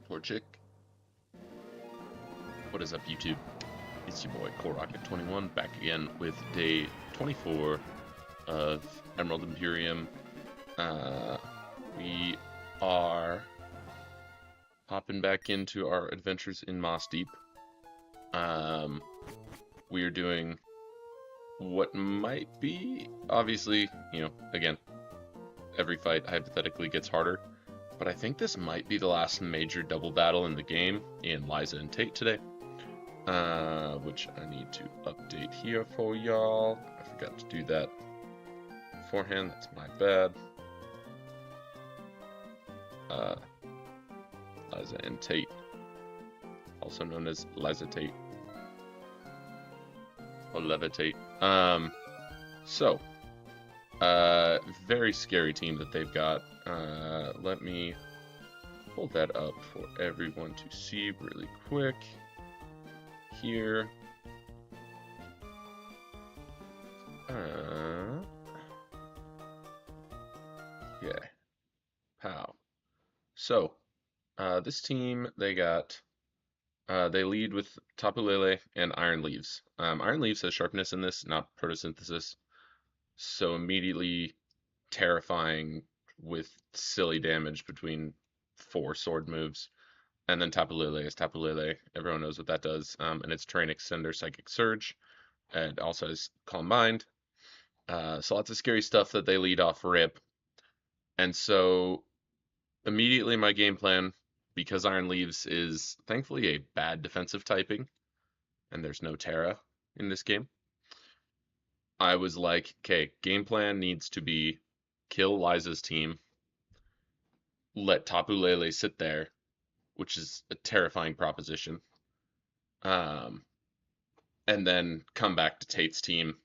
Poor chick. What is up, YouTube? It's your boy, CoreRocket21, back again with day 24 of Emerald Imperium. We are hopping back into our adventures in Moss Deep. We are doing what might be, obviously, again, every fight hypothetically gets harder. But I think this might be the last major double battle in the game in Liza and Tate today. Which I need to update here for y'all. I forgot to do that beforehand. That's my bad. Liza and Tate. Also known as Liza Tate. Or Levitate. Very scary team that they've got. Let me pull that up for everyone to see really quick here. Yeah. Pow. So, this team, they lead with Tapu Lele and Iron Leaves. Iron Leaves has sharpness in this, not photosynthesis. So immediately terrifying with silly damage between 4 sword moves. And then Tapu Lele is Tapu Lele. Everyone knows what that does. And it's Terrain Extender, Psychic Surge. And also has Calm Mind. So lots of scary stuff that they lead off rip. And so immediately my game plan, because Iron Leaves is thankfully a bad defensive typing, and there's no Terra in this game, I was like, okay, game plan needs to be kill Liza's team, let Tapu Lele sit there, which is a terrifying proposition, and then come back to Tate's team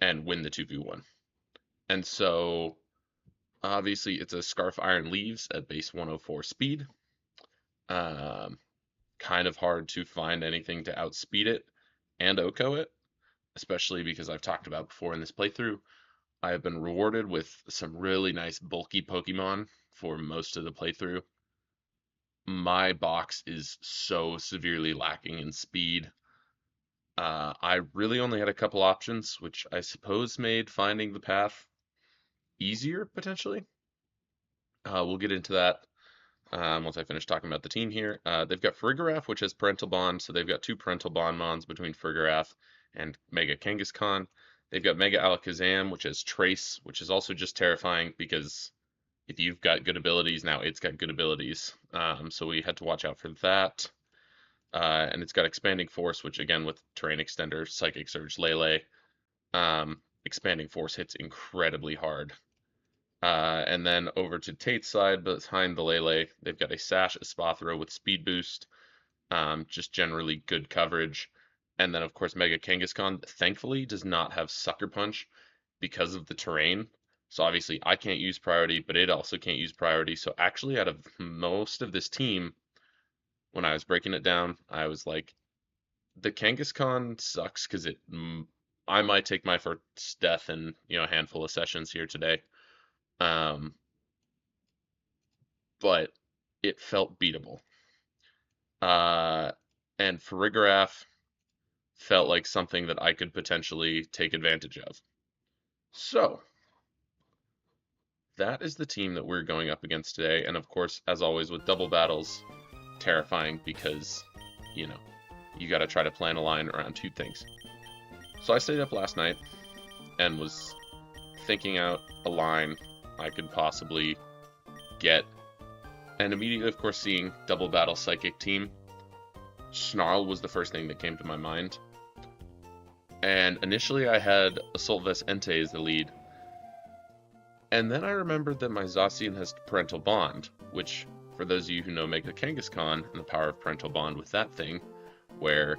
and win the 2v1. And so, obviously, it's a Scarf Iron Leaves at base 104 speed. Kind of hard to find anything to outspeed it and OHKO it, especially because I've talked about before in this playthrough, I have been rewarded with some really nice bulky Pokemon for most of the playthrough. My box is so severely lacking in speed. I really only had a couple options, which I suppose made finding the path easier, potentially. We'll get into that once I finish talking about the team here. They've got Farigiraf, which has Parental Bond, so they've got 2 Parental Bond mons between Farigiraf and Mega Kangaskhan. They've got Mega Alakazam, which has Trace, which is also just terrifying because if you've got good abilities, now it's got good abilities. So we had to watch out for that. And it's got Expanding Force, which again with Terrain Extender, Psychic Surge, Lele, Expanding Force hits incredibly hard. And then over to Tate's side, behind the Lele, they've got a Sash Espathro with Speed Boost, just generally good coverage. And then, of course, Mega Kangaskhan, thankfully, does not have Sucker Punch because of the terrain. So obviously, I can't use priority, but it also can't use priority. So actually, out of most of this team, when I was breaking it down, I was like, the Kangaskhan sucks because I might take my first death in a handful of sessions here today. But it felt beatable. And Farigiraf felt like something that I could potentially take advantage of. So, that is the team that we're going up against today. And of course, as always with double battles, terrifying because, you gotta try to plan a line around 2 things. So I stayed up last night and was thinking out a line I could possibly get. And immediately, of course, seeing double battle Psychic team, Snarl was the first thing that came to my mind. And initially I had Assault Vest Entei as the lead. And then I remembered that my Zacian has Parental Bond, which, for those of you who know Mega Kangaskhan and the power of Parental Bond with that thing, where,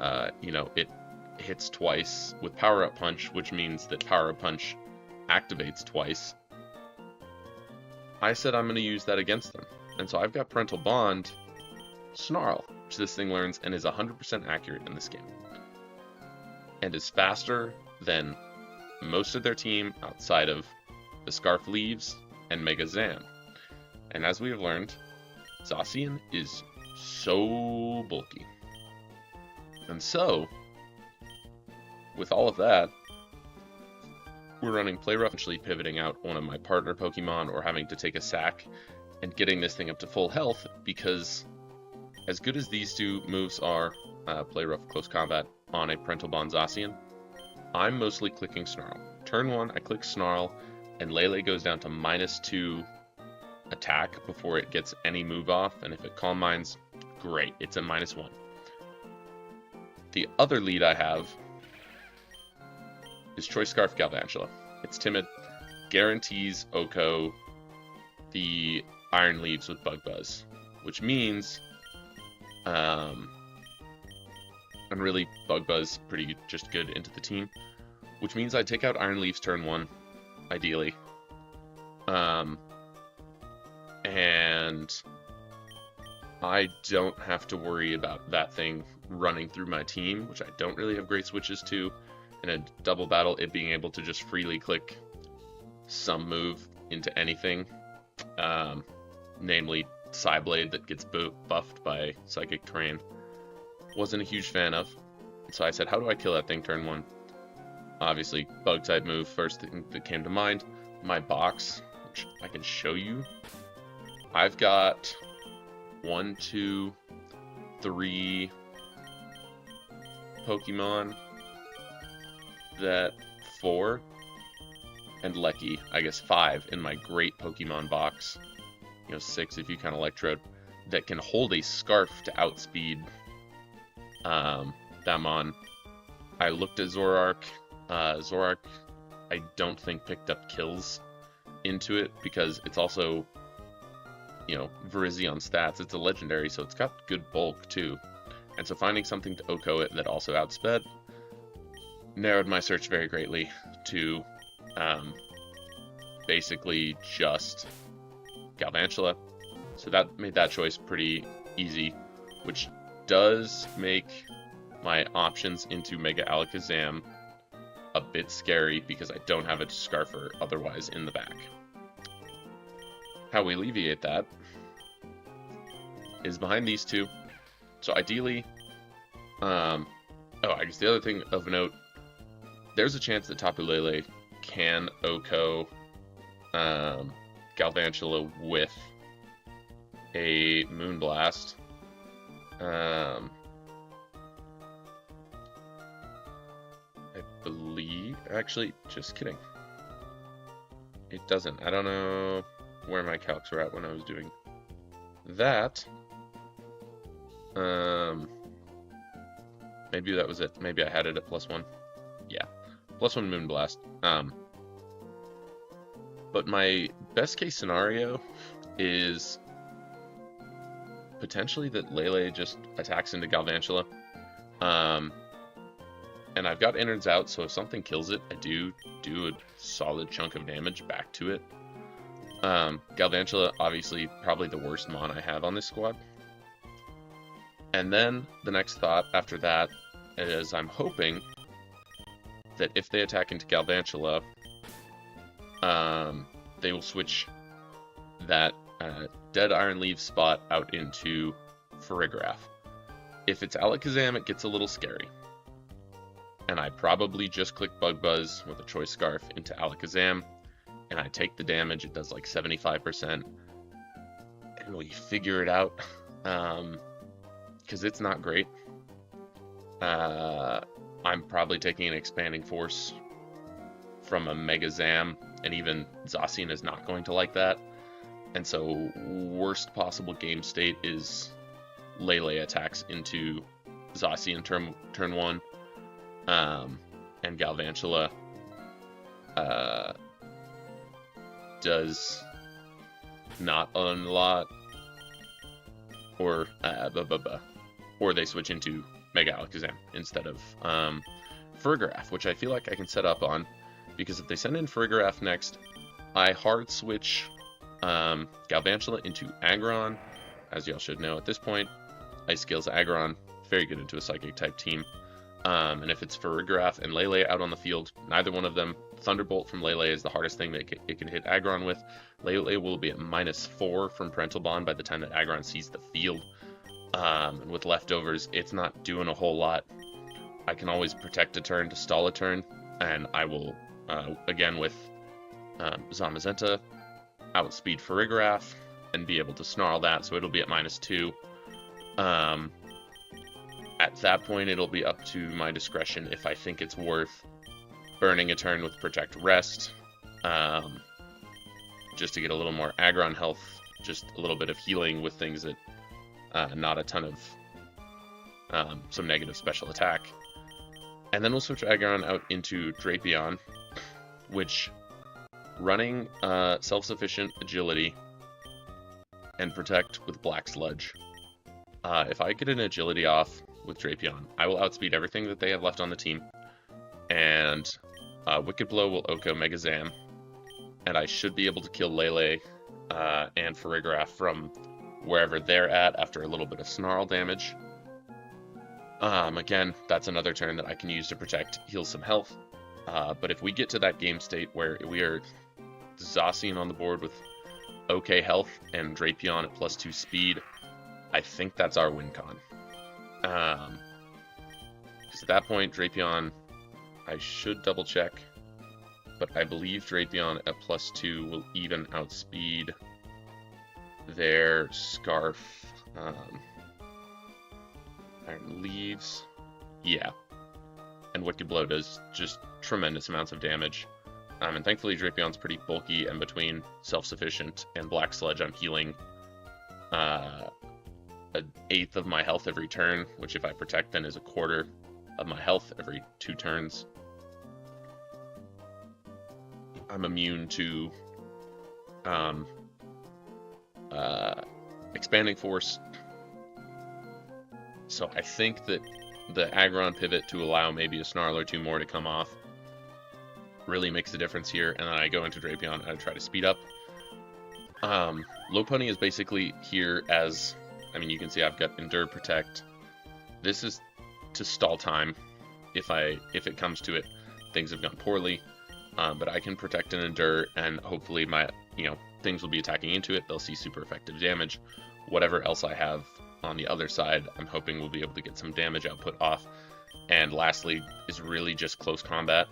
it hits twice with Power Up Punch, which means that Power Up Punch activates twice. I said I'm going to use that against them. And so I've got Parental Bond, Snarl, which this thing learns and is 100% accurate in this game. And is faster than most of their team outside of the Scarf Leaves and Mega Zam. And as we have learned, Zacian is so bulky. And so, with all of that, we're running Play Rough, actually pivoting out one of my partner Pokemon or having to take a sack and getting this thing up to full health, because as good as these two moves are, Play Rough, Close Combat, on a Parental Bond Zacian, I'm mostly clicking Snarl. Turn 1, I click Snarl, and Lele goes down to -2 attack before it gets any move off, and if it Calm Minds, great, it's a -1. The other lead I have is Choice Scarf Galvantula. It's timid, guarantees Oko the Iron Leaves with Bug Buzz, which means, and really Bug Buzz pretty just good into the team, which means I take out Iron Leaves turn 1, ideally, and I don't have to worry about that thing running through my team, which I don't really have great switches to. In a double battle, it being able to just freely click some move into anything, namely Psyblade that gets buffed by Psychic Terrain, wasn't a huge fan of. So I said, how do I kill that thing turn 1? Obviously, bug type move, first thing that came to mind. My box, which I can show you. I've got 1, 2, 3 Pokemon, that 4, and Lecky, I guess 5 in my great Pokemon box, 6 if you count Electrode, that can hold a Scarf to outspeed Damon. I looked at Zoroark. Zoroark, I don't think picked up kills into it, because it's also, Virizion stats. It's a legendary, so it's got good bulk too. And so finding something to Oko it that also outsped narrowed my search very greatly to basically just Galvantula. So that made that choice pretty easy, which does make my options into Mega Alakazam a bit scary, because I don't have a Scarfer otherwise in the back. How we alleviate that is behind these two. So ideally, I guess the other thing of note, there's a chance that Tapu Lele can Oko Galvantula with a Moonblast. I believe, actually, just kidding. It doesn't. I don't know where my calcs were at when I was doing that. Maybe that was it. Maybe I had it at +1. Yeah, +1 Moonblast. But my best case scenario is potentially that Lele just attacks into Galvantula. And I've got innards out, so if something kills it, I do a solid chunk of damage back to it. Galvantula, obviously, probably the worst mon I have on this squad. And then the next thought after that is I'm hoping that if they attack into Galvantula, they will switch that Dead Iron Leaf spot out into Farigiraf. If it's Alakazam, it gets a little scary. And I probably just click Bug Buzz with a Choice Scarf into Alakazam, and I take the damage. It does like 75%, and we figure it out, because it's not great. I'm probably taking an Expanding Force from a Mega Zam, and even Zacian is not going to like that. And so worst possible game state is Lele attacks into Zacian turn 1, and Galvantula does not unlock, or they switch into Mega Alakazam instead of Farigiraf, which I feel like I can set up on, because if they send in Farigiraf next, I hard switch Galvantula into Aggron. As y'all should know at this point, Ice Scales Aggron, very good into a Psychic type team. And if it's Farigiraf and Lele out on the field, neither one of them Thunderbolt from Lele is the hardest thing that it can hit Aggron with. Lele will be at -4 from Parental Bond by the time that Aggron sees the field. And with leftovers, it's not doing a whole lot. I can always protect a turn to stall a turn, and I will, again with Zamazenta, outspeed Farigiraf and be able to snarl that, so it'll be at -2. At that point, it'll be up to my discretion if I think it's worth burning a turn with Protect Rest, just to get a little more Aggron health, just a little bit of healing with things that, not a ton of some negative special attack. And then we'll switch Aggron out into Drapion, which, running self-sufficient agility and protect with Black Sludge. If I get an agility off with Drapion, I will outspeed everything that they have left on the team, and Wicked Blow will Oko Mega Zam, and I should be able to kill Lele and Farigiraf from wherever they're at after a little bit of snarl damage. Again, that's another turn that I can use to protect, heal some health. But if we get to that game state where we are Zacian on the board with okay health and Drapion at +2 speed, I think that's our win con. Because at that point, Drapion, I should double check, but I believe Drapion at +2 will even outspeed their Scarf. Iron Leaves. Yeah. And Wicked Blow does just tremendous amounts of damage. And thankfully Drapion's pretty bulky, and between Self-Sufficient and Black Sludge I'm healing an eighth of my health every turn, which if I protect then is a quarter of my health every 2 turns. I'm immune to Expanding Force. So I think that the Aggron pivot to allow maybe a Snarl or 2 more to come off really makes a difference here, and then I go into Drapion and I try to speed up. Lopunny is basically here as, I mean, you can see I've got Endure, Protect. This is to stall time if it comes to it. Things have gone poorly, but I can Protect and Endure, and hopefully my, things will be attacking into it. They'll see super effective damage. Whatever else I have on the other side, I'm hoping we'll be able to get some damage output off. And lastly is really just close combat.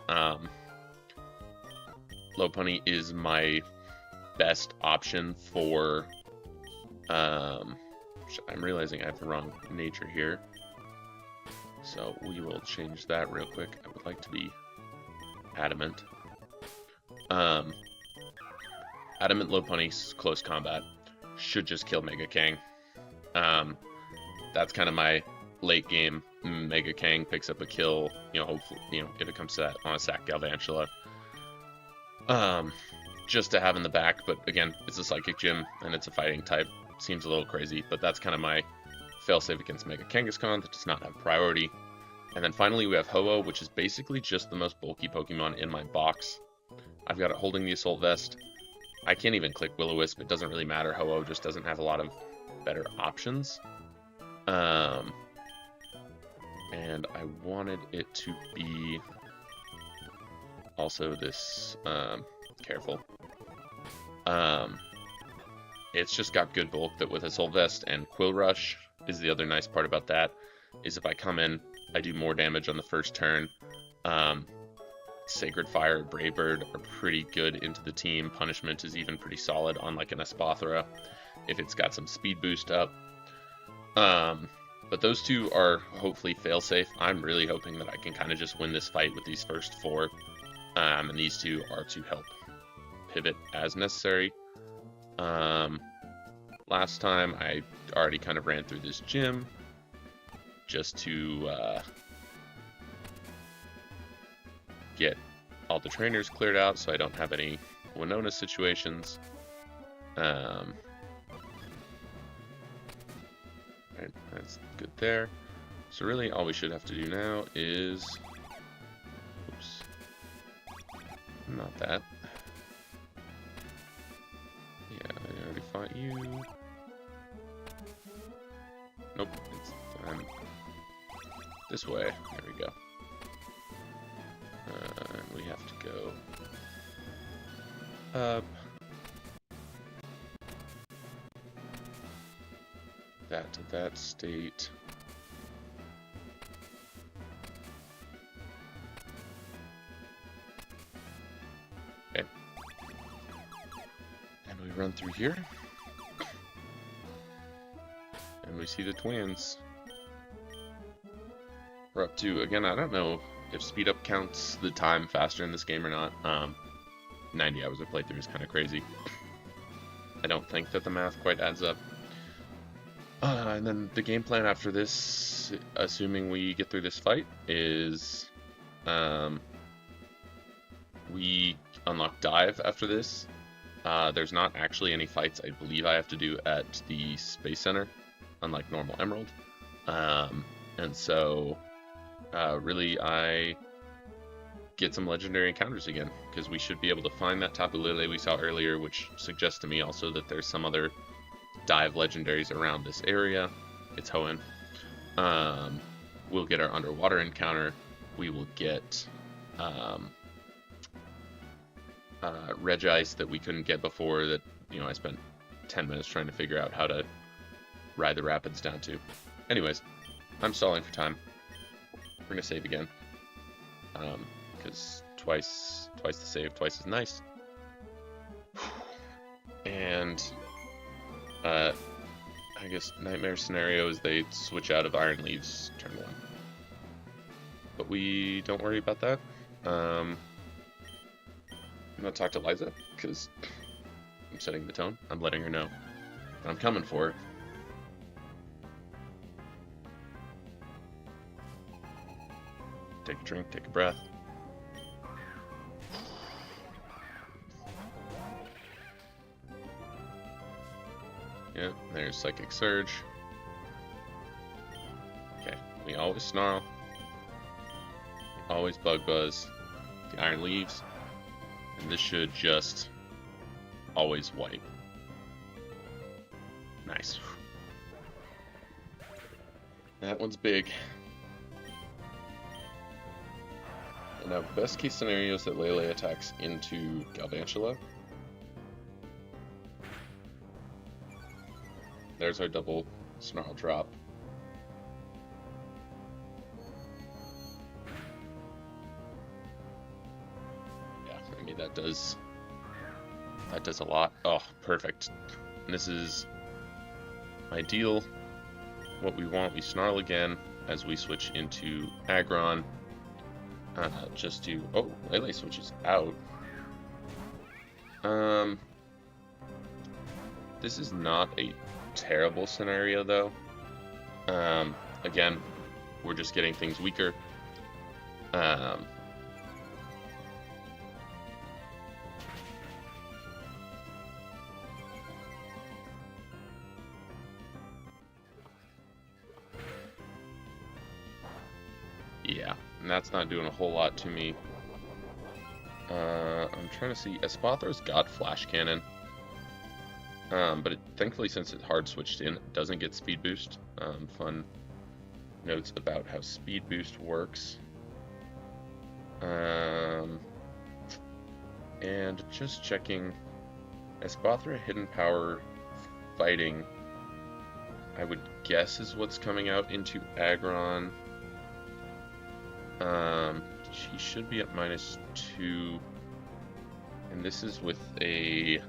Lopunny is my best option for, I'm realizing I have the wrong nature here, so we will change that real quick. I would like to be Adamant. Adamant Lopunny's close combat should just kill Mega Kang. That's kind of my late game. Mega Kang picks up a kill, hopefully, if it comes to that on a sack Galvantula. Just to have in the back, but again, it's a Psychic Gym, and it's a fighting type. Seems a little crazy, but that's kind of my failsafe against Mega Kangaskhan that does not have priority. And then finally we have Ho-Oh, which is basically just the most bulky Pokemon in my box. I've got it holding the Assault Vest. I can't even click Will-O-Wisp, it doesn't really matter. Ho-Oh just doesn't have a lot of better options. And I wanted it to be also this, careful. It's just got good bulk that with Assault Vest, and Quill Rush is the other nice part about that, is if I come in, I do more damage on the first turn. Sacred Fire, Brave Bird are pretty good into the team. Punishment is even pretty solid on like an Espathra if it's got some speed boost up. But those two are hopefully fail-safe. I'm really hoping that I can kind of just win this fight with these first 4. And these 2 are to help pivot as necessary. Last time I already kind of ran through this gym just to get all the trainers cleared out so I don't have any Winona situations. Right, that's good there. So really all we should have to do now is, oops, not that. Yeah, I already fought you. Nope, it's this way. There we go. We have to go up. That to that state. Okay. And we run through here. And we see the twins. We're up to, again, I don't know if speed up counts the time faster in this game or not. 90 hours of playthrough is kind of crazy. I don't think that the math quite adds up. And then the game plan after this, assuming we get through this fight, is we unlock Dive after this. There's not actually any fights I believe I have to do at the Space Center, unlike normal Emerald. And so, really, I get some legendary encounters again, because we should be able to find that Tapu Lele we saw earlier, which suggests to me also that there's some other Dive legendaries around this area. It's Hoenn. We'll get our underwater encounter. We will get Regice that we couldn't get before, that, you know, I spent 10 minutes trying to figure out how to ride the rapids down to. Anyways, I'm stalling for time. We're gonna save again, because twice the save, twice is nice. And I guess nightmare scenario is they switch out of Iron Leaves turn 1. But we don't worry about that. I'm gonna talk to Liza, because I'm setting the tone. I'm letting her know that I'm coming for her. Take a drink, take a breath. Yeah, there's Psychic Surge. Okay, we always Snarl. We always Bug Buzz. The Iron Leaves. And this should just always wipe. Nice. That one's big. And now, best case scenario is that Lele attacks into Galvantula. There's our double Snarl drop. Yeah, I mean that does a lot. Oh, perfect. And this is ideal. What we want, we Snarl again as we switch into Aggron. Just to... Oh, Lele switches out. This is not a terrible scenario, though. Again, we're just getting things weaker. Yeah, and that's not doing a whole lot to me. I'm trying to see. Espathro's got Flash Cannon. But thankfully, since it's hard switched in, it doesn't get speed boost. Fun notes about how speed boost works. And just checking, Espathra Hidden Power fighting, I would guess is what's coming out into Aggron. She should be at -2, and this is with a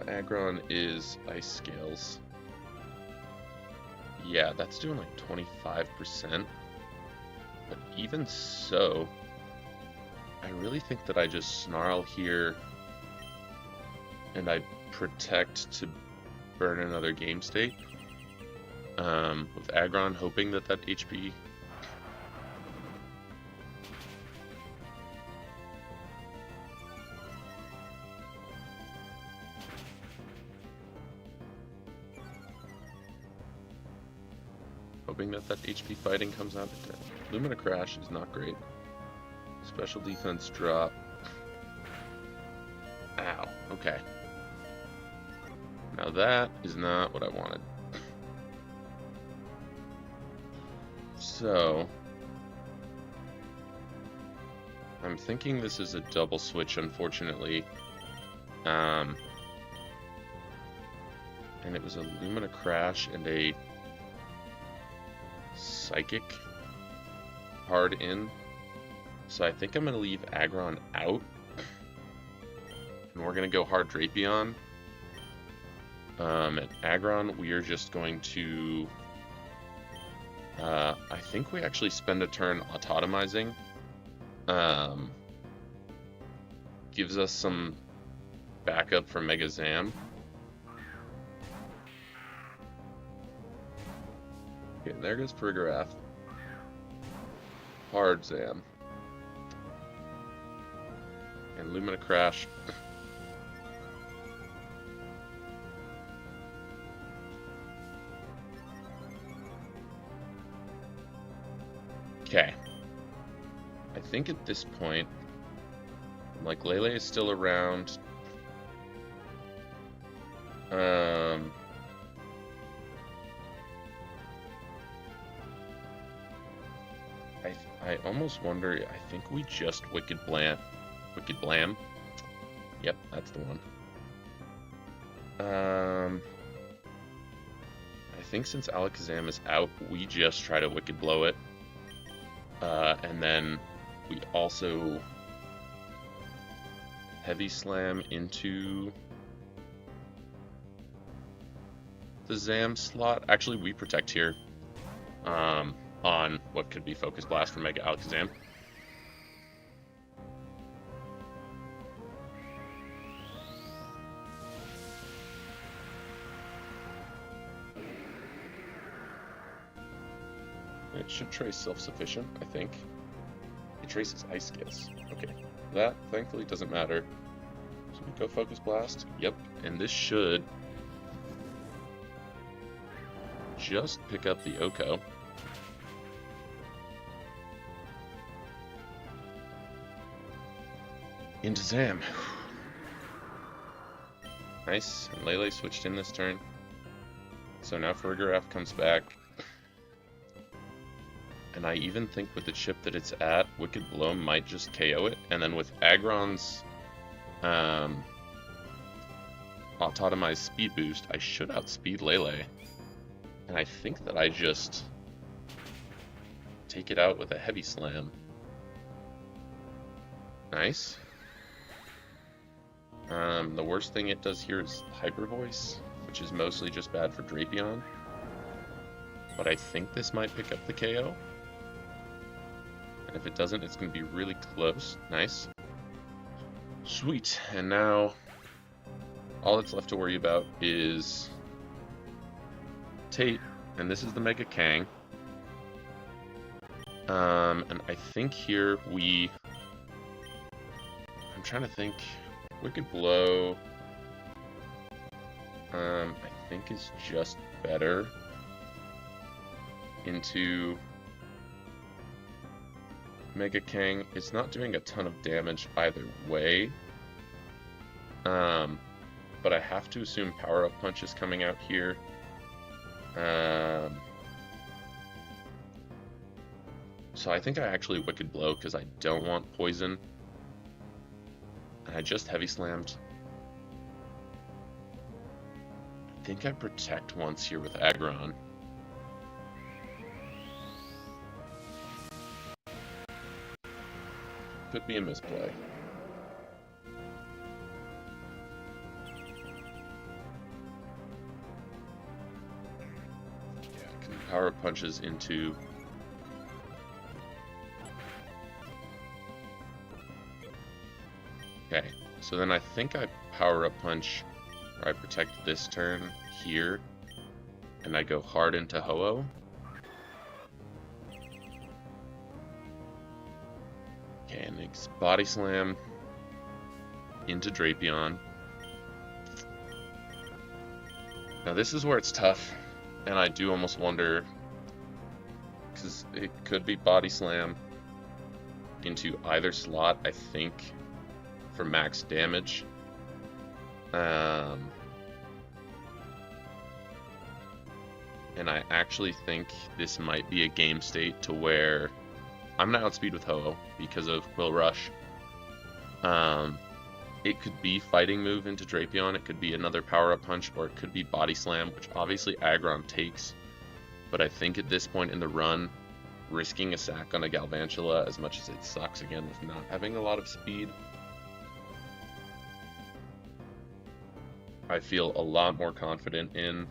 Aggron is Ice Scales. Yeah, that's doing like 25%. But even so, I really think that I just Snarl here and I protect to burn another game state. With Aggron, hoping that HP... Hoping that HP fighting comes out. Lumina Crash is not great. Special defense drop. Ow, okay. Now that is not what I wanted. So I'm thinking this is a double switch, unfortunately. And it was a Lumina Crash and a Psychic hard in. So I think I'm going to leave Aggron out. And we're going to go hard Drapion. At Aggron, we are just going to... I think we actually spend a turn autotomizing. Gives us some backup for Mega Zam. Okay, there goes Farigiraf. Hard Zam. And Lumina Crash. Okay. I think at this point, like, Lele is still around. I almost wonder, I think we just Wicked Blam. Yep, that's the one. I think since Alakazam is out, we just try to Wicked Blow it. And then we also Heavy Slam into the Zam slot. Actually, we protect here on what could be Focus Blast from Mega Alakazam. It should trace self-sufficient, I think. It traces Ice Scales. Okay. That, thankfully, doesn't matter. So we go Focus Blast. Yep. And this should just pick up the Oko. Into Zam. Nice. And Lele switched in this turn. So now Farigiraf comes back. And I even think with the chip that it's at, Wicked Blow might just KO it. And then with Aggron's Autotomized Speed Boost, I should outspeed Lele. And I think that I just take it out with a Heavy Slam. Nice. The worst thing it does here is Hyper Voice, which is mostly just bad for Drapion. But I think this might pick up the KO. And if it doesn't, it's going to be really close. Nice. Sweet. And now, all that's left to worry about is Tate. And this is the Mega Kang. And I think here we... I'm trying to think... Wicked Blow... I think is just better into Mega Kang. It's not doing a ton of damage either way. But I have to assume Power Up Punch is coming out here. So I think I actually Wicked Blow because I don't want Poison. And I just Heavy Slammed. I think I Protect once here with Aggron. Could be a misplay. Yeah, Power Punches into... Okay, so then I think I Power Up Punch, or I Protect this turn here, and I go hard into Ho-Oh. Okay, and it's Body Slam into Drapion. Now this is where it's tough, and I do almost wonder, because it could be Body Slam into either slot, I think, for max damage. and I actually think this might be a game state to where I'm gonna outspeed with Ho-Oh because of Quill Rush. It could be Fighting Move into Drapion, it could be another Power-Up Punch, or it could be Body Slam, which obviously Aggron takes. But I think at this point in the run, risking a sack on a Galvantula, as much as it sucks again with not having a lot of speed, I feel a lot more confident in,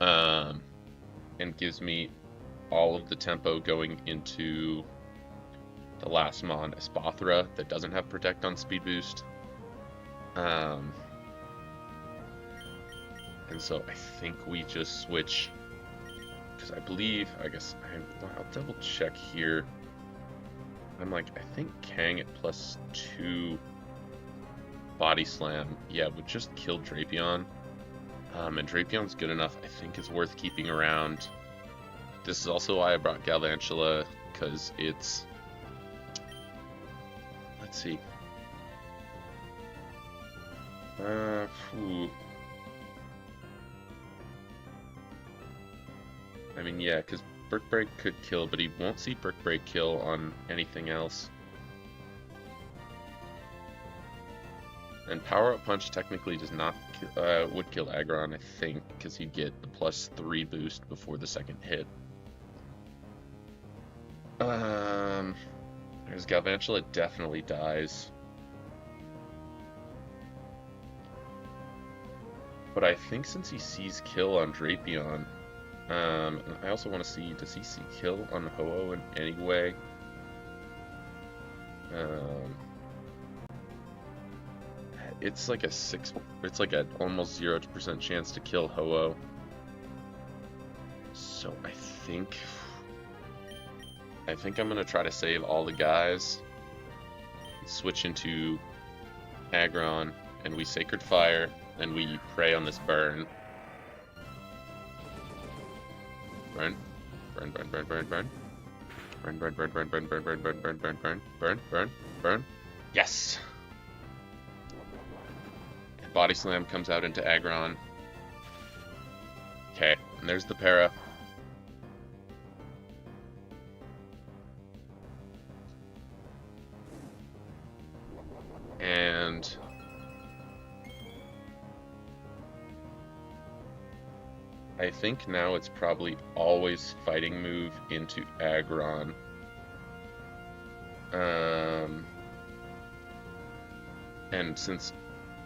and gives me all of the tempo going into the last Mon, Espathra, that doesn't have Protect on Speed Boost. And so I think we just switch, because I believe, I'll double check here. I'm like, I think Kang at +2 Body Slam, yeah, would just kill Drapion. And Drapion's good enough, I think it's worth keeping around. This is also why I brought Galvantula, because it's... Let's see. I mean, yeah, because Brick Break could kill, but he won't see Brick Break kill on anything else. And Power Up Punch technically does not would kill Aggron, I think, because he'd get the +3 boost before the second hit. There's Galvantula, definitely dies. But I think since he sees kill on Drapion, and I also want to see, does he see kill on Ho-Oh in any way? It's like it's like an almost 0% chance to kill Ho-Oh. So I think I'm gonna try to save all the guys, switch into Aggron, and we Sacred Fire, and we prey on this burn. Burn. Burn, burn, burn, burn, burn. Burn, burn, burn, burn, burn, burn, burn, burn, burn, burn, burn, burn, burn, burn. Yes! Body Slam comes out into Aggron. Okay, and there's the para. And I think now it's probably always Fighting Move into Aggron. And since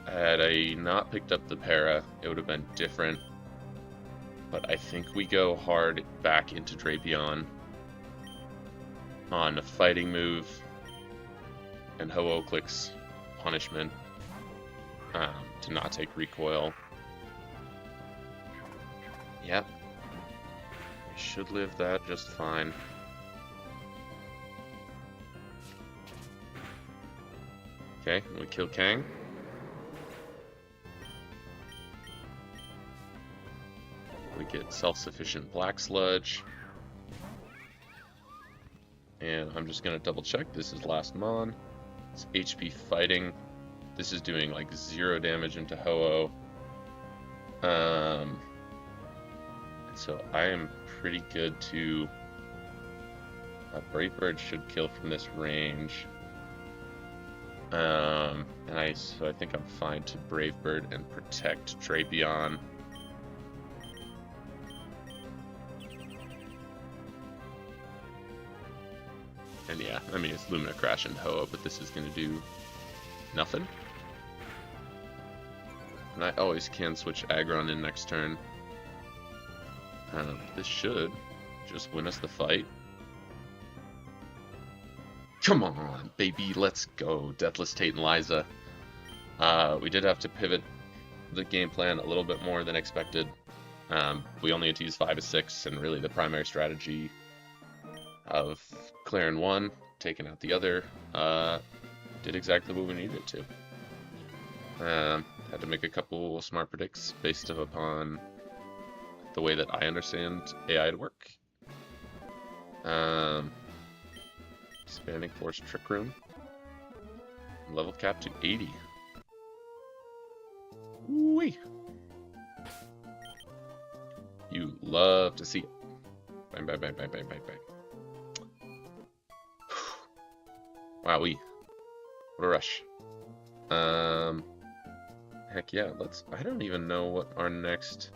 had I not picked up the para, it would have been different. But I think we go hard back into Drapion on a Fighting Move, and Ho-Oh clicks Punishment to not take recoil. Yep. We should live that just fine. Okay, we kill Kang. We get self-sufficient Black Sludge. And I'm just going to double check. This is last Mon. It's HP Fighting. This is doing like 0 damage into Ho-Oh. So I am pretty good to... Brave Bird should kill from this range. So I think I'm fine to Brave Bird and protect Drapion. And yeah, I mean, it's Lumina Crash and Ho-Oh, but this is going to do nothing. And I always can switch Aggron in next turn. This should just win us the fight. Come on, baby, let's go. Deathless Tate and Liza. We did have to pivot the game plan a little bit more than expected. We only had to use 5 of 6, and really the primary strategy of clearing one, taking out the other, did exactly what we needed it to. Had to make a couple smart predicts based upon the way that I understand AI to work. Expanding Force Trick Room. Level cap to 80. Whee! You love to see it. Bang, bang, bang, bang, bang, bang, bang. Wowee. What a rush. Heck yeah, I don't even know what our next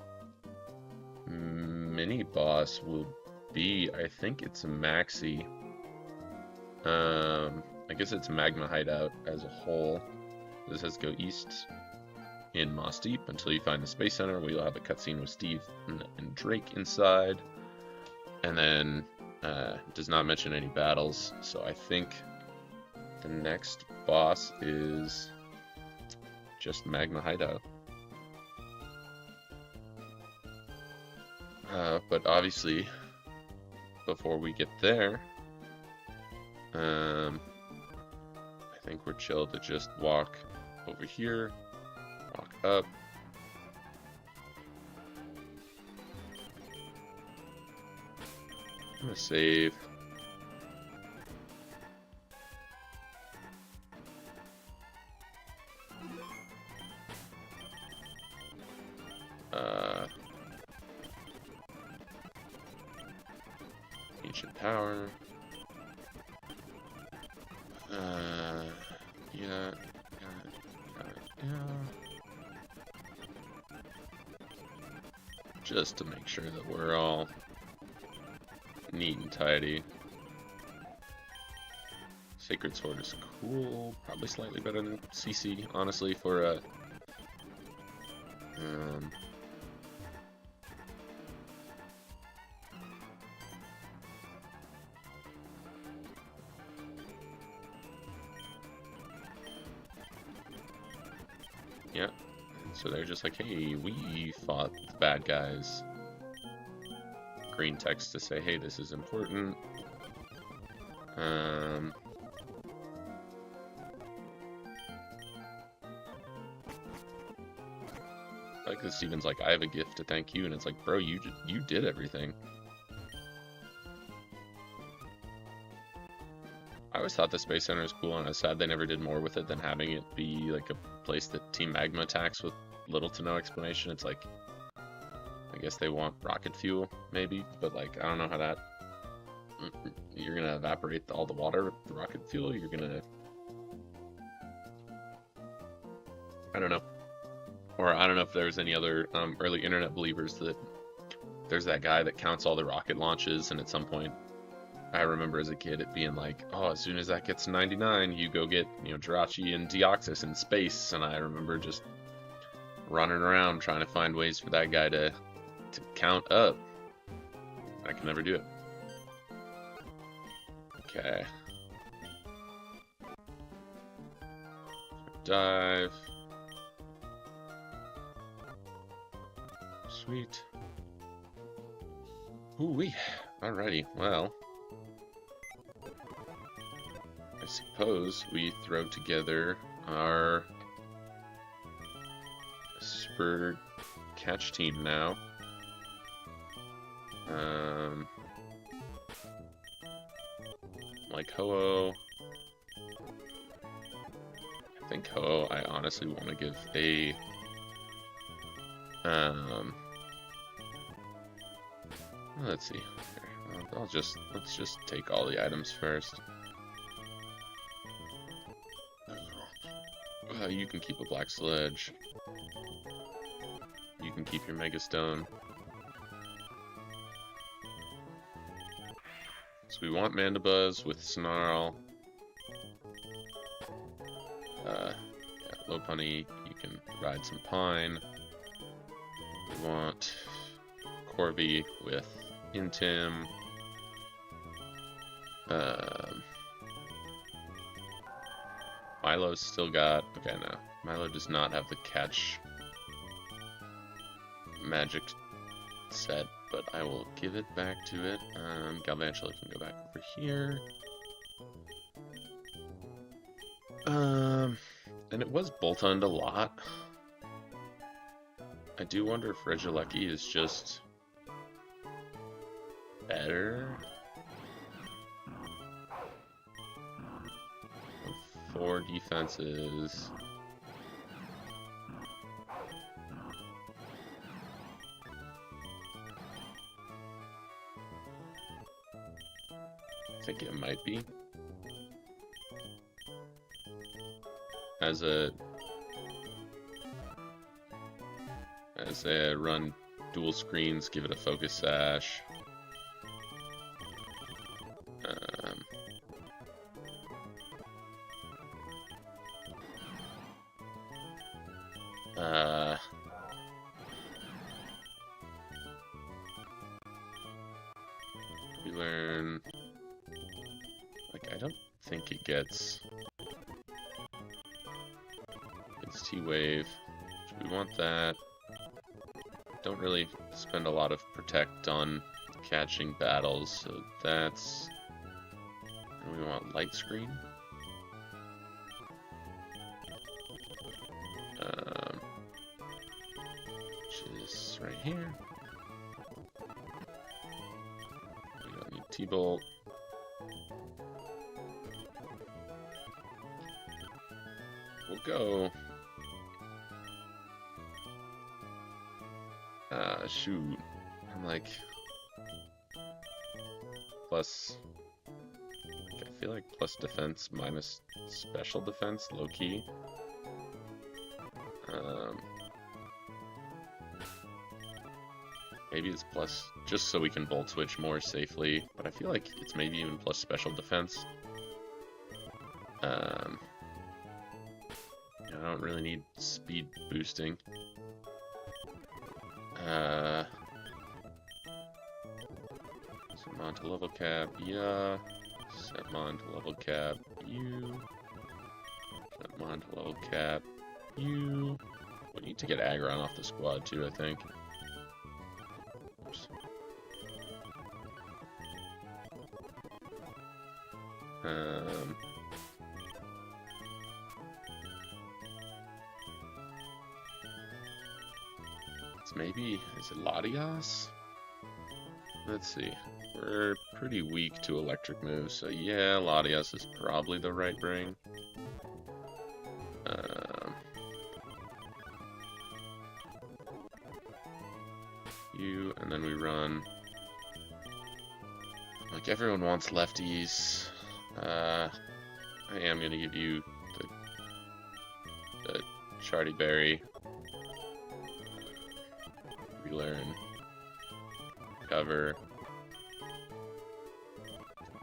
mini boss will be. I think it's a maxi. I guess it's Magma Hideout as a whole. This has to go east in Moss Deep until you find the Space Center. We'll have a cutscene with Steve and Drake inside. And then does not mention any battles, so I think the next boss is just Magma Hideout. But obviously, before we get there, I think we're chill to just walk over here, walk up. I'm gonna save. Ancient power. Yeah. Just to make sure that we're all neat and tidy. Sacred Sword is cool. Probably slightly better than CC, honestly, for a... yeah. So they're just like, hey, we fought the bad guys. Green text to say, hey, this is important. Like this, Steven's like, I have a gift to thank you, and it's like, bro, you did everything. I always thought the Space Center was cool, and I was sad they never did more with it than having it be like a place that Team Magma attacks with little to no explanation. It's like, I guess they want rocket fuel, maybe, but like, I don't know how that... You're gonna evaporate all the water with the rocket fuel? You're gonna... I don't know. Or I don't know if there's any other early internet believers that there's that guy that counts all the rocket launches, and at some point, I remember as a kid it being like, oh, as soon as that gets 99, you go get, you know, Jirachi and Deoxys in space, and I remember just running around trying to find ways for that guy to count up. I can never do it. Okay. Dive. Sweet. Ooh-wee. Alrighty, well. I suppose we throw together our super catch team now. Like Ho-Oh. I think Ho-Oh I honestly want to give a let's see. Let's just take all the items first. You can keep a black sledge. You can keep your Mega Stone. So we want Mandibuzz with Snarl. Yeah, Lopunny, you can ride some Pine. We want Corby with Intim. Milo's still got... Okay, no. Milo does not have the catch magic set, but I will give it back to it. Galvantula can go back over here. And it was Boltund a lot. I do wonder if Regieleki is just better. 4 defenses. think it might be. As a run dual screens, give it a focus sash. We learn, like, I don't think it gets T-Wave. We want that. Don't really spend a lot of protect on catching battles, so that's... And we want light screen. Which is right here. We don't need T-Bolt. We'll go... shoot. I'm like... Plus... I feel like plus defense minus special defense, low-key. Maybe it's plus, just so we can bolt switch more safely, but I feel like it's maybe even plus special defense. I don't really need speed boosting. Set mon to level cap, yeah. Set mon to level cap, you. Set mon to level cap, you. We need to get Aggron off the squad too, I think. Oops. It's maybe, is it Latias? Let's see. We're pretty weak to electric moves, so yeah, Latias is probably the right bring. You, and then we run. Like, everyone wants lefties. I am gonna give you the Shardy Berry. Relearn. Cover.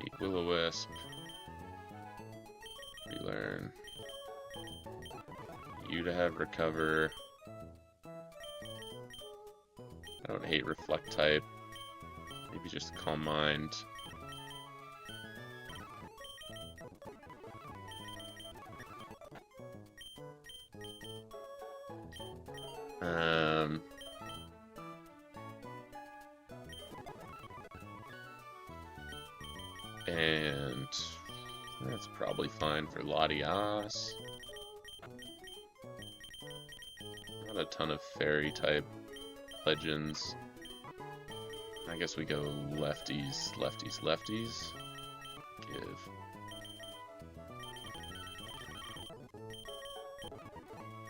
Eat Will-O-Wisp. Relearn. You to have Recover. I don't hate Reflect type. Maybe just Calm Mind. And that's probably fine for Latias. Not a ton of fairy type legends. I guess we go lefties, lefties, lefties. Give.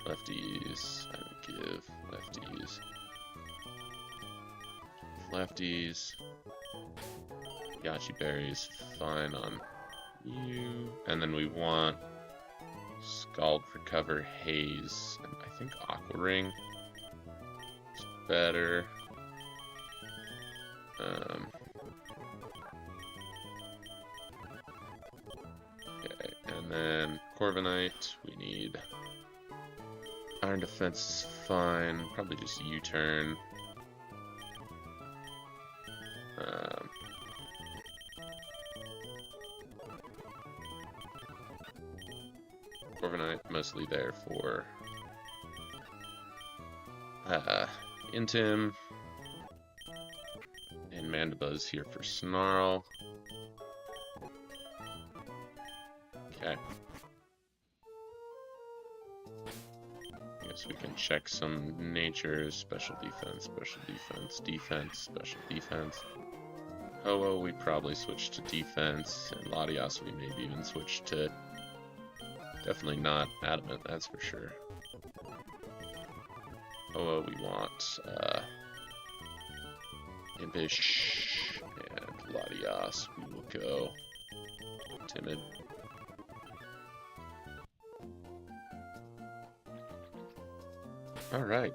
Lefties. I don't give. Lefties. Lefties. Yachi Berry's fine on you. And then we want Scald, Recover, Haze, and I think Aqua Ring is better. Okay, and then Corviknight, we need Iron Defense is fine, probably just U-turn. Corviknight mostly there for Intim, and Mandibuzz here for Snarl. Okay. I guess we can check some natures, special defense, defense, special defense. Ho-Oh, we probably switch to defense, and Latias we maybe even switch to... Definitely not Adamant, that's for sure. Oh, we want Impish and Latias. We will go timid. Alright,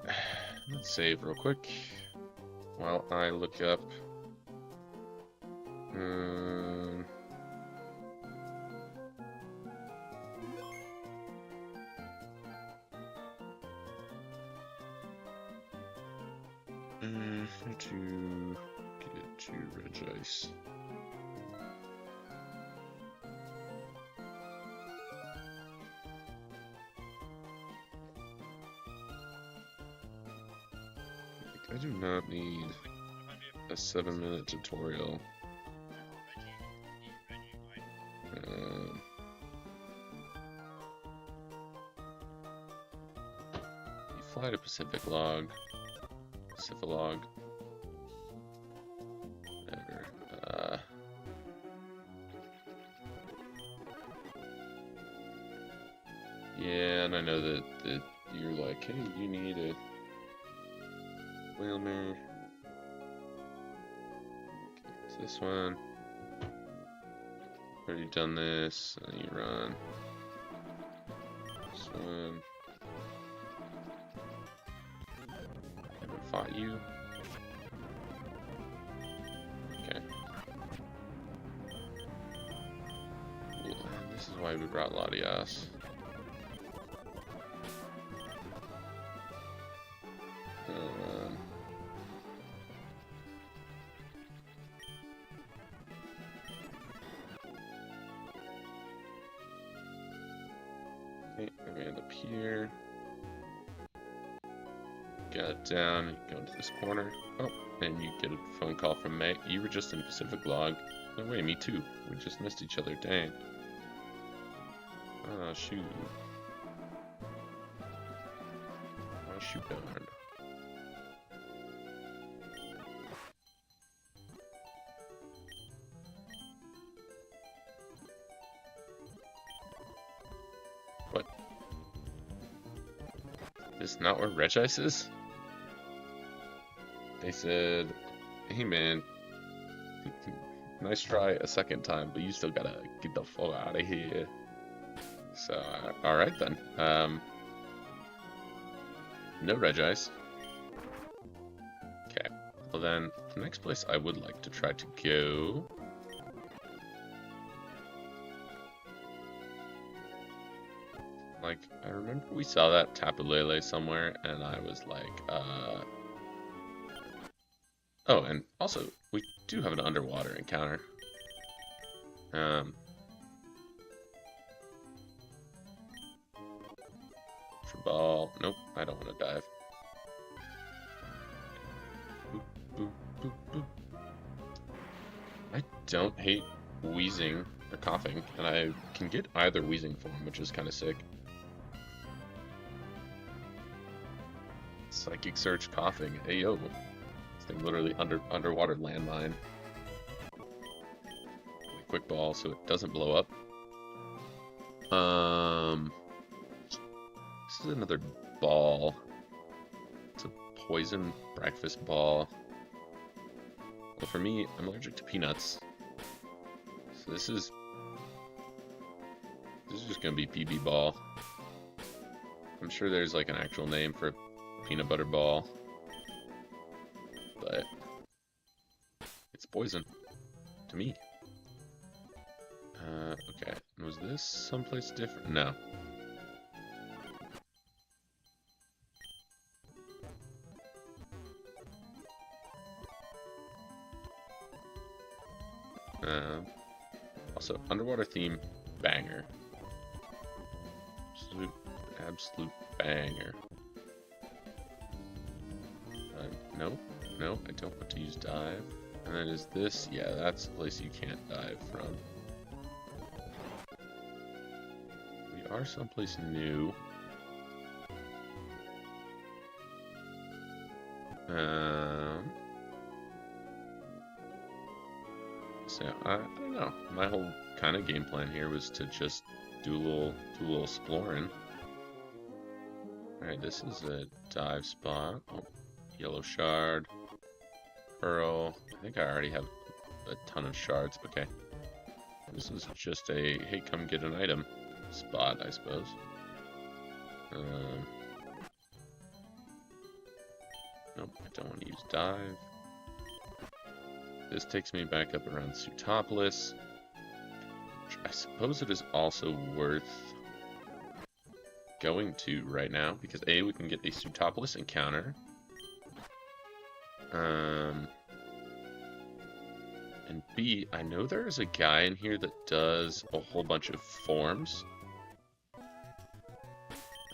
let's save real quick while I look up. How to get to Regice. I do not need a 7-minute tutorial. You fly to Pacific Log. Log. Whatever. Yeah, and I know that you're like, hey, you need a Whalmer. Okay, it's this one. Already done this, and you run. This one. Fought you. Okay. Cool. This is why we brought Latias. Okay, I'm gonna end up here. Got down, go into this corner. Oh, and you get a phone call from May. You were just in Pacific Log. No way, me too. We just missed each other, dang. Ah, shoot. Ah, shoot darn. What? Is this not where Regice is? They said, hey man, nice try a second time, but you still gotta get the fuck out of here. So, alright then. No Regice. Okay, well then, the next place I would like to try to go... Like, I remember we saw that Tapu Lele somewhere, and I was like, Oh, and also, we do have an underwater encounter. Ball. Nope, I don't want to dive. Boop, boop, boop, boop. I don't hate wheezing or coughing, and I can get either wheezing form, which is kind of sick. Psychic Surge coughing. Hey yo. Literally underwater landmine. Quick ball so it doesn't blow up. This is another ball. It's a poison breakfast ball. Well, for me, I'm allergic to peanuts. So this is just gonna be PB ball. I'm sure there's like an actual name for peanut butter ball. But it's poison to me. Okay, was this someplace different? No. Also, underwater theme banger. Absolute banger. No. No, I don't want to use dive. And then is this? Yeah, that's a place you can't dive from. We are someplace new. So I don't know. My whole kind of game plan here was to just do a little exploring. All right, this is a dive spot. Oh, yellow shard. Pearl. I think I already have a ton of shards. Okay. This is just a, hey, come get an item spot, I suppose. Nope, I don't want to use dive. This takes me back up around Sutopolis, which I suppose it is also worth going to right now, because A, we can get a Sutopolis encounter. And B, I know there is a guy in here that does a whole bunch of forms.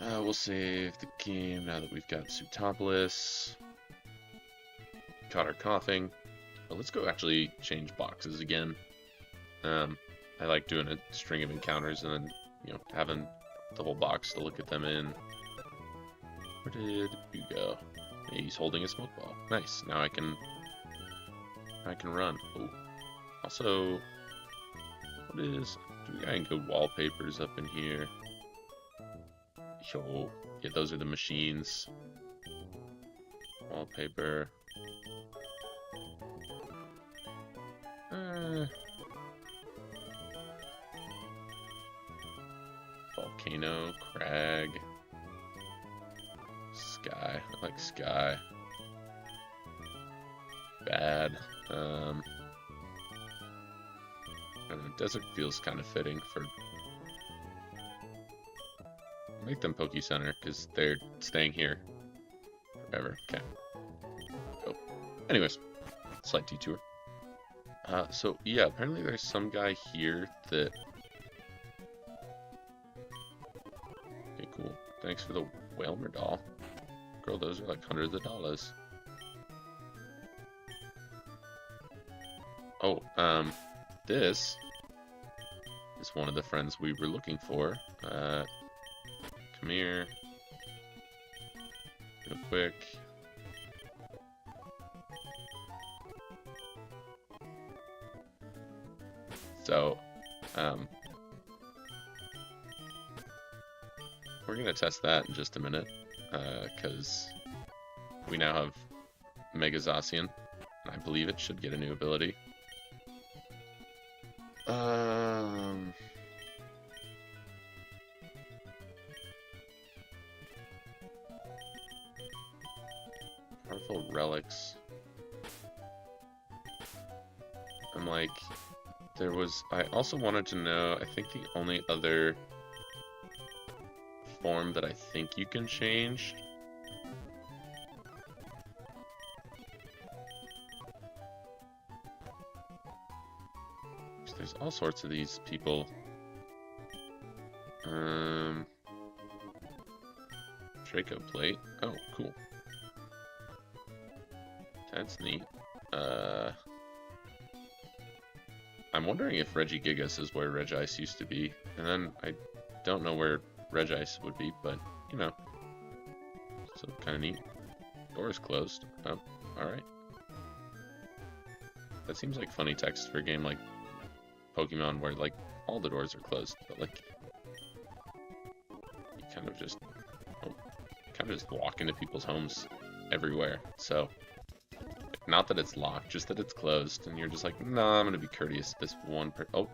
We'll save the game now that we've got Sutopolis. Caught her coughing. But let's go actually change boxes again. I like doing a string of encounters and then, you know, having the whole box to look at them in. Where did you go? Yeah, he's holding a smoke ball. Nice. Now I can run. Oh. Also, what is? Do we got any good wallpapers up in here? Yo, yeah, those are the machines. Wallpaper. Volcano, crag, sky. I like sky. Bad. I don't know, desert feels kind of fitting for. Make them Poke Center because they're staying here forever. Okay. Oh. Anyways, slight detour. So yeah, apparently there's some guy here that. Okay, cool. Thanks for the Whalmer doll. Girl, those are like hundreds of dollars. Oh, this is one of the friends we were looking for. Come here. Real quick. So, we're gonna test that in just a minute, because we now have Mega Zacian, and I believe it should get a new ability. Powerful relics. I'm like, I also wanted to know, I think the only other form that I think you can change there's all sorts of these people. Draco plate. Oh, cool. That's neat. I'm wondering if Regigigas is where Regice used to be, and then I don't know where Regice would be, but, you know, so kind of neat. Door is closed. Oh, alright. That seems like funny text for a game like Pokemon where, like, all the doors are closed, but, like, you kind of just walk into people's homes everywhere, so... Not that it's locked, just that it's closed, and you're just like, no, I'm gonna be courteous to this one oh,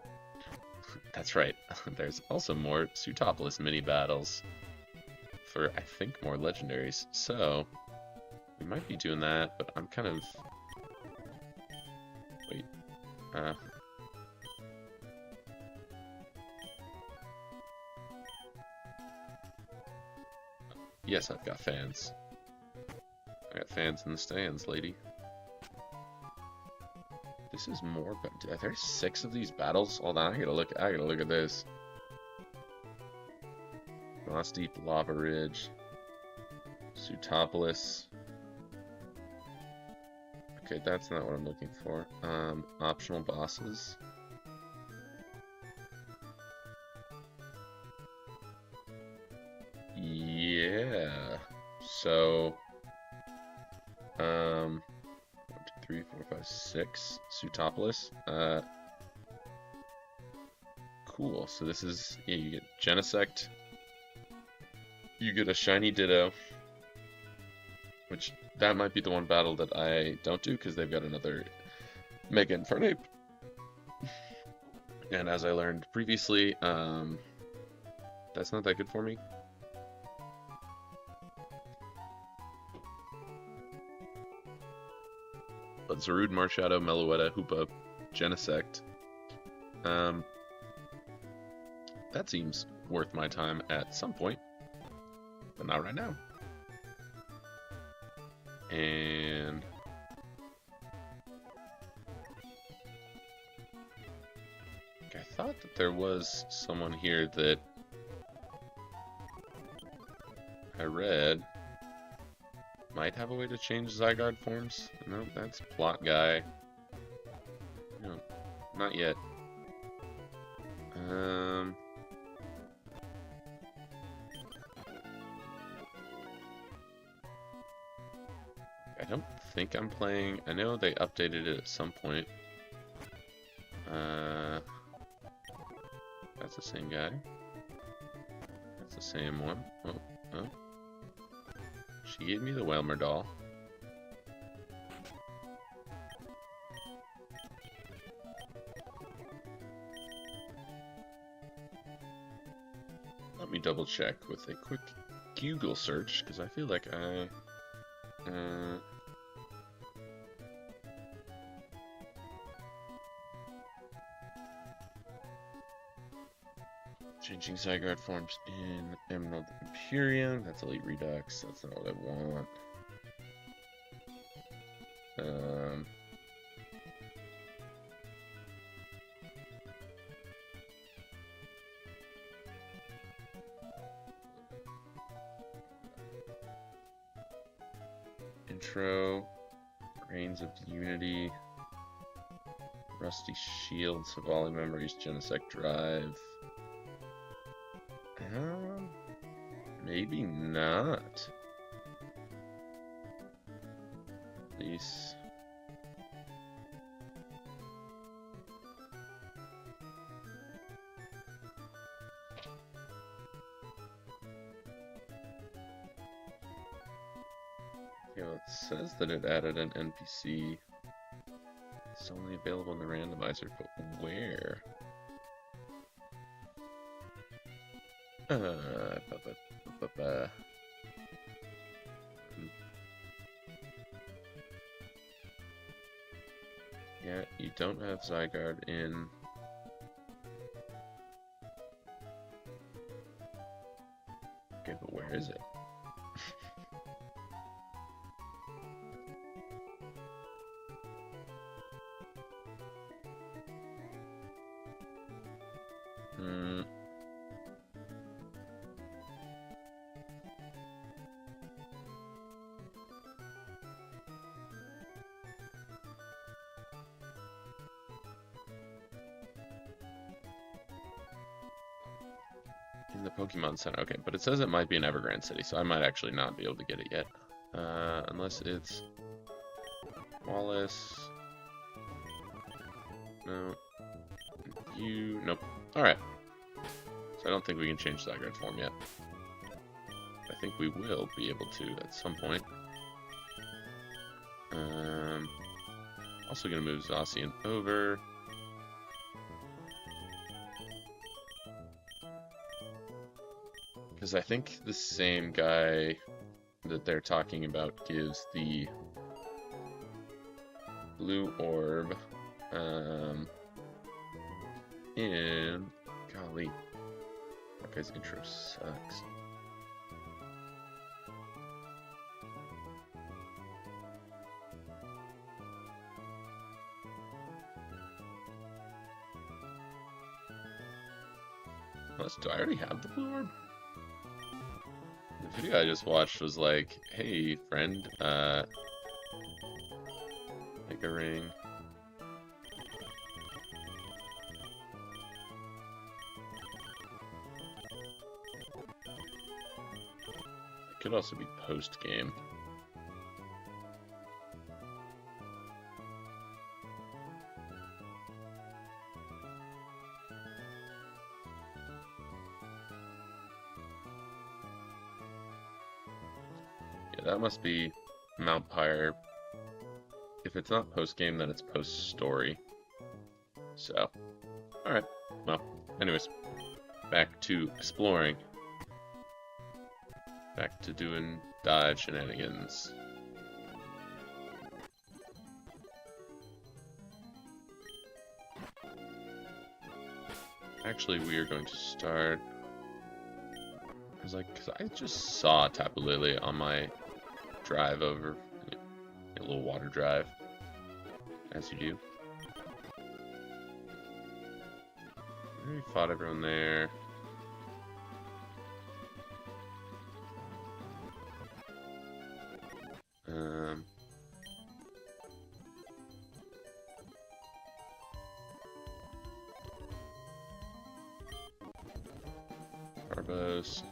that's right. There's also more Sutopolis mini battles for, I think, more legendaries. So, we might be doing that, but I'm kind of... Wait. Yes, I've got fans. I got fans in the stands, lady. This is more, but there's 6 of these battles. Hold on, I gotta look at this. Moss Deep, Lava Ridge, Sutopolis. Okay, that's not what I'm looking for. Optional bosses. Yeah. So, 1, 2, 3, 4, 5, 6 Sutopolis. Cool. So this is, yeah, you get Genesect. You get a shiny Ditto, which that might be the one battle that I don't do because they've got another Mega Infernape. And as I learned previously, that's not that good for me. But Zarude, Marshadow, Meloetta, Hoopa, Genesect. That seems worth my time at some point, but not right now. And I thought that there was someone here that I read might have a way to change Zygarde forms. No, that's Plot Guy. No, not yet. I don't think I'm playing. I know they updated it at some point. That's the same guy. That's the same one. Oh, oh. She gave me the Whelmer doll. Let me double check with a quick Google search, because I feel like I... Changing Zygarde forms in Emerald Imperium. That's Elite Redux. That's not what I want. Intro. Reigns of Unity. Rusty Shield. Savali Memories. Genesect Drive. Maybe not. These. Yeah, well, it says that it added an NPC. It's only available in the randomizer, but where? Yeah, you don't have Zygarde in. Okay, but where is it? In the Pokemon Center. Okay, but it says it might be in Evergrande City, so I might actually not be able to get it yet. Unless it's Wallace. No. You. Nope. Alright. So I don't think we can change Zygarde form yet. I think we will be able to at some point. Also gonna move Zacian over. Because I think the same guy that they're talking about gives the blue orb in... Golly. That guy's intro sucks. Unless, do I already have the blue orb? The video I just watched was like, hey friend, make a ring. It could also be post-game. That must be Mount Pyre. If it's not post-game, then it's post-story. So, alright. Well, anyways, back to exploring. Back to doing dive shenanigans. Actually, we are going to start... Cause I just saw Tapu Lele on my drive over, a little water drive, as you do. I already fought everyone there. Carbos.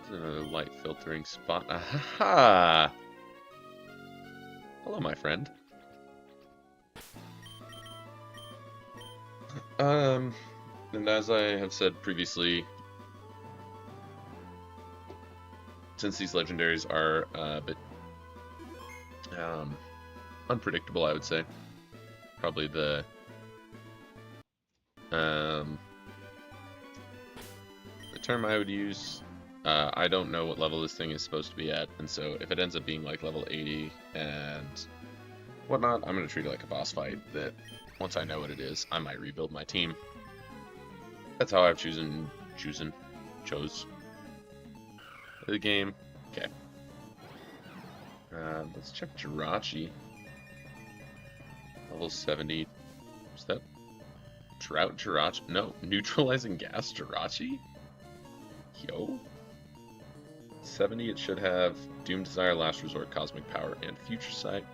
Another light filtering spot. Aha! Hello, my friend. And as I have said previously, since these legendaries are a bit unpredictable, I would say, probably the term I would use. I don't know what level this thing is supposed to be at, and so if it ends up being like level 80 and whatnot, I'm going to treat it like a boss fight that once I know what it is, I might rebuild my team. That's how I've chose the game. Okay. Let's check Jirachi. Level 70. Is that Drought Jirachi? No, Neutralizing Gas Jirachi? Yo. 70, it should have Doom Desire, Last Resort, Cosmic Power, and Future Sight.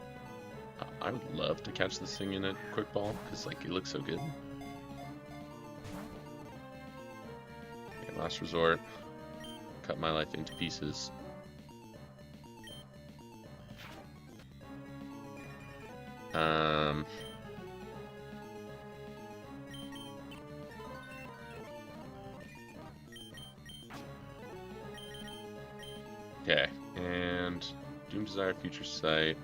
I would love to catch this thing in a quick ball, because like it looks so good. Okay, Last Resort. Cut my life into pieces. Okay, and Doom Desire, Future Sight.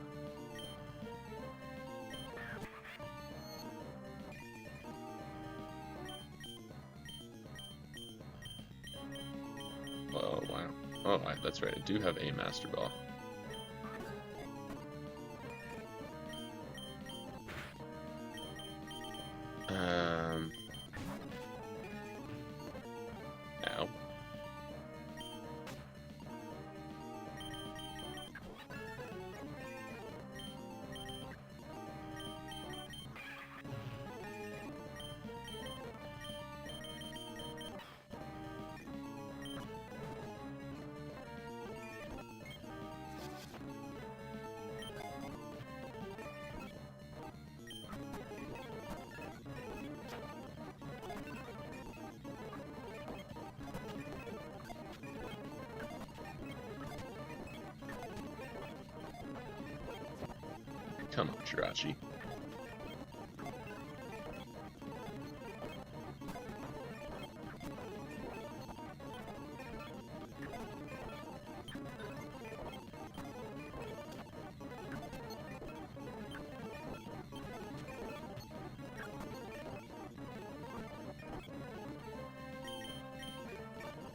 Oh, wow. Oh, that's right, I do have a Master Ball. Ow. Come on, Jirachi.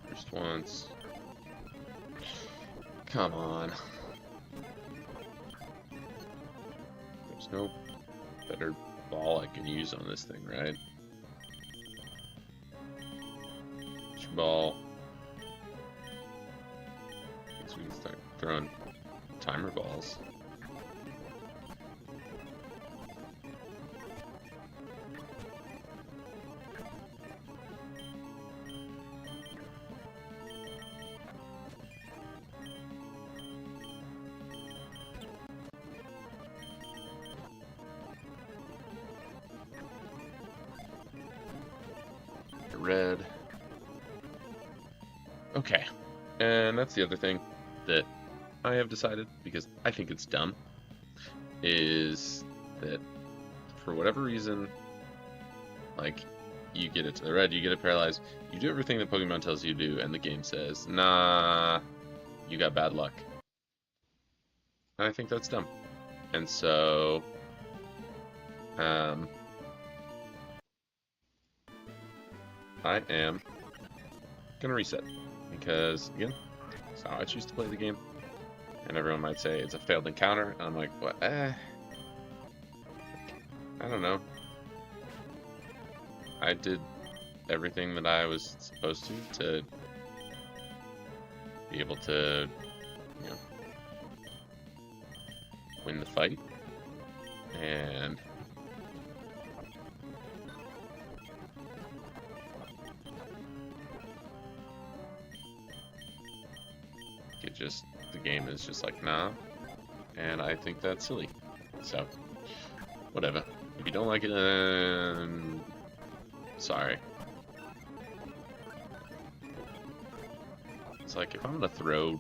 First once. Come on. There's no better ball I can use on this thing, right? Ball. Guess we can start throwing timer balls. Red. Okay, and that's the other thing that I have decided, because I think it's dumb, is that for whatever reason, like, you get it to the red, you get it paralyzed, you do everything that Pokemon tells you to do, and the game says, nah, you got bad luck. And I think that's dumb. And so, Um, I am gonna reset because again, it's how I choose to play the game. And everyone might say it's a failed encounter, and I'm like, what? I don't know. I did everything that I was supposed to be able to, you know, win the fight, and the game is just like, nah, and I think that's silly. So, whatever. If you don't like it, then sorry. It's like if I'm gonna throw,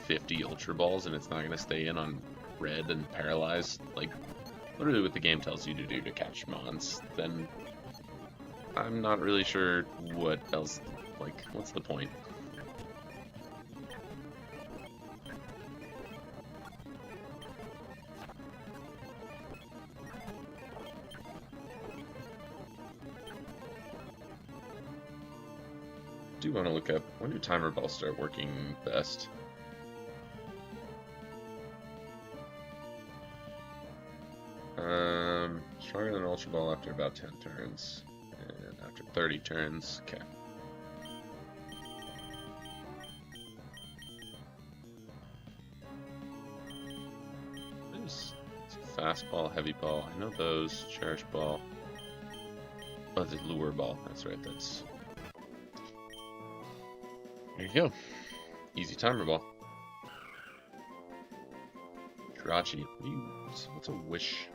50 Ultra Balls and it's not gonna stay in on red and paralyze, like literally what the game tells you to do to catch mons, then I'm not really sure what else, like, what's the point? I do want to look up, when do timer balls start working best? Stronger than Ultra Ball after about 10 turns, and after 30 turns, okay. There's Fastball, Heavy Ball, I know those, Cherish Ball. Oh, the Lure Ball, that's right, that's... There you go. Easy timer ball. Karachi, what's a wish?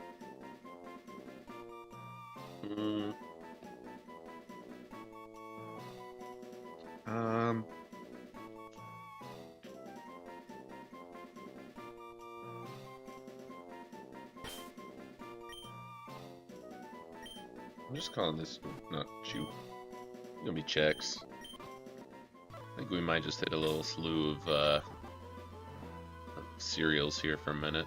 I'm just calling this, not shoot. Gonna be checks. I think we might just hit a little slew of cereals here for a minute.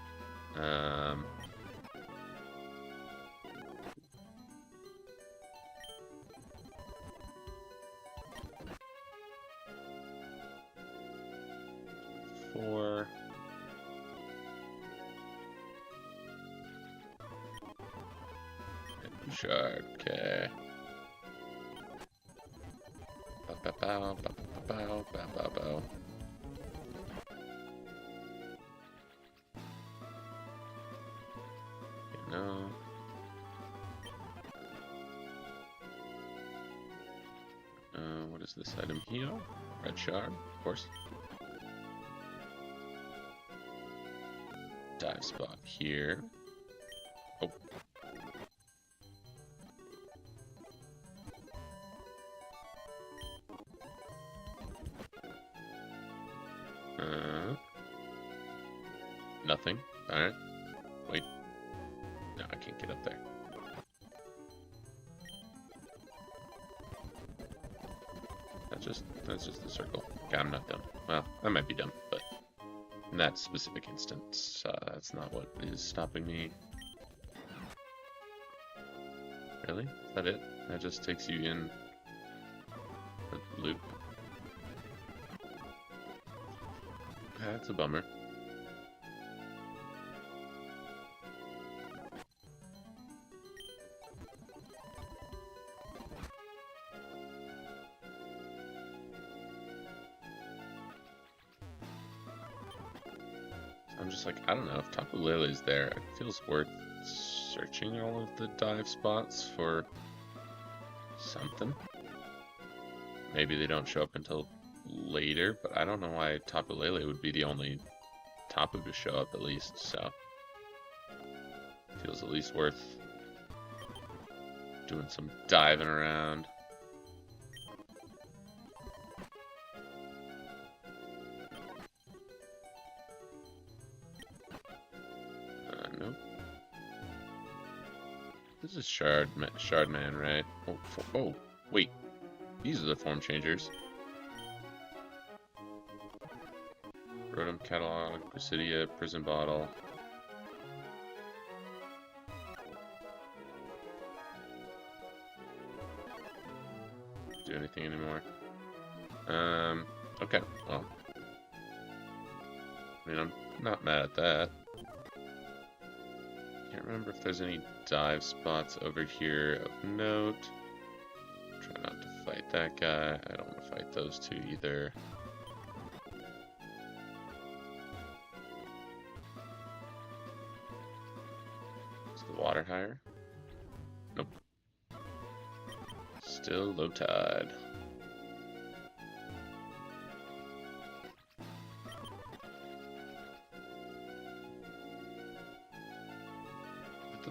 Four. Shard, okay. Bow, bow, bow, bow, bow, bow. No. What is this item here? Red shard, of course. Dive spot here. Oh. Nothing. Alright. Wait. No, I can't get up there. That's just the circle. Okay, I'm not dumb. Well, I might be dumb, but in that specific instance, that's not what is stopping me. Really? Is that it? That just takes you in the loop. That's a bummer. I'm just like, I don't know, if Tapu Lele's there, it feels worth searching all of the dive spots for something. Maybe they don't show up until later, but I don't know why Tapu Lele would be the only Tapu to show up, at least, so feels at least worth doing some diving around. Nope. This is Shardman, right? Oh, wait. These are the form changers. Rotom Catalog, Presidia, Prison Bottle. do anything anymore. Okay, well. I mean, I'm not mad at that. Can't remember if there's any dive spots over here of note. Try not to fight that guy. I don't want to fight those two either. Is the water higher? Nope. Still low tide.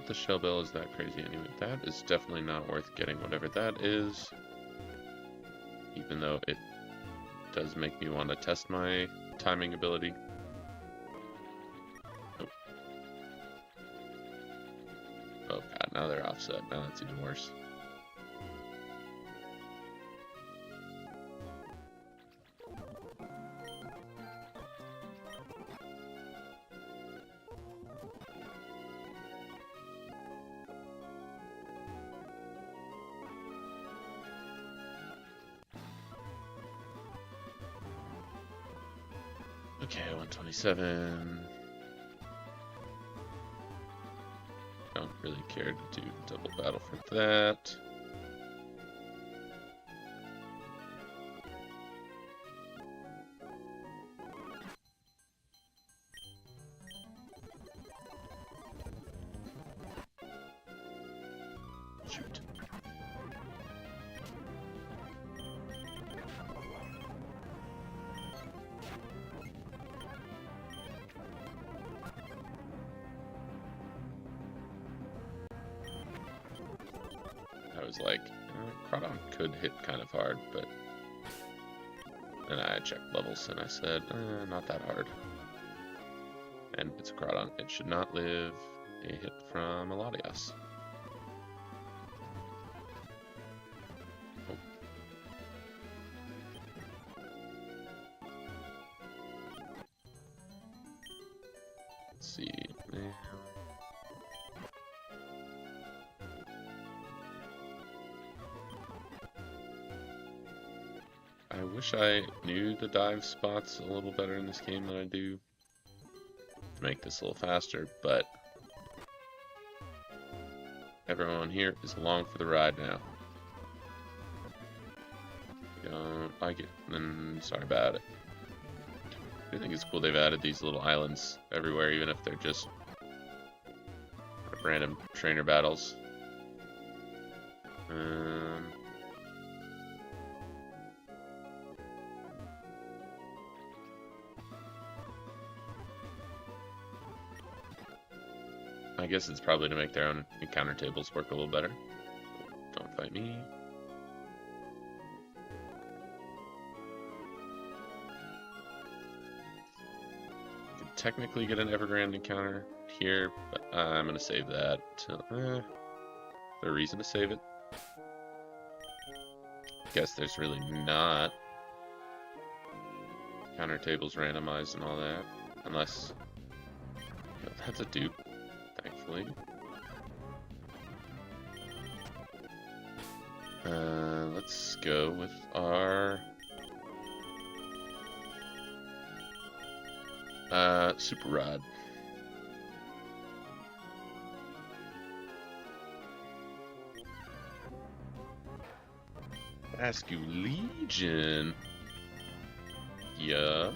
The shell bell is that crazy anyway. That is definitely not worth getting, whatever that is. Even though it does make me want to test my timing ability. Nope. Oh god, now they're offset. Now that's even worse. Okay, 127. Don't really care to do double battle for that. Shoot. I was like, Crawdon could hit kind of hard, but then I checked levels and I said, not that hard. And it's a Crawdon. It should not live a hit from a Latias. Oh. Let's see. I wish I knew the dive spots a little better in this game than I do to make this a little faster, but everyone here is along for the ride now. If you don't like it, then sorry about it. I think it's cool they've added these little islands everywhere, even if they're just random trainer battles. I guess it's probably to make their own encounter tables work a little better. Don't fight me. You could technically get an Evergrande encounter here, but I'm going to save that till... there's a reason to save it. Guess there's really not. Counter tables randomized and all that. Unless... you know, that's a dupe. Thankfully. Let's go with our Super Rod. Askew Legion. Yeah,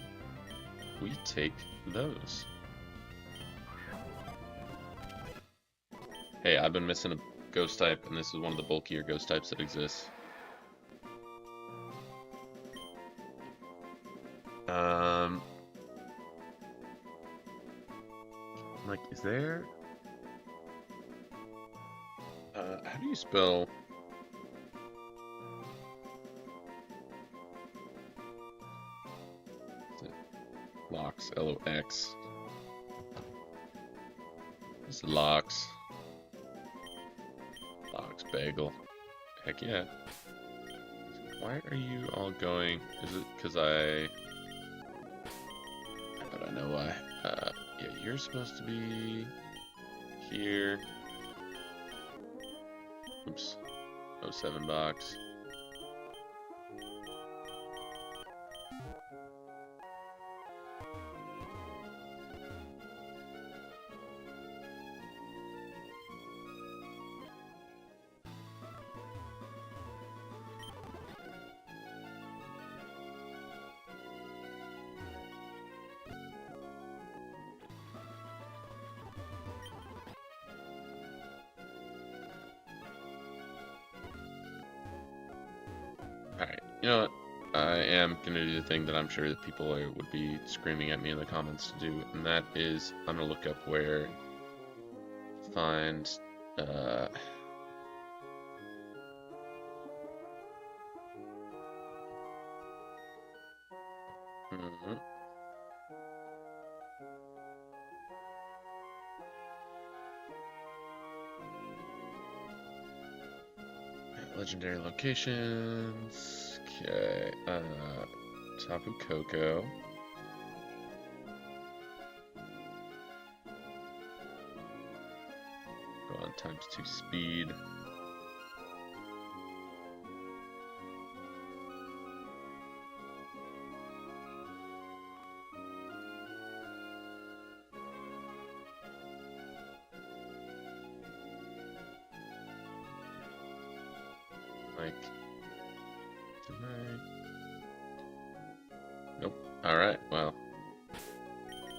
we take those. Hey, I've been missing a ghost type, and this is one of the bulkier ghost types that exists. I'm like, is there... how do you spell... Lox, L-O-X. It's Lox. Lox Bagel. Heck yeah. Why are you all going? Is it because I bet I know why. Yeah, you're supposed to be here. Oops. 07 box. You know what? I am gonna do the thing that I'm sure that people would be screaming at me in the comments to do, and that is I'm gonna look up where find uh, mhm, legendary locations. Okay, Tapu Koko. Go on ×2 speed. Like tonight. Nope. Alright, well.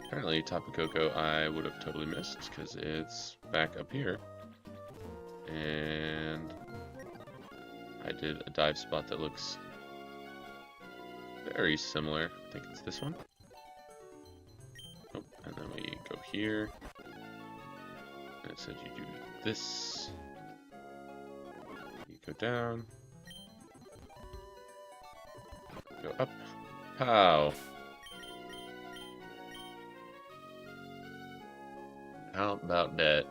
Apparently Tapu Koko I would have totally missed because it's back up here. And I did a dive spot that looks very similar. I think it's this one. Oh, and then we go here. And it said you do this. You go down. Go up. How? How about that?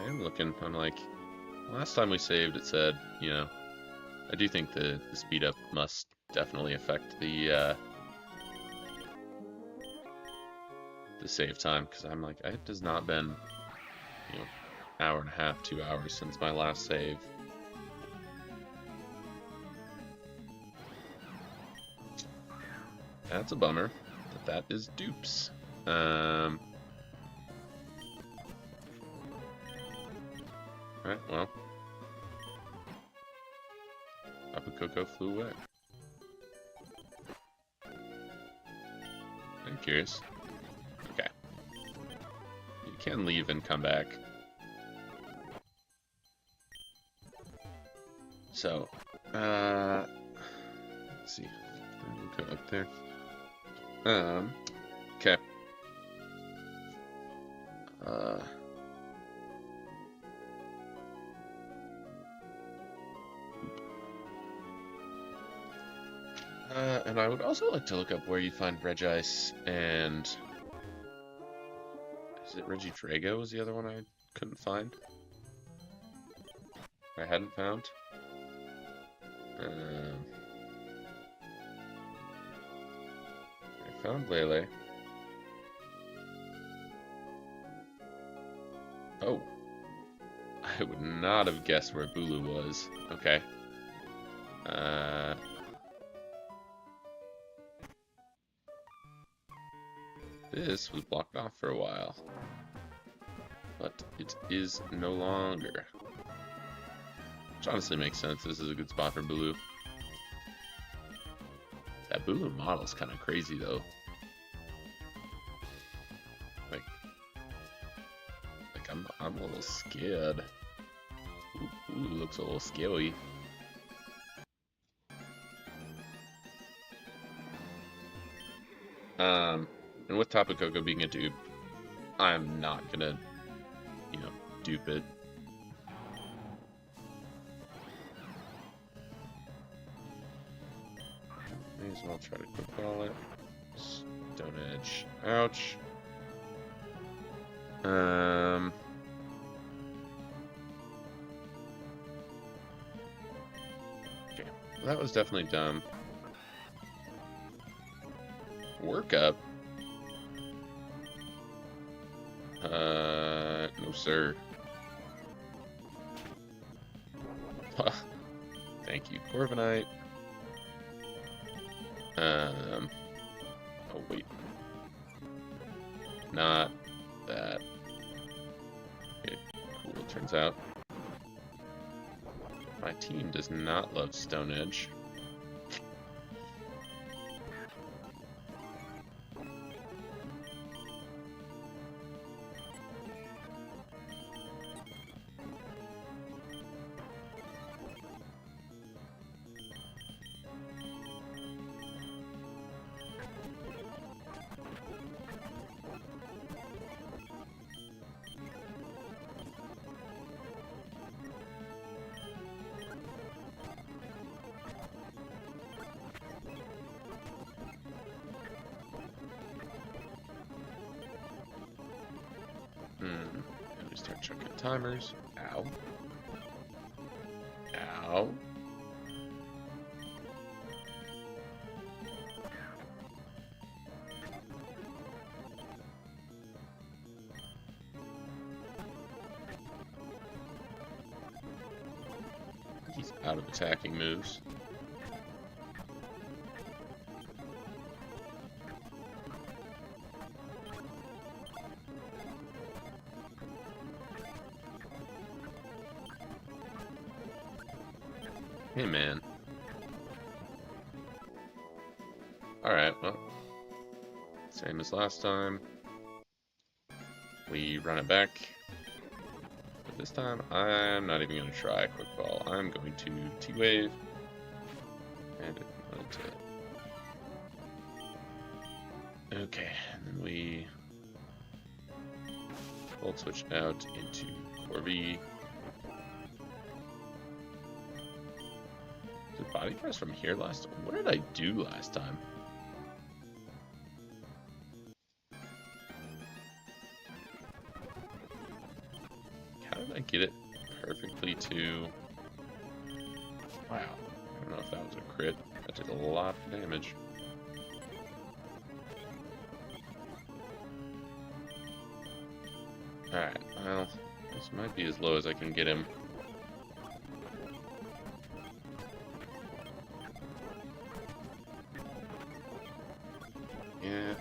I am looking, I'm like, last time we saved it said, you know, I do think the speed up must definitely affect the save time, because I'm like, it has not been, you know, hour and a half, 2 hours since my last save. That's a bummer. That is dupes. Alright, well. Tapu Koko flew away. I'm curious. Okay. You can leave and come back. So, let's see. We'll go up there. Okay. And I would also like to look up where you find Regice and... Is it Regidrago was the other one I couldn't find? I hadn't found? I found Lele. Oh. I would not have guessed where Bulu was. Okay. This was blocked off for a while. But it is no longer. Which honestly makes sense. This is a good spot for Bulu. That Bulu model's kind of crazy though. Like I'm a little scared. Ooh, looks a little scary. And with Tapu Koko being a dupe, I'm not gonna, you know, dupe it. May as well try to quick ball it. Stone Edge. Ouch. Okay. Well, that was definitely dumb. Work up. No sir. Thank you, Corviknight. Oh wait. Not that. Okay, cool, it turns out. My team does not love Stone Edge. Start checking timers. Ow. Ow. He's out of attacking moves. Hey, man. Alright, well, same as last time. We run it back. But this time, I'm not even going to try a quick ball. I'm going to T-Wave. And okay, and then we Volt Switch out into Corby. Did Body Press from here last time? What did I do last time? How did I get it perfectly to... Wow. I don't know if that was a crit. That did a lot of damage. Alright, well, this might be as low as I can get him. Yeah.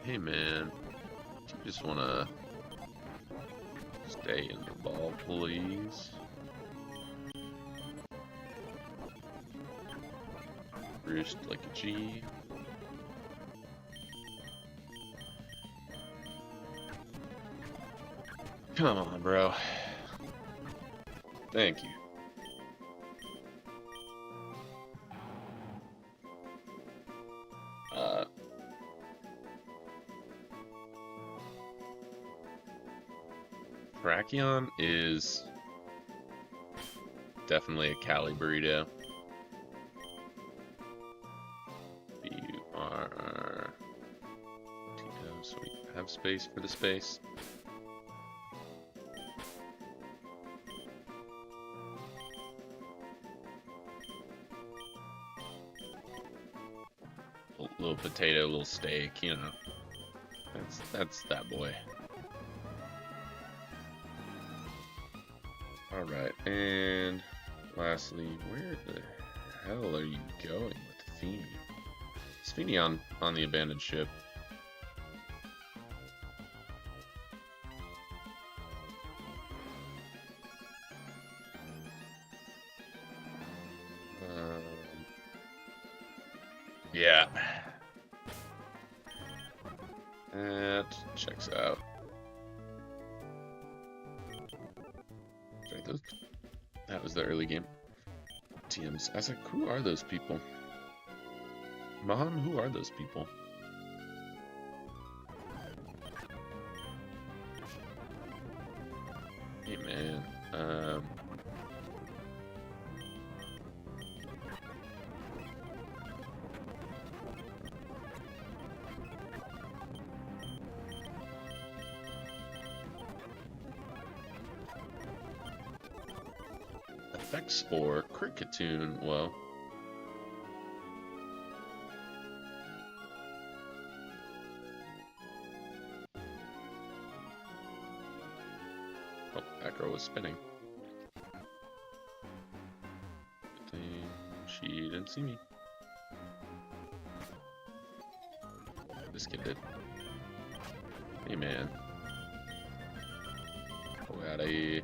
Hey man, do you just wanna stay in the ball, please? Roost like a G. Come on, bro. Thank you. Brachion is definitely a Cali burrito. So we have space for the space. Little potato, little steak, you know. That's that boy. Alright, and lastly, where the hell are you going with Feeny? Is Feeny on the abandoned ship? Yeah. That checks out. Sorry, that was the early game. TMs. I was like, who are those people? Mom, who are those people? Hey, man. Effect Spore, Cricketune, well. Oh, Acro was spinning. Good thing she didn't see me. This kid did. Hey, man. Go out of here.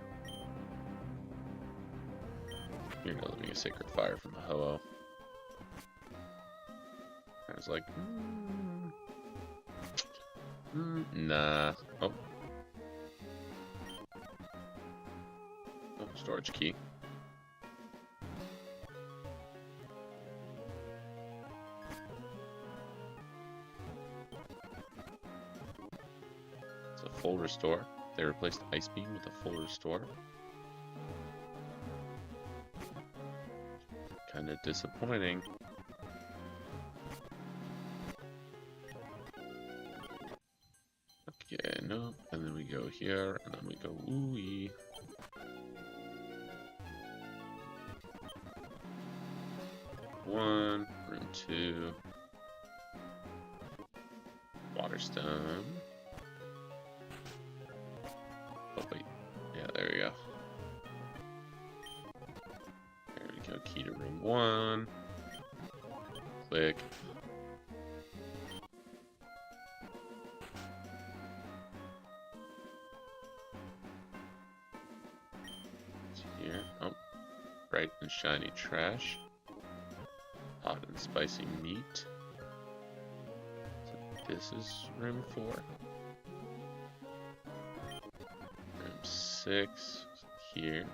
You're not living a sacred fire from the Ho-Oh. I was like, nah. Oh. Oh, storage key. It's a full restore. They replaced Ice Beam with a full restore. kind of disappointing. Okay, no, and then we go here, and then we go ooh-wee. One, room 2. Waterstone. Oh wait, yeah, there we go. There we go, key to room 1. Click. It's here. Oh, bright and shiny trash. Hot and spicy meat. So this is room 4. Room 6 here.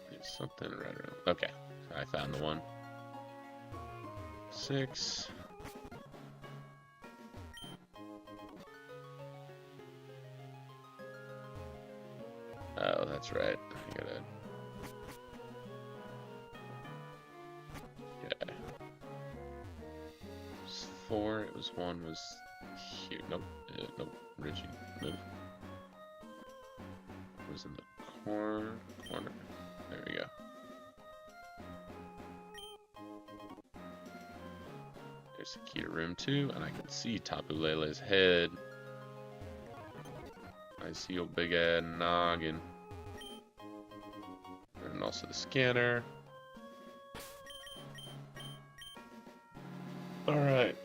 There's something right around. Okay, I found the one. 6. Oh, that's right. I gotta. Yeah. It was 4. It was 1. Was here. Nope. Nope. Richie, move. It was in the corner. There we go. There's the key to room 2, and I can see Tapu Lele's head. I see your big ass noggin. And also the scanner. Alright.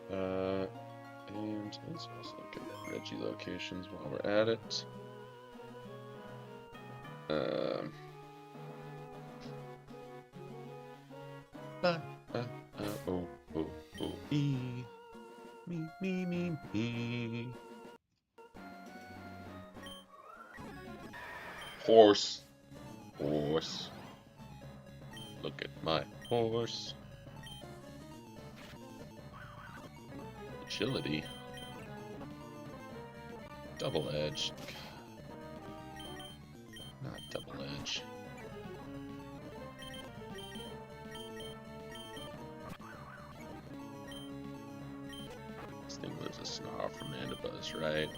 And let's also look at Reggie locations while we're at it. Me. Horse. Look at my horse. Agility. Double edge. Not double edge. This thing lives a snarl from Mandibuzz, right?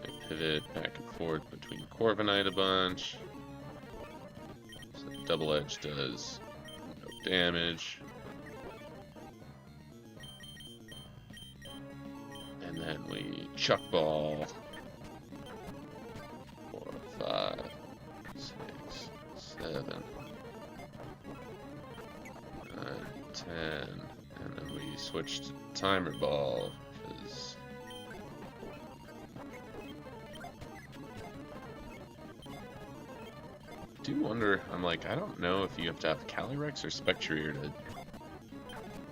I pivot back and forth between Corviknight a bunch. So double edge does no damage. And then we Chuck Ball. 4, 5, 6, 7, 9, 10. And then we switch to Timer Ball, because I do wonder, I'm like, I don't know if you have to have Calyrex or Spectrier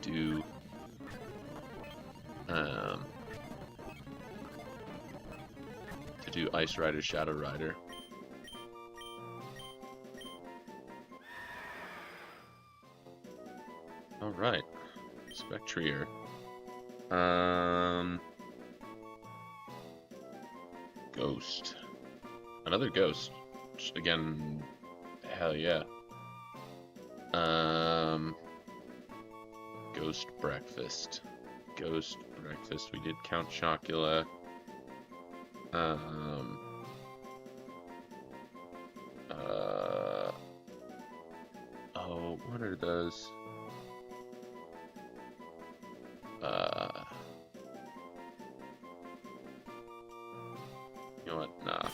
to do Ice Rider, Shadow Rider. Alright. Spectrier. Ghost. Another ghost. Which, again, hell yeah. Ghost Breakfast. Ghost Breakfast. We did Count Chocula. Oh, what are those? You know what? Nah.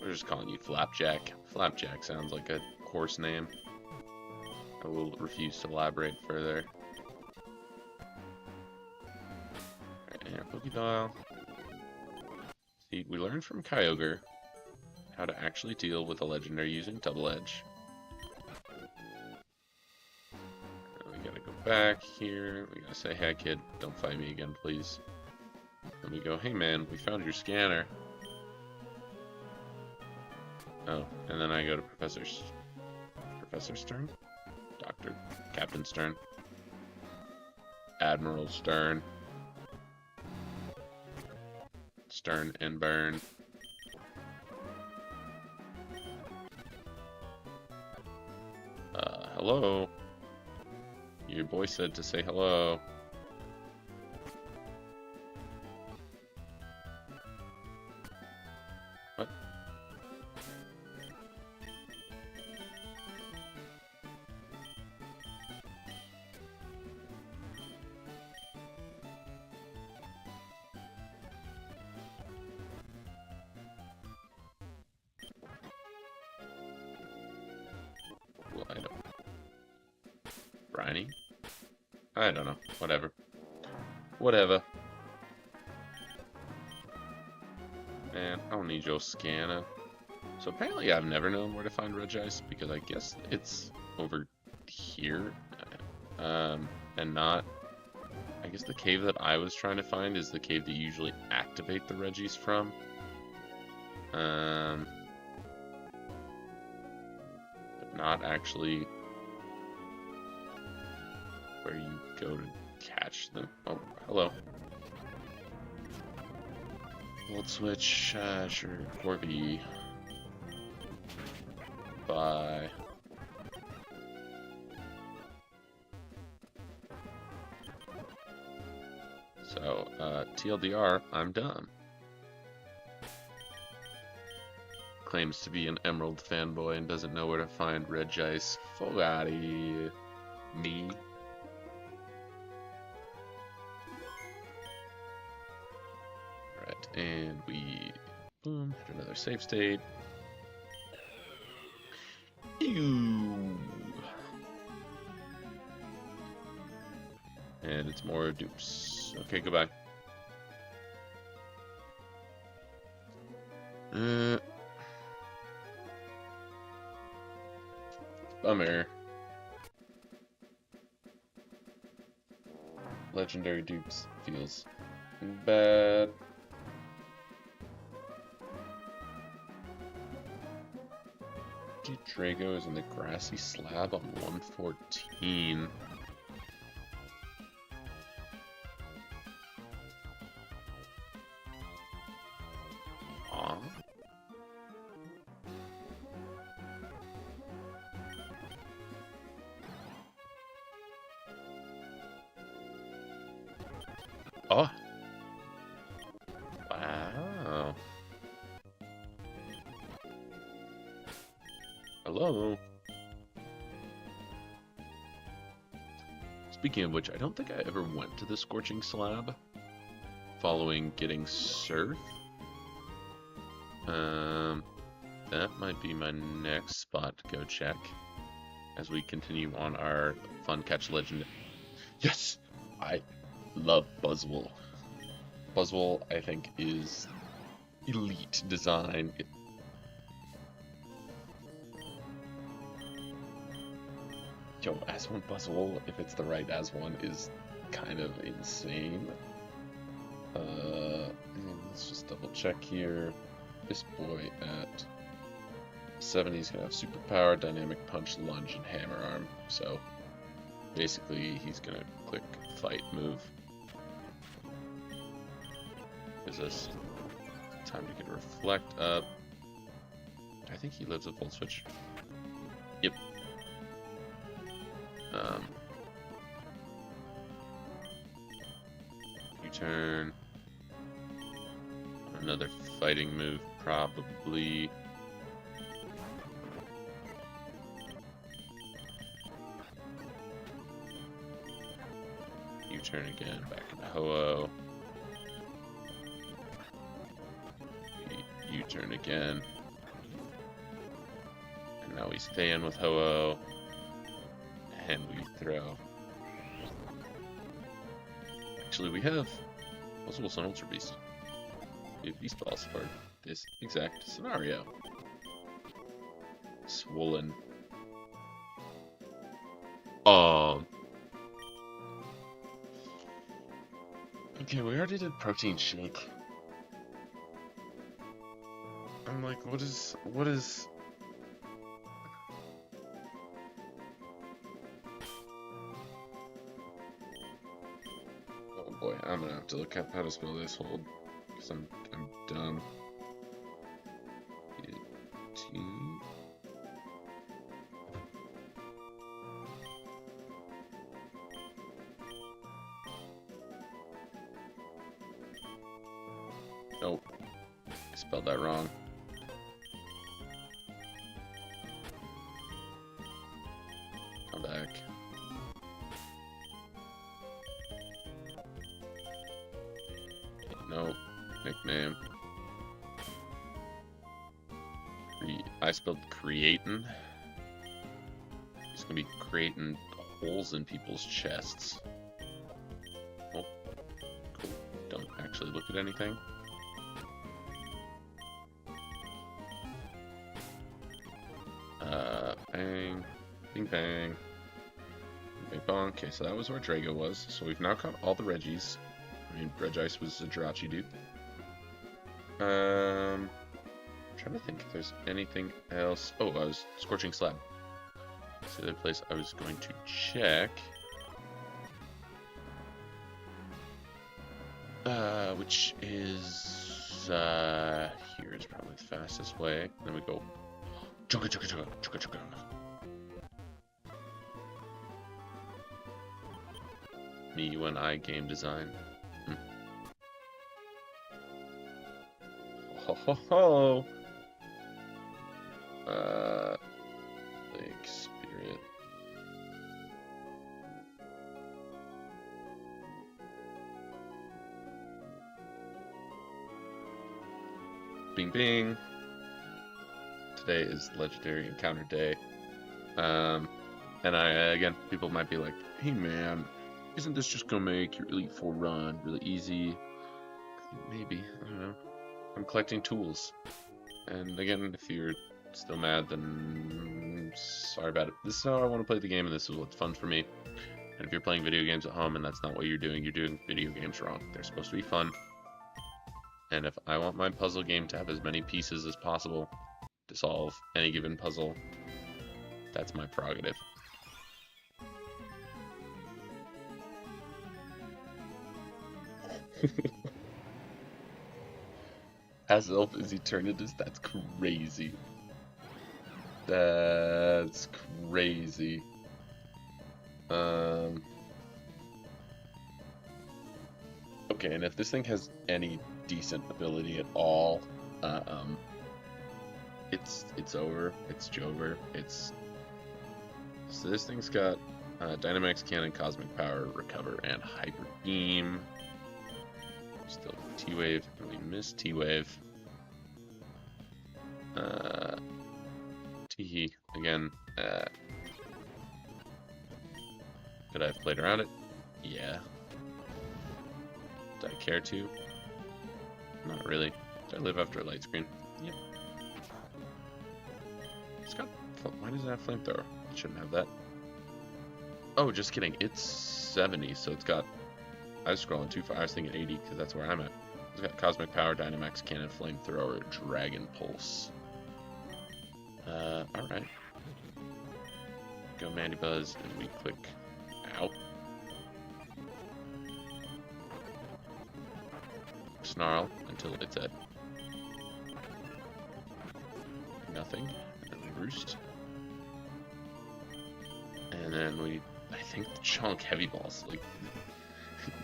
We're just calling you Flapjack. Flapjack sounds like a horse name. I will refuse to elaborate further. Alright, and our Pokeball. See, we learned from Kyogre how to actually deal with a legendary using Double Edge. We gotta go back here. We gotta say, hey kid, don't fight me again, please. Then we go, hey man, we found your scanner. Oh, and then I go to Professor Stern? Captain Stern. Admiral Stern. Stern and burn. Hello? Your boy said to say hello. What? Well, I don't. Briny? I don't know. Whatever. Whatever. Man, I don't need your scanner. So apparently I've never known where to find Regice, because I guess it's over here. And not... I guess the cave that I was trying to find is the cave that you usually activate the Regis from. But not actually where you go to catch them. Oh, hello. Volt switch, sure, Corby. Bye. So, TLDR, I'm done. Claims to be an Emerald fanboy and doesn't know where to find Regice. Fogati. Me. Right, and we boom, hit another save state. Ew. And it's more dupes. Okay, goodbye. Bummer. Legendary dupes feels bad. Drago is in the grassy slab on 114. Aww. Oh. Wow. Hello. Speaking of which, I don't think I ever went to the Scorching Slab following getting Surf. That might be my next spot to go check as we continue on our Fun Catch Legend. Yes! I love Buzzwole. Buzzwole, I think, is elite design. Yo, As1 Buzzwole, if it's the right As1, is kind of insane. Let's just double check here. This boy at 70 is going to have superpower, dynamic punch, lunge, and hammer arm. So basically, he's going to click fight move. Gives us time to get reflect up. I think he lives with Volt Switch. Yep. U-turn. Another fighting move, probably. U-turn again, back into Ho-Oh. U-turn again. And now we stay in with Ho-Oh. And we throw. Actually, we have Buzzwole's an Ultra Beast. We have Beast Balls for this exact scenario. Swollen. Okay, we already did Protein Shake. I'm like, what is... gonna have to look up how to spell this hold, because I'm dumb. T. Nope, I spelled that wrong. Come back. Nope, nickname. I spelled creatin'. It's gonna be creating holes in people's chests. Oh, cool. Don't actually look at anything. Bang, bing bang, bing bong. Okay, so that was where Drago was. So we've now caught all the Reggies. I mean, Regice was a Jirachi dude. I'm trying to think if there's anything else. Oh, I was Scorching Slab. That's the other place I was going to check. Which is here is probably the fastest way. Then we go chugga chugga chugga chugga chugga. Me when I game design. Ho ho ho! Lake Spirit. Bing bing. Today is Legendary Encounter Day. And again, people might be like, hey man, isn't this just gonna make your Elite Four run really easy? Maybe, I don't know. I'm collecting tools. And again, if you're still mad, then sorry about it. This is how I want to play the game, and this is what's fun for me. And if you're playing video games at home and that's not what you're doing video games wrong. They're supposed to be fun. And if I want my puzzle game to have as many pieces as possible to solve any given puzzle, that's my prerogative. As Elf is Eternatus? That's crazy. That's crazy. Okay, and if this thing has any decent ability at all, it's over. It's Jover. So this thing's got Dynamax Cannon, Cosmic Power, Recover, and Hyper Beam. Still T-Wave, and we missed T-Wave. Teehee, again, could I have played around it? Yeah. Did I care to? Not really. Did I live after a light screen? Yep. It's got... Why does it have Flamethrower? It shouldn't have that. Oh, just kidding. It's 70, so it's got... I was scrolling too far. I was thinking 80 because that's where I'm at. It's got Cosmic Power, Dynamax Cannon, Flamethrower, Dragon Pulse. Alright. Go Mandibuzz, and we click out. Snarl until it's at nothing, and then we Roost. And then we, I think, Chunk Heavy Balls. Like,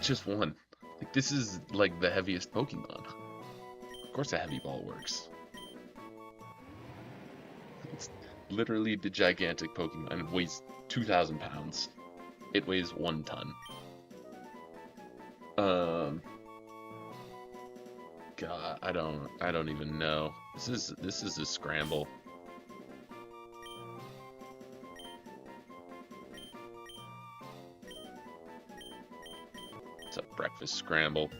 just one. Like, this is like the heaviest Pokemon. Of course a Heavy Ball works. It's literally the gigantic Pokemon. It weighs 2,000 pounds. It weighs 1 ton. God, I don't even know. This is a scramble. It's a breakfast scramble.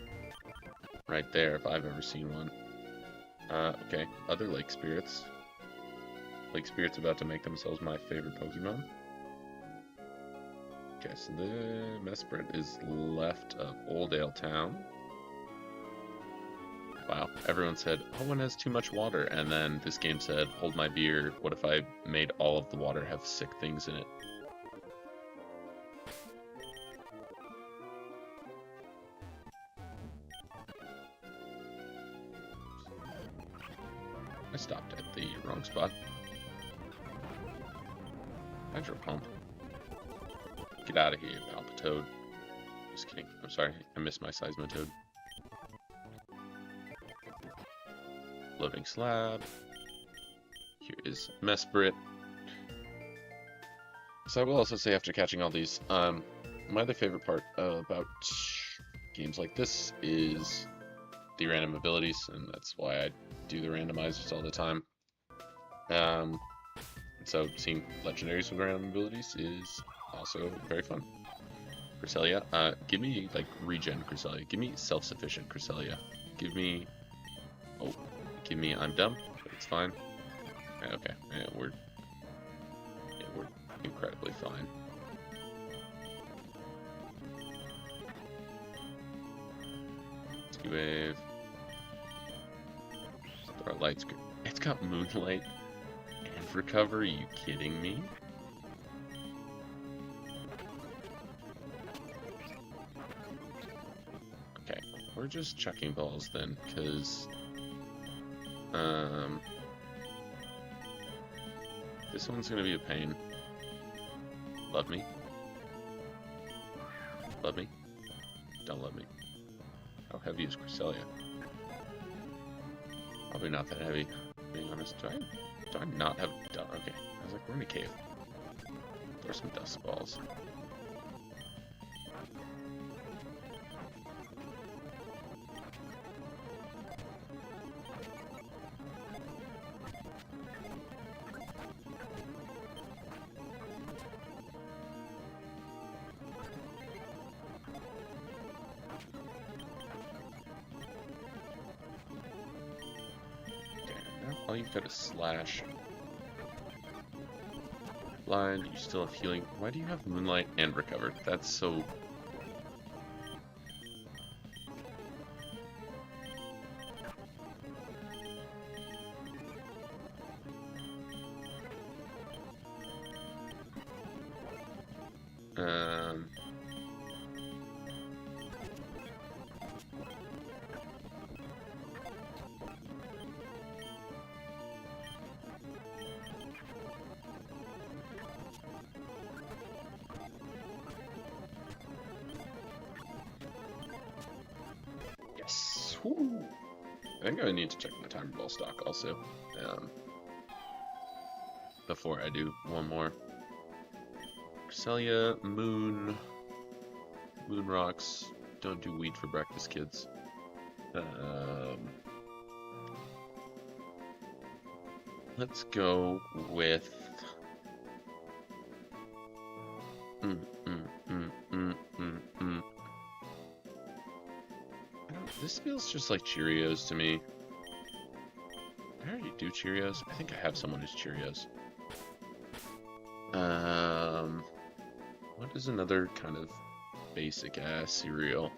Right there, if I've ever seen one. Okay, other Lake Spirits. Lake Spirits about to make themselves my favorite Pokemon. Okay, so the Mesprit is left of Oldale Town. Wow, everyone said, oh, one has too much water, and then this game said, hold my beer, what if I made all of the water have sick things in it? I stopped at the wrong spot. Hydro Pump. Get out of here, Palpitoad. Just kidding. I'm sorry. I missed my Seismitoad. Floating Slab. Here is Mesprit. So I will also say, after catching all these, my other favorite part about games like this is the random abilities, and that's why I do the randomizers all the time. So seeing legendaries with random abilities is also very fun. Cresselia, give me like regen Cresselia. Give me self-sufficient Cresselia. Give me, I'm dumb, but it's fine. Okay, yeah, we're incredibly fine. Ski Wave. Throw lights. It's got Moonlight and Recover. Are you kidding me? Okay, we're just chucking balls then, because this one's gonna be a pain. Love me? Love me? Don't love me. How heavy is Cresselia? Probably not that heavy, being honest. Do I not have... Okay, I was like, we're in a cave. Throw some dust balls. Oh, you've got a slash. Blind, you still have healing. Why do you have Moonlight and Recover? That's so... Yes! Woo. I think I need to check my Timer Ball stock also. Before I do one more. Cresselia, Moon Rocks. Don't do weed for breakfast, kids. Let's go with... This feels just like Cheerios to me. Did I already do Cheerios? I think I have someone who's Cheerios. What is another kind of basic ass cereal?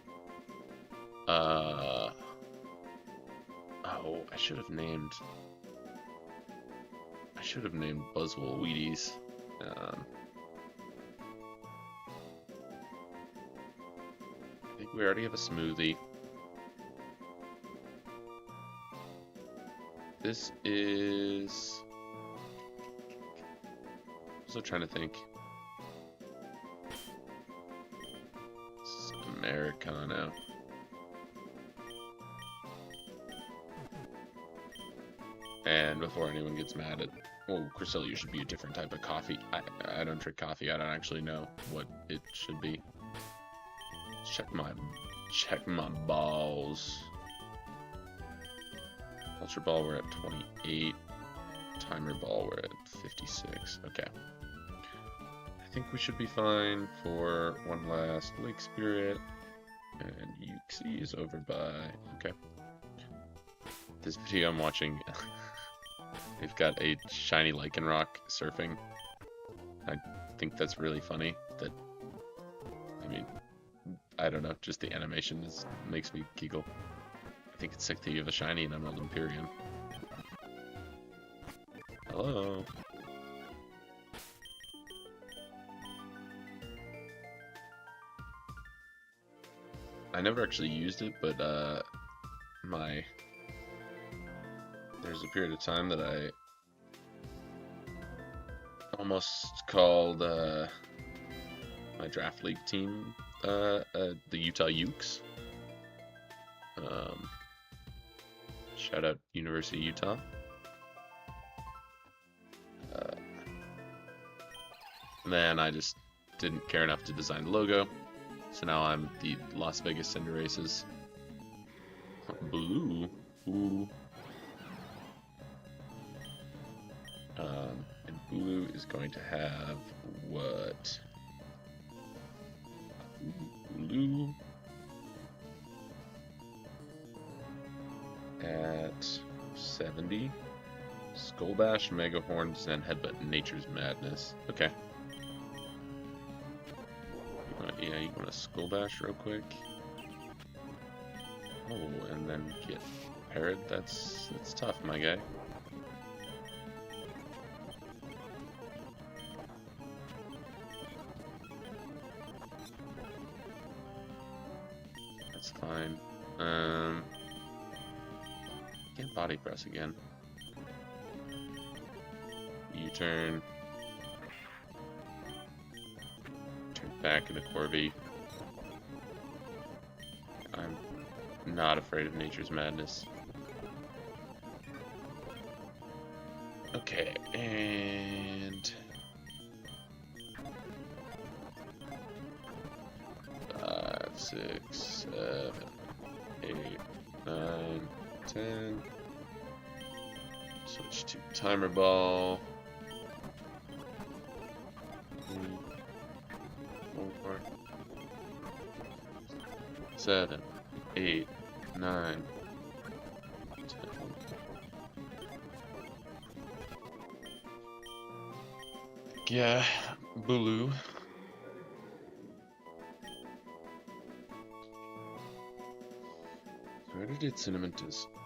Oh, I should have named Buzzwole Wheaties. I think we already have a smoothie. This is... Also trying to think. This is Americano. And before anyone gets mad at... Well, Cresselia should be a different type of coffee. I don't drink coffee. I don't actually know what it should be. Check my balls. Ultra Ball, we're at 28. Timer Ball, we're at 56. Okay. I think we should be fine for one last Lake Spirit. And Uxie is over by... Okay. This video I'm watching, they've got a shiny Lycanroc surfing. I think that's really funny. That, I mean, I don't know, just the animation makes me giggle. I think it's sick that you have a shiny in Emerald Imperium. Hello. I never actually used it, but my there's a period of time that I almost called my draft league team the Utah Utes. Shout out University of Utah. Then I just didn't care enough to design the logo, so now I'm the Las Vegas Cinder Races. Blue. Ooh. And blue is going to have what? Blue at 70. Skull Bash, Mega Horns, and Headbutt Nature's Madness. Okay. Yeah, you want to Skull Bash real quick. Oh, and then get Parrot. That's tough, my guy. That's fine. Can't body press again. U-turn. Turn back into Corby. I'm not afraid of Nature's Madness. Okay, and 5, 6, 7, 8, 9, 10. Switch to Timer Ball. 3, 4, 7, 8, 9, 10. Yeah, Bulu. I already did Cinnamon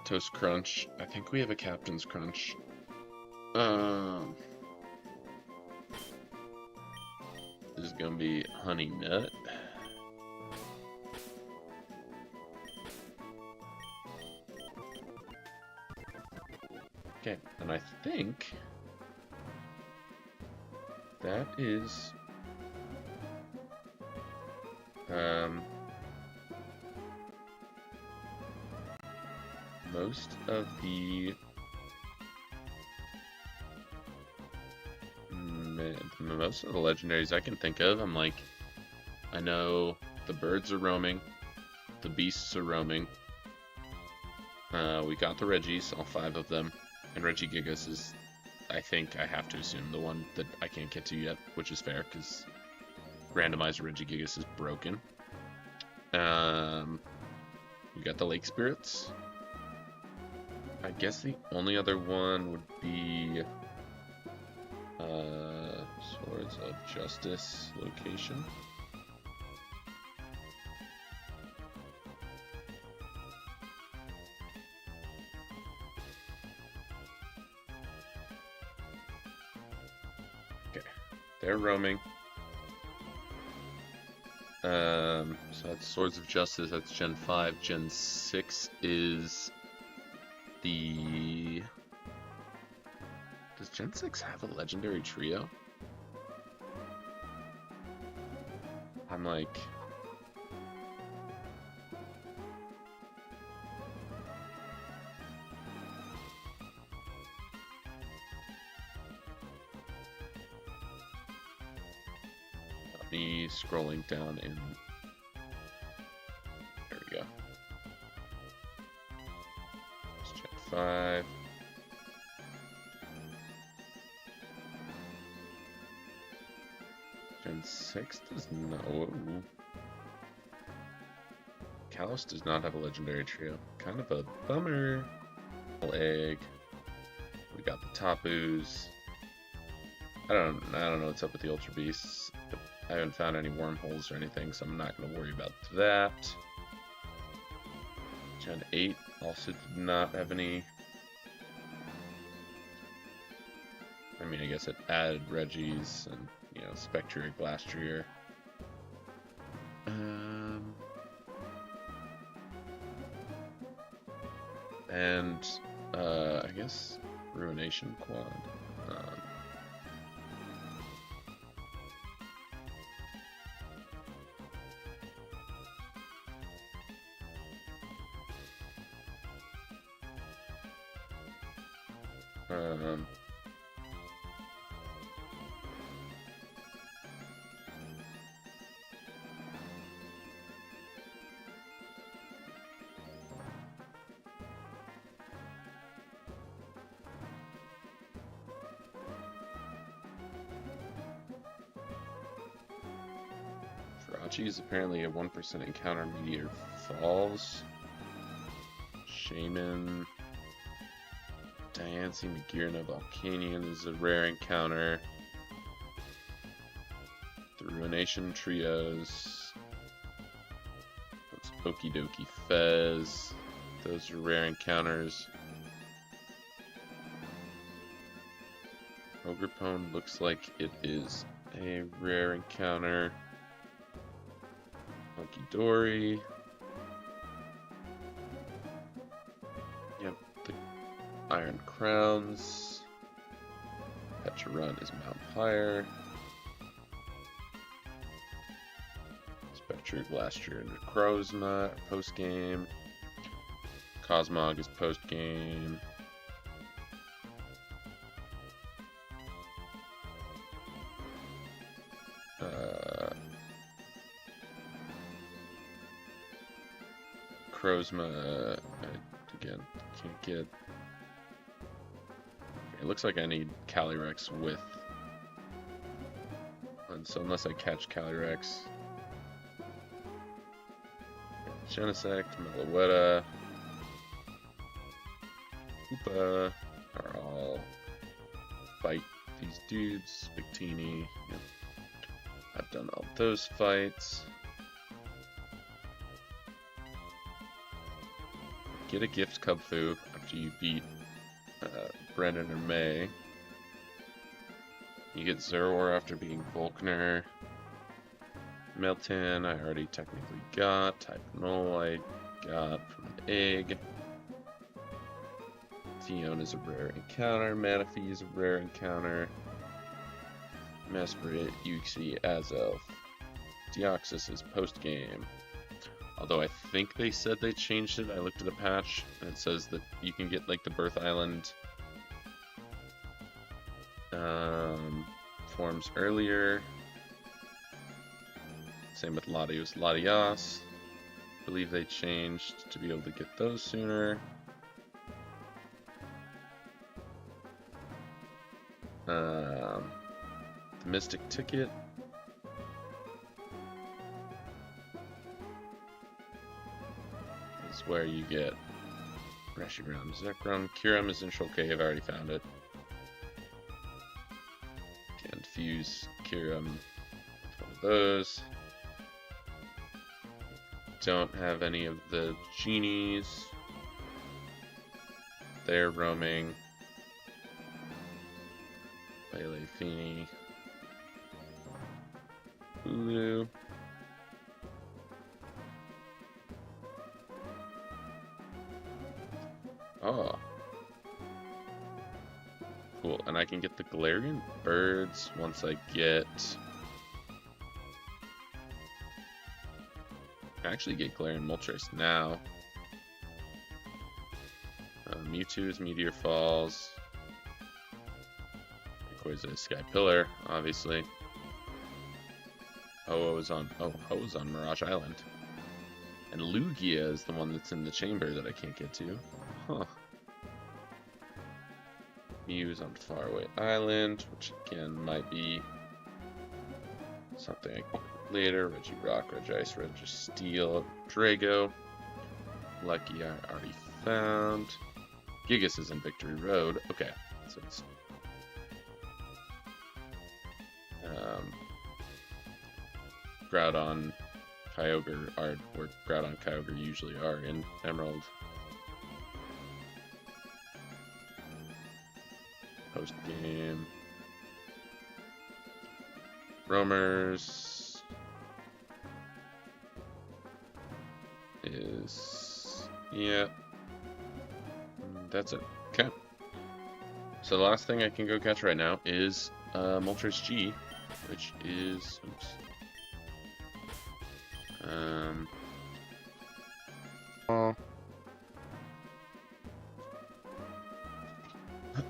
Toast Crunch. I think we have a Captain's Crunch. This is gonna be Honey Nut. Okay, and I think that is most of the legendaries I can think of. I'm like, I know the birds are roaming, the beasts are roaming. We got the Reggies, all 5 of them, and Regigigas is, I think I have to assume, the one that I can't get to yet, which is fair because randomized Regigigas is broken. We got the Lake Spirits. I guess the only other one would be Swords of Justice location. Okay, they're roaming. So that's Swords of Justice, that's Gen 5. Gen 6 is the... Does Gen 6 have a legendary trio? I'm like... Me scrolling down in... There we go. It's Gen 5. Gen 6 does not... Whoa. Kalos does not have a legendary trio. Kind of a bummer. Egg. We got the Tapus. I don't know what's up with the Ultra Beasts. I haven't found any wormholes or anything, so I'm not going to worry about that. Gen 8 also did not have any. I mean, I guess it added Reggies and, you know, Spectrier, Glastrier. And I guess Ruination Quad. Um, Farachi is apparently a 1% encounter meteor falls. Shaman. Diancie Magirna Volcanion is a rare encounter. The Ruination Trios. That's Okie Dokie Fez. Those are rare encounters. Ogrepone looks like it is a rare encounter. Monkey Dory. Yep, the Iron Crowns. Petrarun is Mount Pyre. Spectre Glastrier and Necrozma post game. Cosmog is post game. Crozma, again, can't get. It looks like I need Calyrex with. And so unless I catch Calyrex. Genesect, Meloetta, Hoopa are all fight these dudes. Victini, yep. I've done all those fights. Get a gift Cubfu after you beat Brennan or May. You get Zeror after beating Volkner. Meltan I already technically got. Type Null I got from an egg. Theon is a rare encounter. Manaphy is a rare encounter. Mesprit, Uxie, Azelf. Deoxys is post game. Although I think they said they changed it. I looked at a patch and it says that you can get like the Birth Island forms earlier. Same with Latios, Latias. I believe they changed to be able to get those sooner. The Mystic Ticket. Is where you get Reshiram, Zekrom. Kyurem is in Shoal Cave, I've already found it. Can fuse Kyurem with one of those. Don't have any of the genies. They're roaming. Lele Fini. Hulu. Oh. Cool, and I can get the Galarian birds once I get... I actually get Galarian Moltres now. Mewtwo's Meteor Falls. Rayquaza is Sky Pillar, obviously. Ho-Oh is on Mirage Island. And Lugia is the one that's in the chamber that I can't get to. Huh. Mew is on Faraway Island, which again might be something I can get later. Regirock, Regice, Registeel, Drago. Lucky I already found. Gigas is in Victory Road. Okay, so it's Groudon, Kyogre are where Groudon, Kyogre usually are in Emerald. Post game. Roamers is, yeah, that's it. Okay. So the last thing I can go catch right now is Moltres G, which is oops. Oh.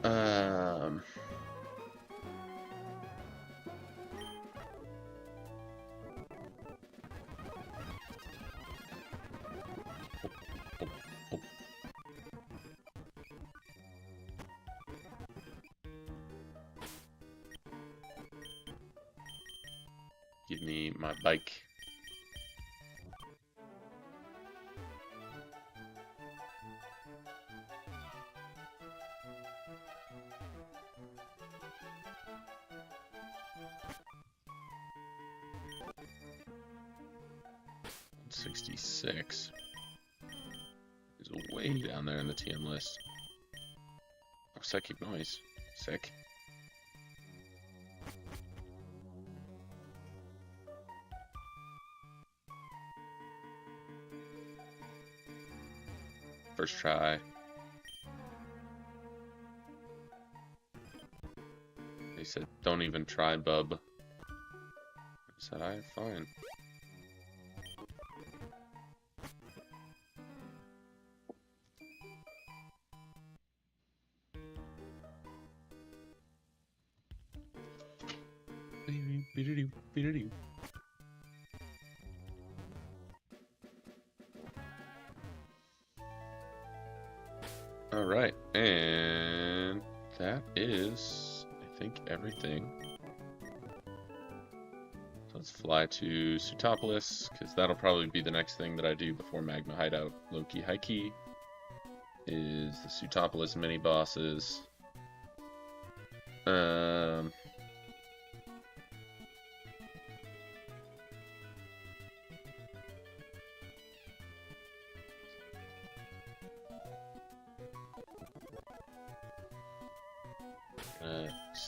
Um. Give me my bike. $66 is way down there in the TM list. Oh, psychic noise. Sick. First try. They said, don't even try, bub. I said, alright, fine. Alright, and that is, I think, everything. So let's fly to Sutopolis, because that'll probably be the next thing that I do before Magma Hideout Loki Heike, is the Sutopolis mini-bosses.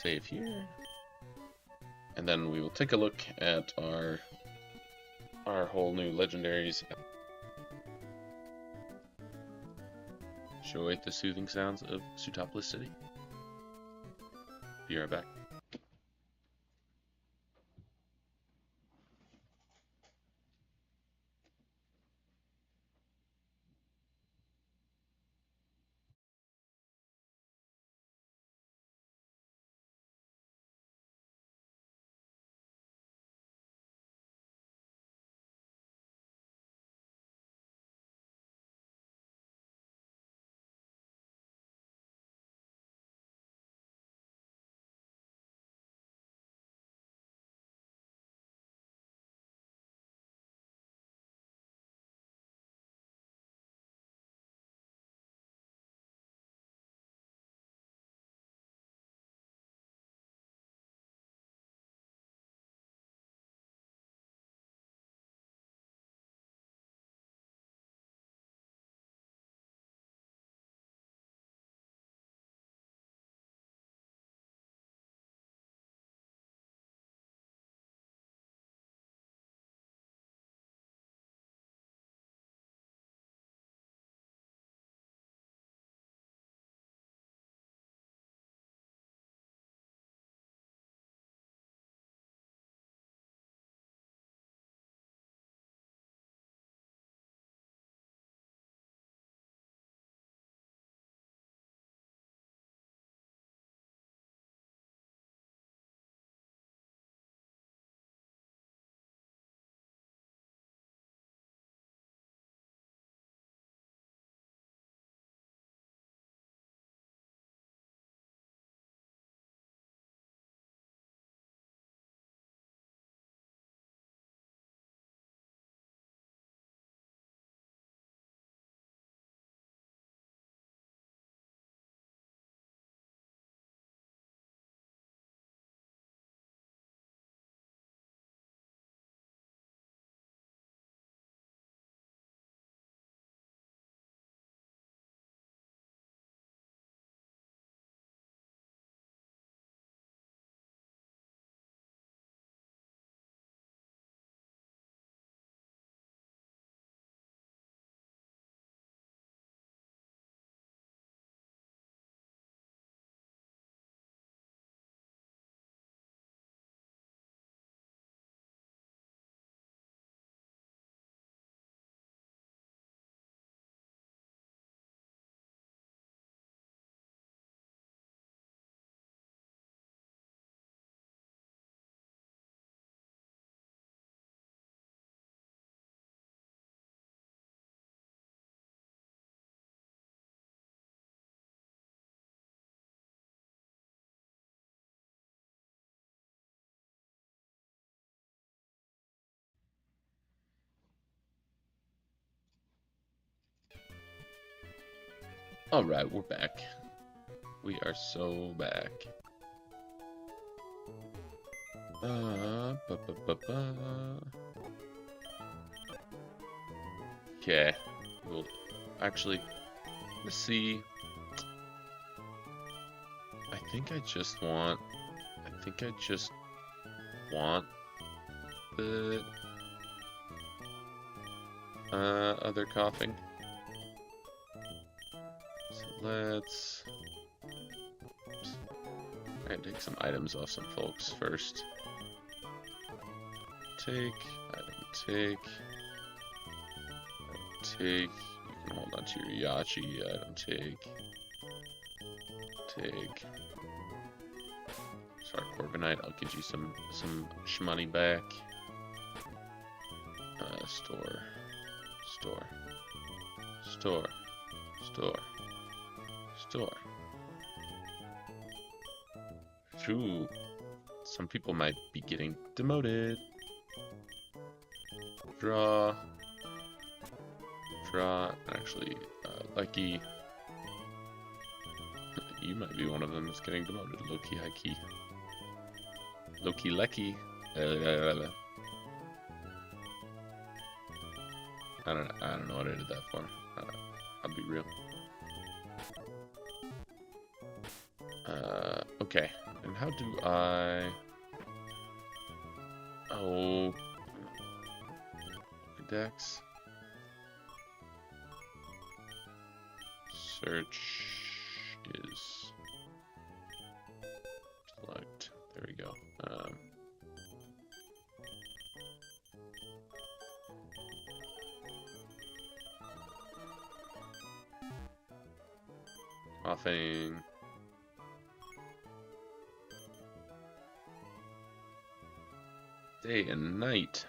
Save here, and then we will take a look at our whole new legendaries. Enjoy the soothing sounds of Sutopolis City. Be right back. Alright, we're back. We are so back. Okay. Well, actually, let's see. I think I just want the other coughing. So let's take some items off some folks first. Take, item take, item take. You can hold on to your Yachi, item take. Take. Sorry, Corviknight, I'll get you some shmoney back. Store. Phew. Some people might be getting demoted. Draw. Actually, Lucky. You might be one of them that's getting demoted. Loki, Hikey. Loki, Lecky. I don't know what I did that for. I'll be real. Okay. And how do I... Oh... Index. Search is... Select. There we go. Offing. Day and night.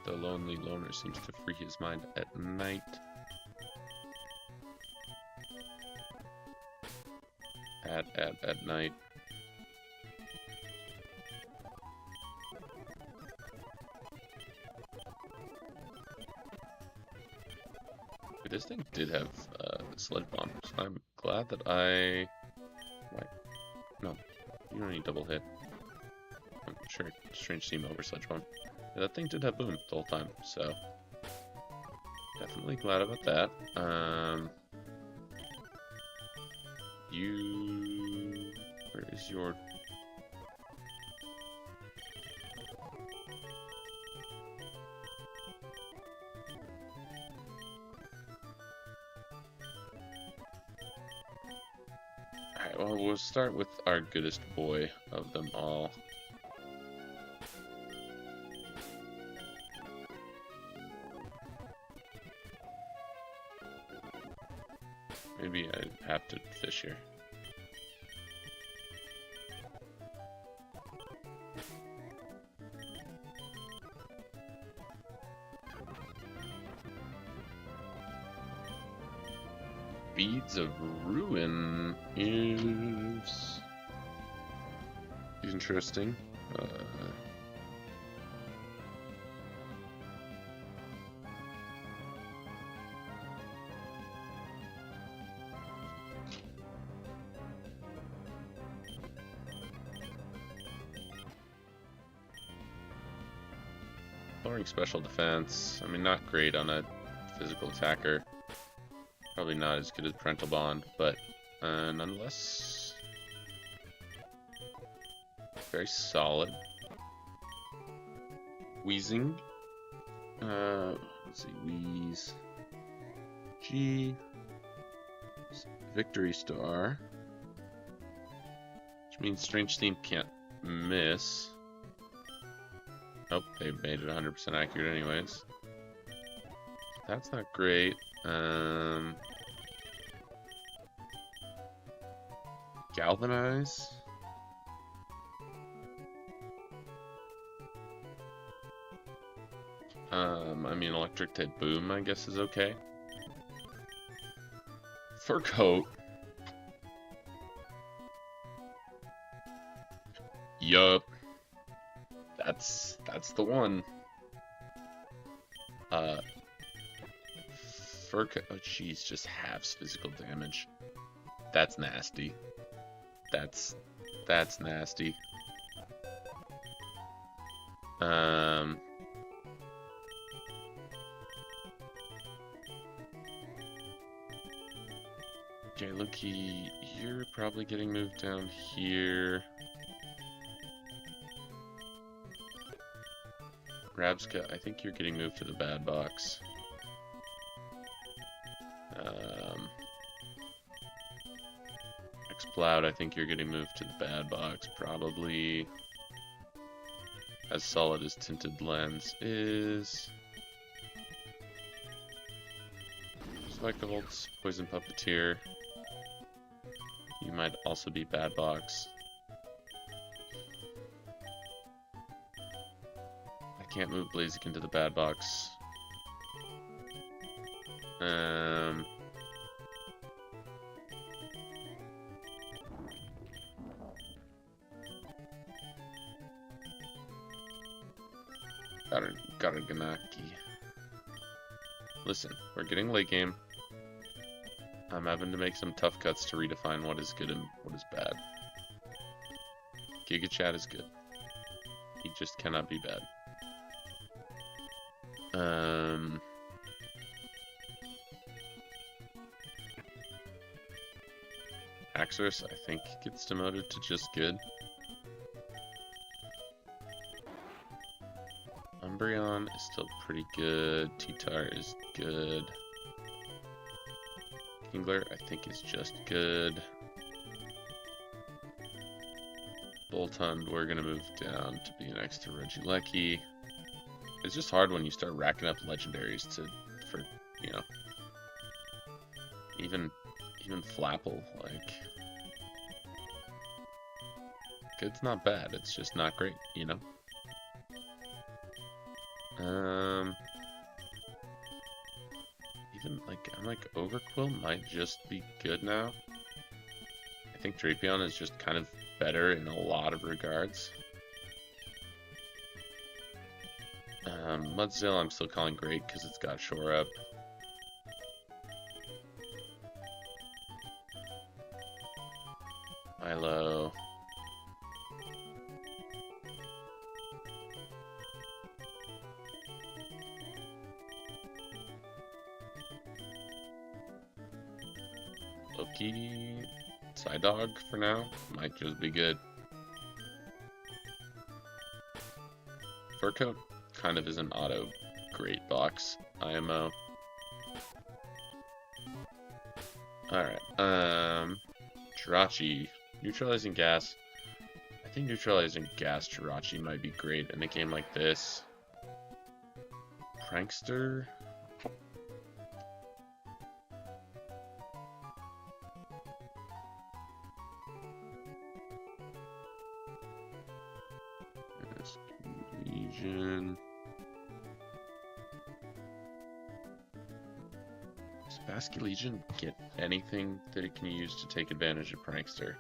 The lonely loner seems to free his mind at night. At night. But this thing did have sludge bomb, so I'm glad that I... Wait. No, you don't need double hit. I'm sure Strange Team over sludge bomb. Yeah, that thing did have boom the whole time, so definitely glad about that. Where is your... Alright, well, we'll start with our goodest boy of them all. Maybe I have to fish here. Beads of Ruin is interesting. Lowering special defense. I mean, not great on a physical attacker. Probably not as good as Parental Bond, but nonetheless, very solid. Wheezing. Let's see, Wheeze. G. Victory Star. Which means Strange Theme can't miss. Nope, they made it 100% accurate anyways. That's not great. Galvanize. I mean, electric type boom, I guess, is okay. Fur coat. Yup. That's the one. Uh, Furka, oh jeez, just halves physical damage. That's nasty. That's nasty. Um, okay, Loki, you're probably getting moved down here. Rabska, I think you're getting moved to the bad box. Xploud, I think you're getting moved to the bad box, probably. As solid as Tinted Lens is. Spikeholtz, Poison Puppeteer. You might also be bad box. I can't move Blaziken to the bad box. Got a Ganaki. Listen, we're getting late game. I'm having to make some tough cuts to redefine what is good and what is bad. Giga Chat is good. He just cannot be bad. Axorus, I think, gets demoted to just good. Umbreon is still pretty good. T-Tar is good. Kingler, I think, is just good. Boltund, we're gonna move down to be next to Regieleki. It's just hard when you start racking up legendaries for you know, even Flapple, like, good's not bad, it's just not great, you know? Even, like, I'm like, Overquill might just be good now. I think Drapion is just kind of better in a lot of regards. Mudzill I'm still calling great because it's got Shore Up. Milo. Loki, Psydog for now, might just be good. Furcoat kind of is an auto great box, IMO. Alright, Jirachi, neutralizing gas. I think neutralizing gas Jirachi might be great in a game like this. Prankster. Legion. Does Basculegion get anything that it can use to take advantage of Prankster?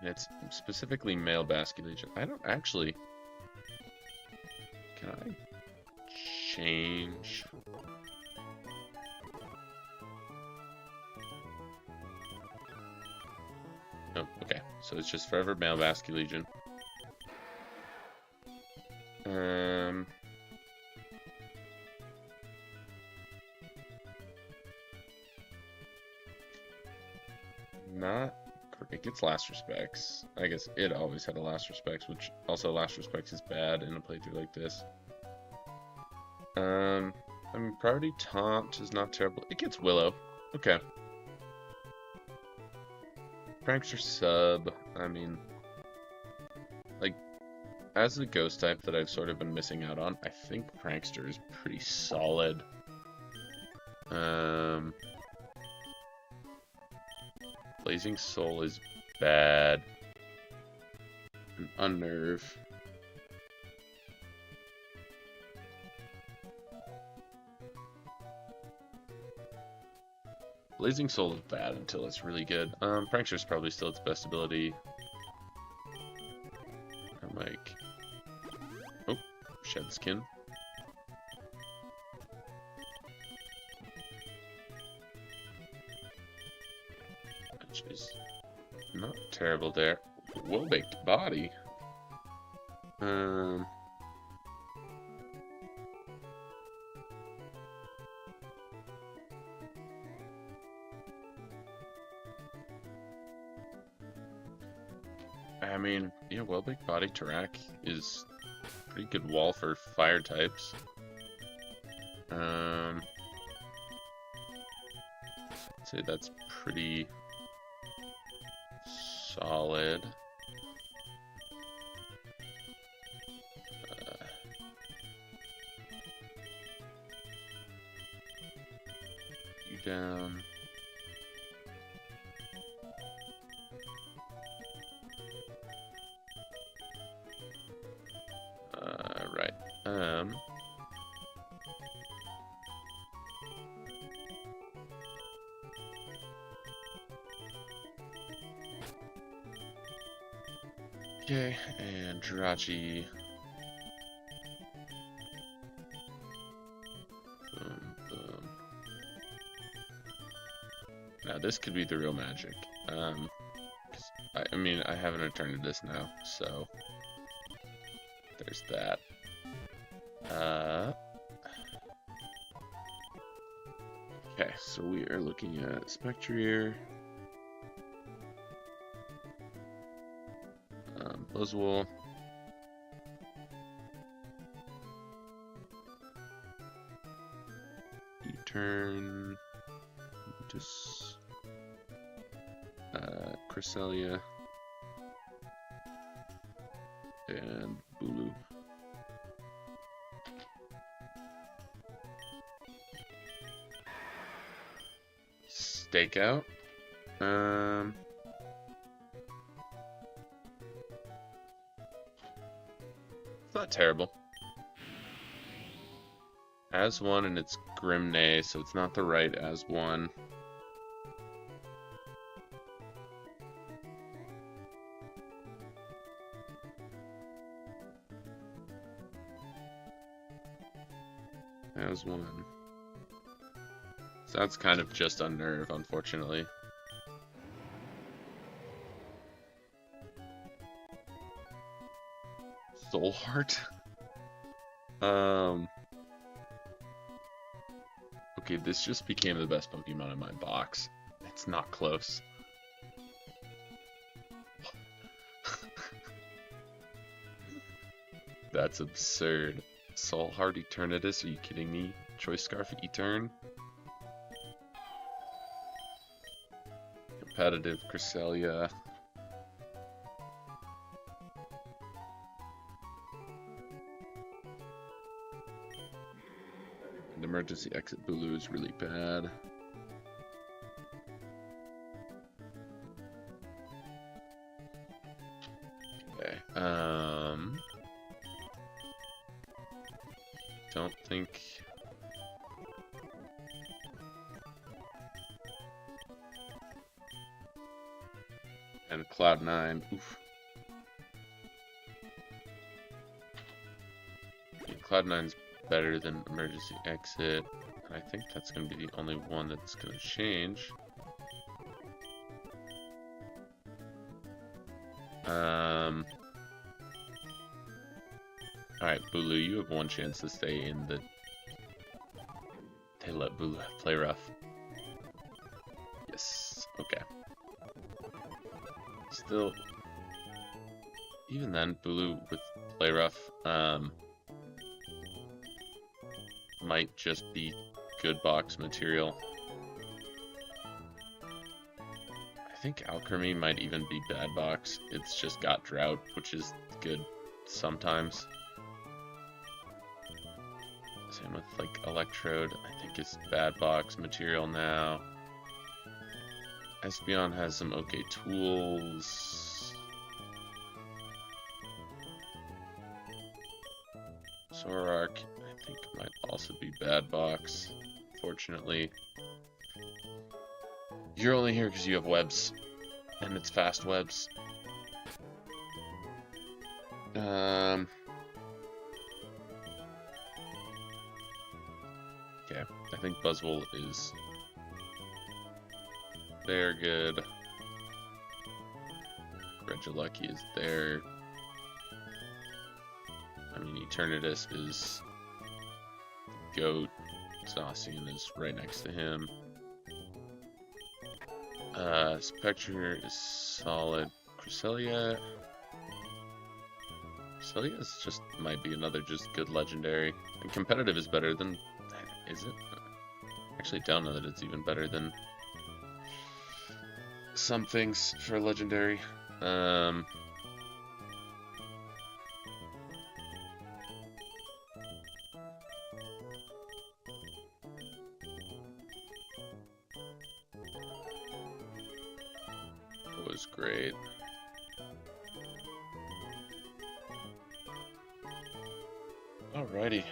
It's specifically male Basculegion. I don't actually... Can I change? Oh, okay. So it's just forever male Basculegion. Not... It gets Last Respects. I guess it always had a Last Respects, which also Last Respects is bad in a playthrough like this. I mean, Priority Taunt is not terrible. It gets Willow. Okay. Prankster sub. I mean, like, as a ghost type that I've sort of been missing out on, I think Prankster is pretty solid. Blazing Soul is bad. And Unnerve. Blazing Soul is bad until it's really good. Prankster's probably still its best ability. I'm like... Oh, Shed Skin. Which is not terrible there. Well-baked body. I mean, yeah, well-baked body Tarak is pretty good wall for fire types. I'd say that's pretty solid. You down. Right. Okay, and Jirachi. Boom, boom. Now this could be the real magic. I mean, I haven't returned to this now, so there's that. Okay, so we are looking at Spectrier, Buzzwole, U-turn, just Cresselia, and Bulu. Stakeout. It's not terrible. As one, and it's Grimnay, so it's not the right as one. As one. So that's kind of just Unnerve, unfortunately. Soul Heart? Okay, this just became the best Pokemon in my box. It's not close. That's absurd. Soul Heart Eternatus, are you kidding me? Choice Scarf Etern? Competitive Cresselia. And Emergency Exit Bulu is really bad. Okay, don't think... And Cloud9, oof. Yeah, Cloud9's better than Emergency Exit, and I think that's going to be the only one that's going to change. Alright, Bulu, you have one chance to stay in the... They let Bulu play rough. Yes, okay. Still, even then, Bulu with play rough, might just be good box material. I think Alchemy might even be bad box. It's just got Drought, which is good sometimes. Same with like Electrode, I think it's bad box material now. Espeon has some okay tools. Zoroark, I think, might also be bad box, fortunately. You're only here because you have webs. And it's fast webs. Okay, I think Buzzwole is there good. Regieleki is there. I mean, Eternatus is GOAT. Zacian is right next to him. Spectre is solid. Cresselia is just might be another just good legendary. And competitive is better than, is it? Actually, don't know that it's even better than some things for legendary. Was great. Alrighty.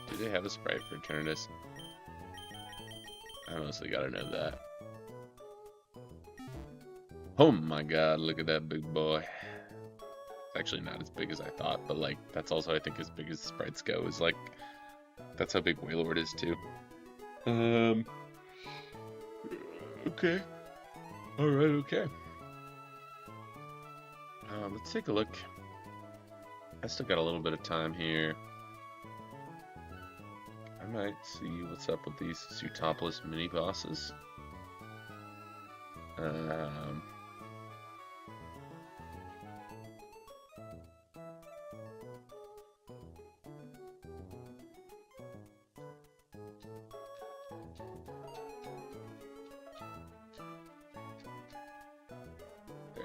Do they have a sprite for Eternatus? I mostly gotta know that. Oh my god, look at that big boy. It's actually not as big as I thought, but like, that's also I think as big as sprites go, is like, that's how big Wailord is too. Okay. Alright, okay. Let's take a look. I still got a little bit of time here. I might see what's up with these Pseutopolis mini bosses.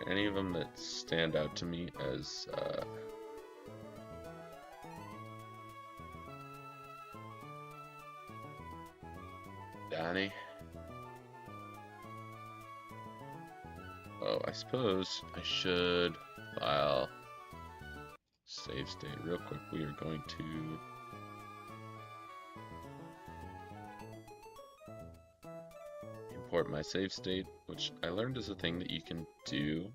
Any of them that stand out to me as Danny? Oh, I suppose I should file save state real quick. We are going to import my save state, which I learned is a thing that you can do.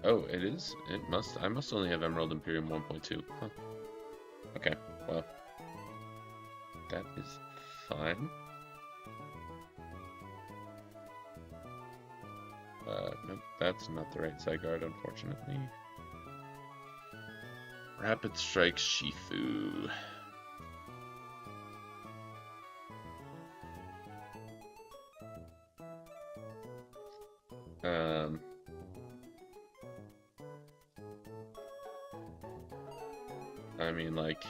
Oh, it is? It must. I must only have Emerald Imperium 1.2. Huh. Okay, well, that is fine. Nope, that's not the right Zygarde, unfortunately. Rapid Strike Shifu. I mean, like,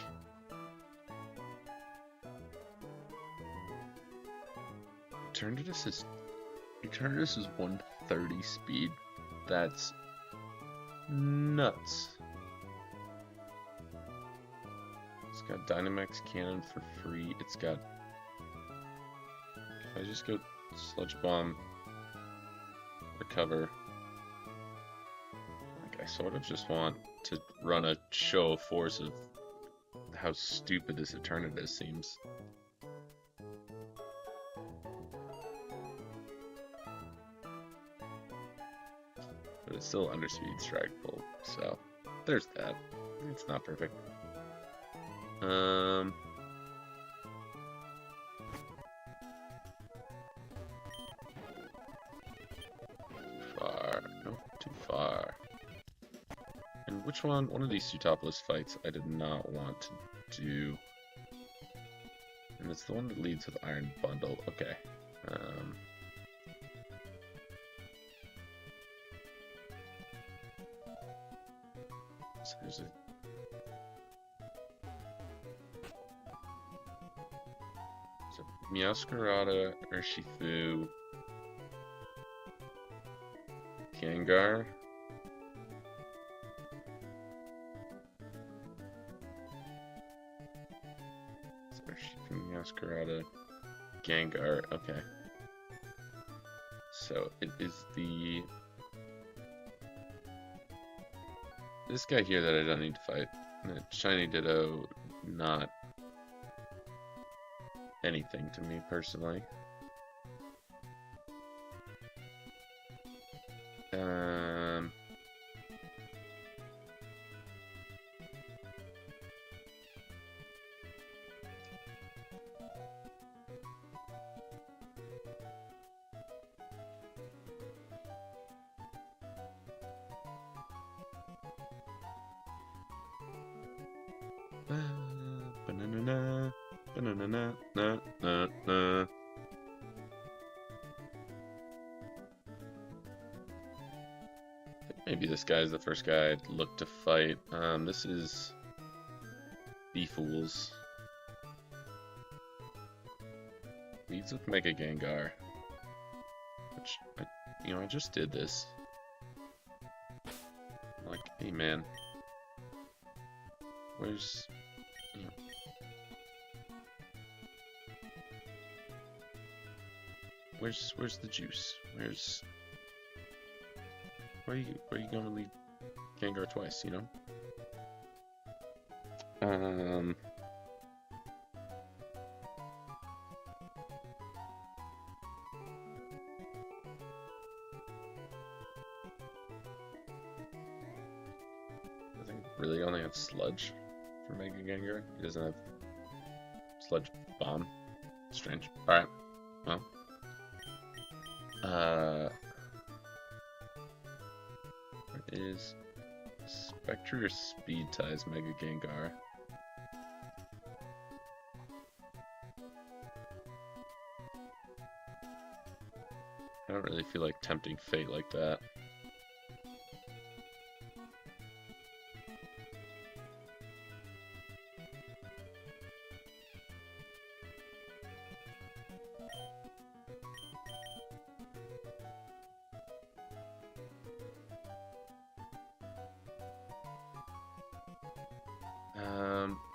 Eternatus is 130 speed. That's nuts. It's got Dynamax Cannon for free. It's got, if I just go Sludge Bomb, recover, like, I sort of just want to run a show of force of how stupid this Eternatus seems. But it's still underspeed strikeable, so there's that. It's not perfect. Far. Nope, too far. And which one? One of these Pseutopolis fights I did not want to do. And it's the one that leads with Iron Bundle. Okay. So there's a... So Meowscarada, Urshifu, Gengar. From Masquerada. Gengar, okay. So it is this guy here that I don't need to fight. Shiny Ditto, not anything to me personally. Banana, banana, na, na, na. Maybe this guy is the first guy I'd look to fight. This is Beefools. Leads with Mega Gengar. Which, I just did this. I'm like, hey man, where's, where's the juice? Where are you gonna lead Gengar twice, you know? I think really only have Sludge for Mega Gengar. He doesn't have Sludge Bomb. Strange. Alright. Well. What is Spectre or Speed ties Mega Gengar? I don't really feel like tempting fate like that.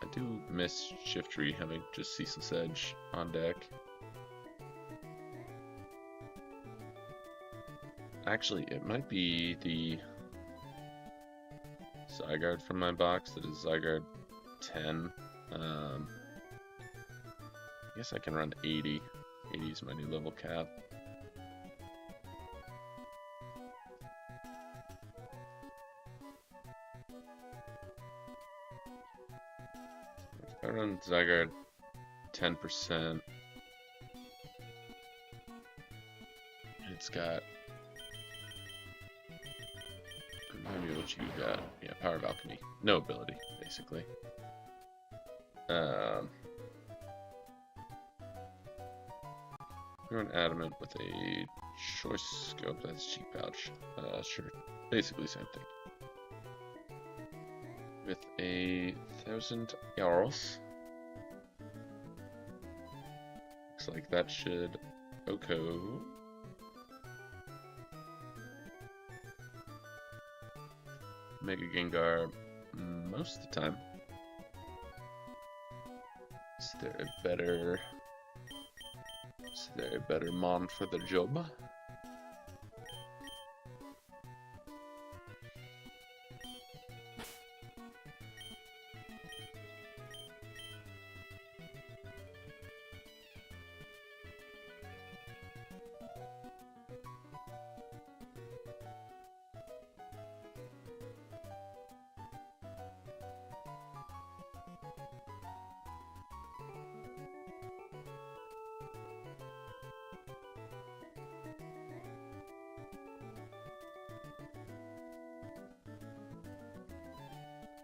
I do miss Shiftry having just Ceaseless Edge on deck. Actually, it might be the Zygarde from my box that is Zygarde 10. I guess I can run 80. 80 is my new level cap. If I run Zygarde 10%, it's got, maybe what you got, yeah, Power of Alchemy, no ability, basically. We're going Adamant with a Choice Scope, that's Cheap Pouch, sure, basically same thing. With a 1,000 Yarls. Looks like that should Oko. Mega Gengar most of the time. Is there a better mon for the job?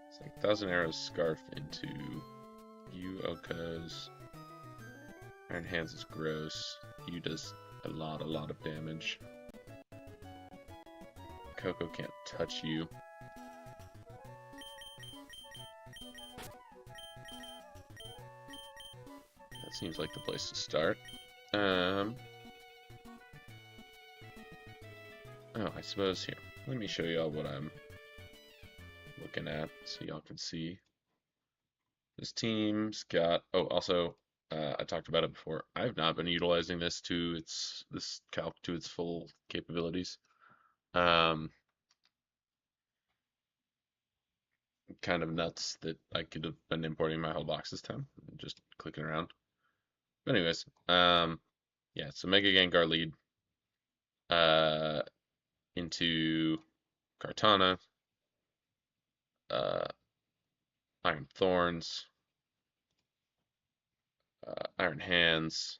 It's like 1,000 Arrows Scarf into you, Oka's. Iron Hands is gross. You does a lot of damage. Coco can't touch you. That seems like the place to start. Oh, I suppose here. Let me show y'all what I'm looking at so y'all can see. This team's got, oh, also, I talked about it before. I've not been utilizing this calc to its full capabilities. Um, Kind of nuts that I could have been importing my whole box this time, just clicking around. But anyways, yeah, so Mega Gengar lead, uh, into Kartana, uh, Iron Thorns, Iron Hands,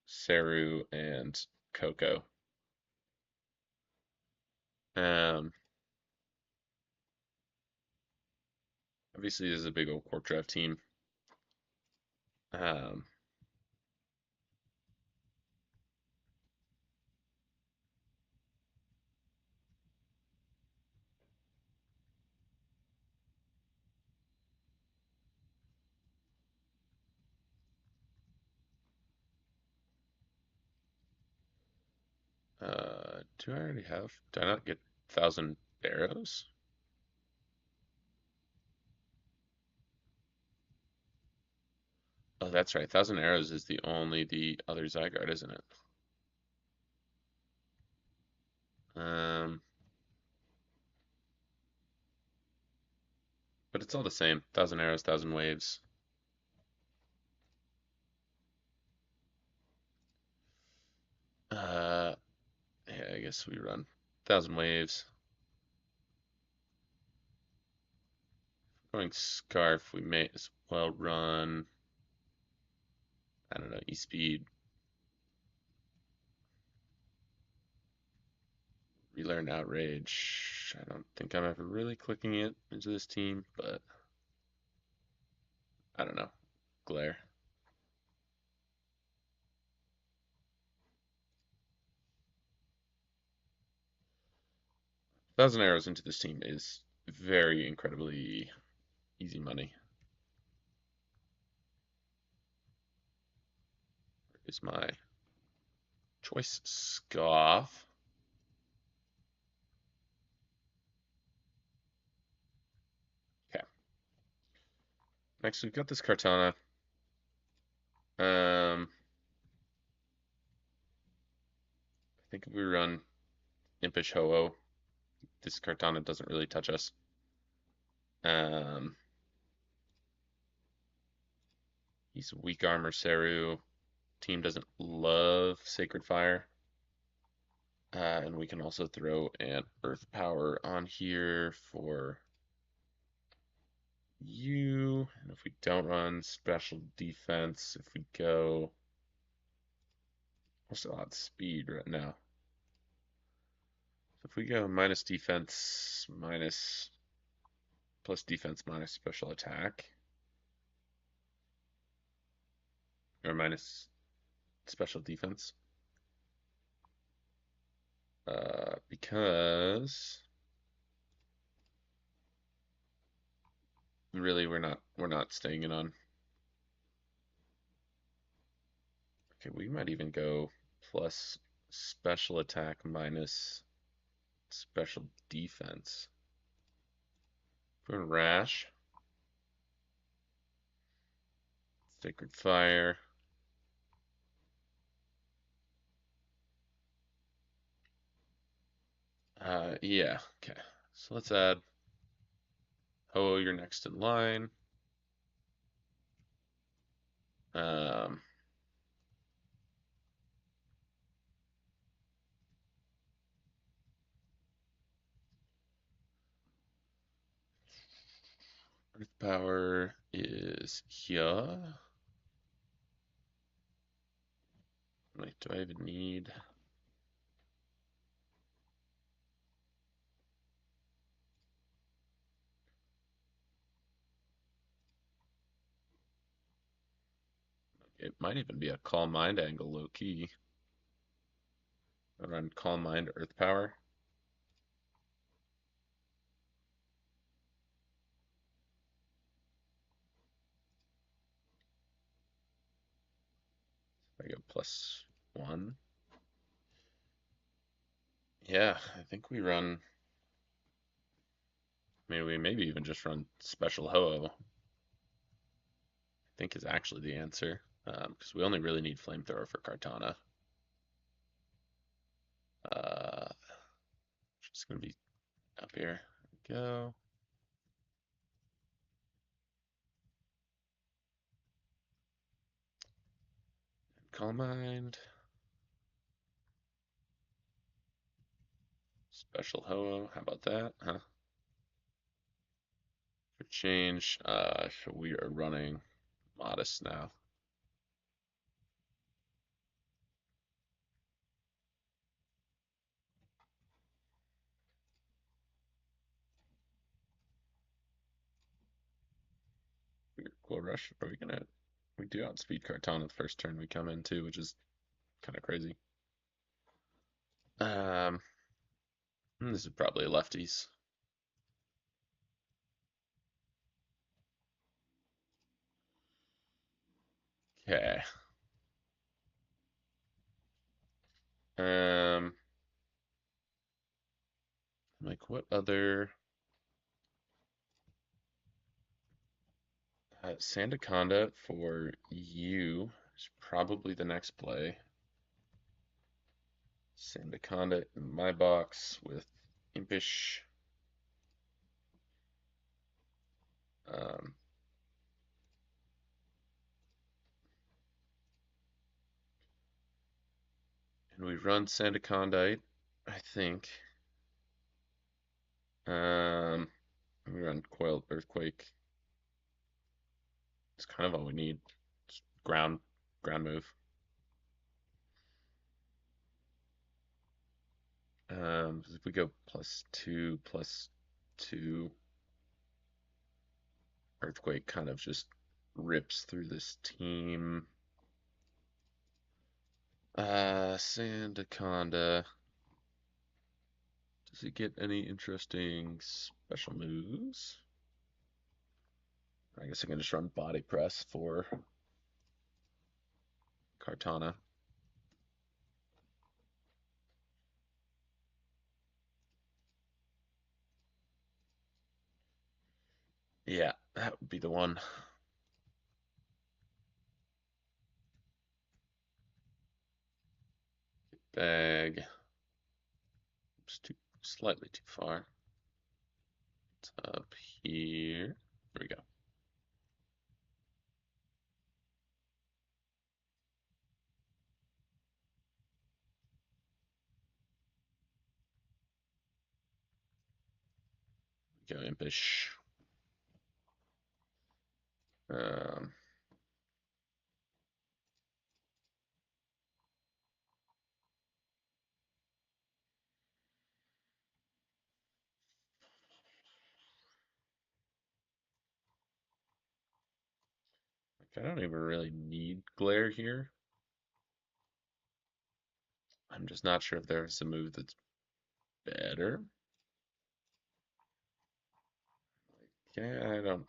Saru, and Coco. Um, Obviously, this is a big old Quark Drive team. Um, do I already have? Did I not get 1,000 arrows? Oh, that's right. 1,000 arrows is the other Zygarde, isn't it? Um, but it's all the same. 1,000 arrows, 1,000 waves. Uh, yeah, I guess we run 1,000 waves. Going Scarf, we may as well run, I don't know, E-Speed, Relearn Outrage. I don't think I'm ever really clicking it into this team, but I don't know. Glare. 1,000 arrows into this team is very incredibly easy money. Is my choice Scoff? Okay. Next, we've got this Kartana. I think if we run Impish Ho-Oh, this Kartana doesn't really touch us. Um, he's weak armor Saru. Team doesn't love Sacred Fire. And we can also throw an Earth Power on here for you. And if we don't run Special Defense, if we go, we're still at speed right now. So if we go minus defense, minus plus defense, minus special attack, or minus special defense, because really we're not staying in on. Okay, we might even go plus special attack minus special defense. For Rash, Sacred Fire. Yeah, okay. So let's add Ho, you're next in line. Um, Earth Power is here. Wait, do I even need? It might even be a Calm Mind angle, low key. I run Calm Mind Earth Power. I go +1. Yeah, I think we run Maybe we maybe even just run Special Ho-Oh, I think is actually the answer. Because we only really need Flamethrower for Kartana. Just gonna be up here. There we go. Calm Mind. Special Ho-Oh. How about that? Huh? For change, so we are running Modest now. Weird Cool Rush. Are we gonna? We do outspeed Kartana the first turn we come in too, which is kind of crazy. Um, this is probably lefties. Okay. Um, like what other? Sandaconda for you is probably the next play. Sandaconda in my box with Impish. Um, and we run Sandaconda, I think. We run Coiled Earthquake. It's kind of all we need. It's ground move. If we go +2/+2, Earthquake kind of just rips through this team. Sandaconda. Does he get any interesting special moves? I guess I can just run Body Press for Kartana. Yeah, that would be the one. Bag. It's slightly too far. It's up here. There we go. Go Impish. Um, I don't even really need Glare here. I'm just not sure if there's a move that's better. Okay, I don't.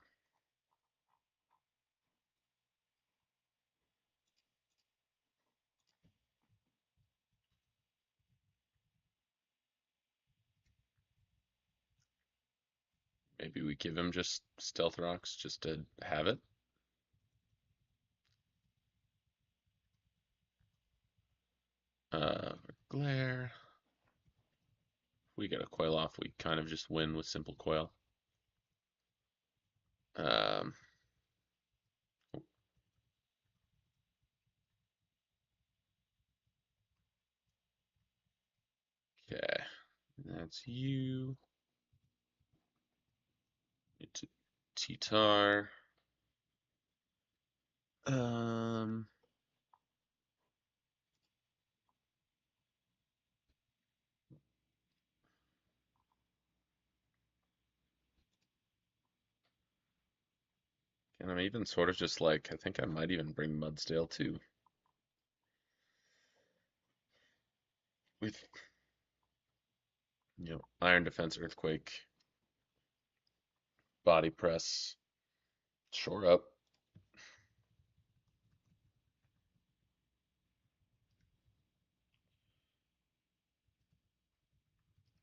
Maybe we give him just Stealth Rocks just to have it. Glare. We get a Coil off. We kind of just win with simple Coil. Um, okay, that's you. It's T-Tar. Um, and I'm even sort of just like, I think I might even bring Mudsdale too. With, Iron Defense, Earthquake, Body Press, Shore Up.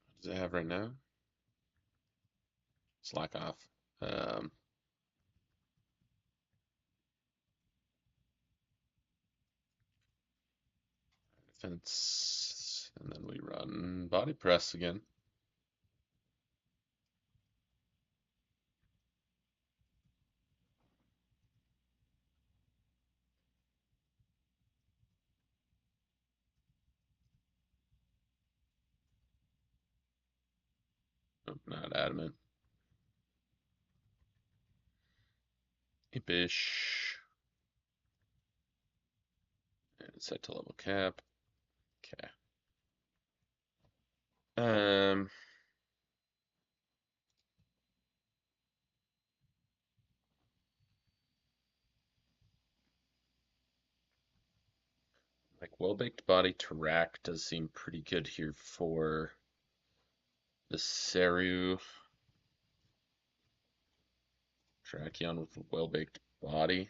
What does it have right now? Slack off. Um, Defense, and then we run body press again. Nope, not adamant. Impish. And set to level cap. Okay. Um, like well-baked body Tarak does seem pretty good here for the Seru. Tracheon with a well-baked body.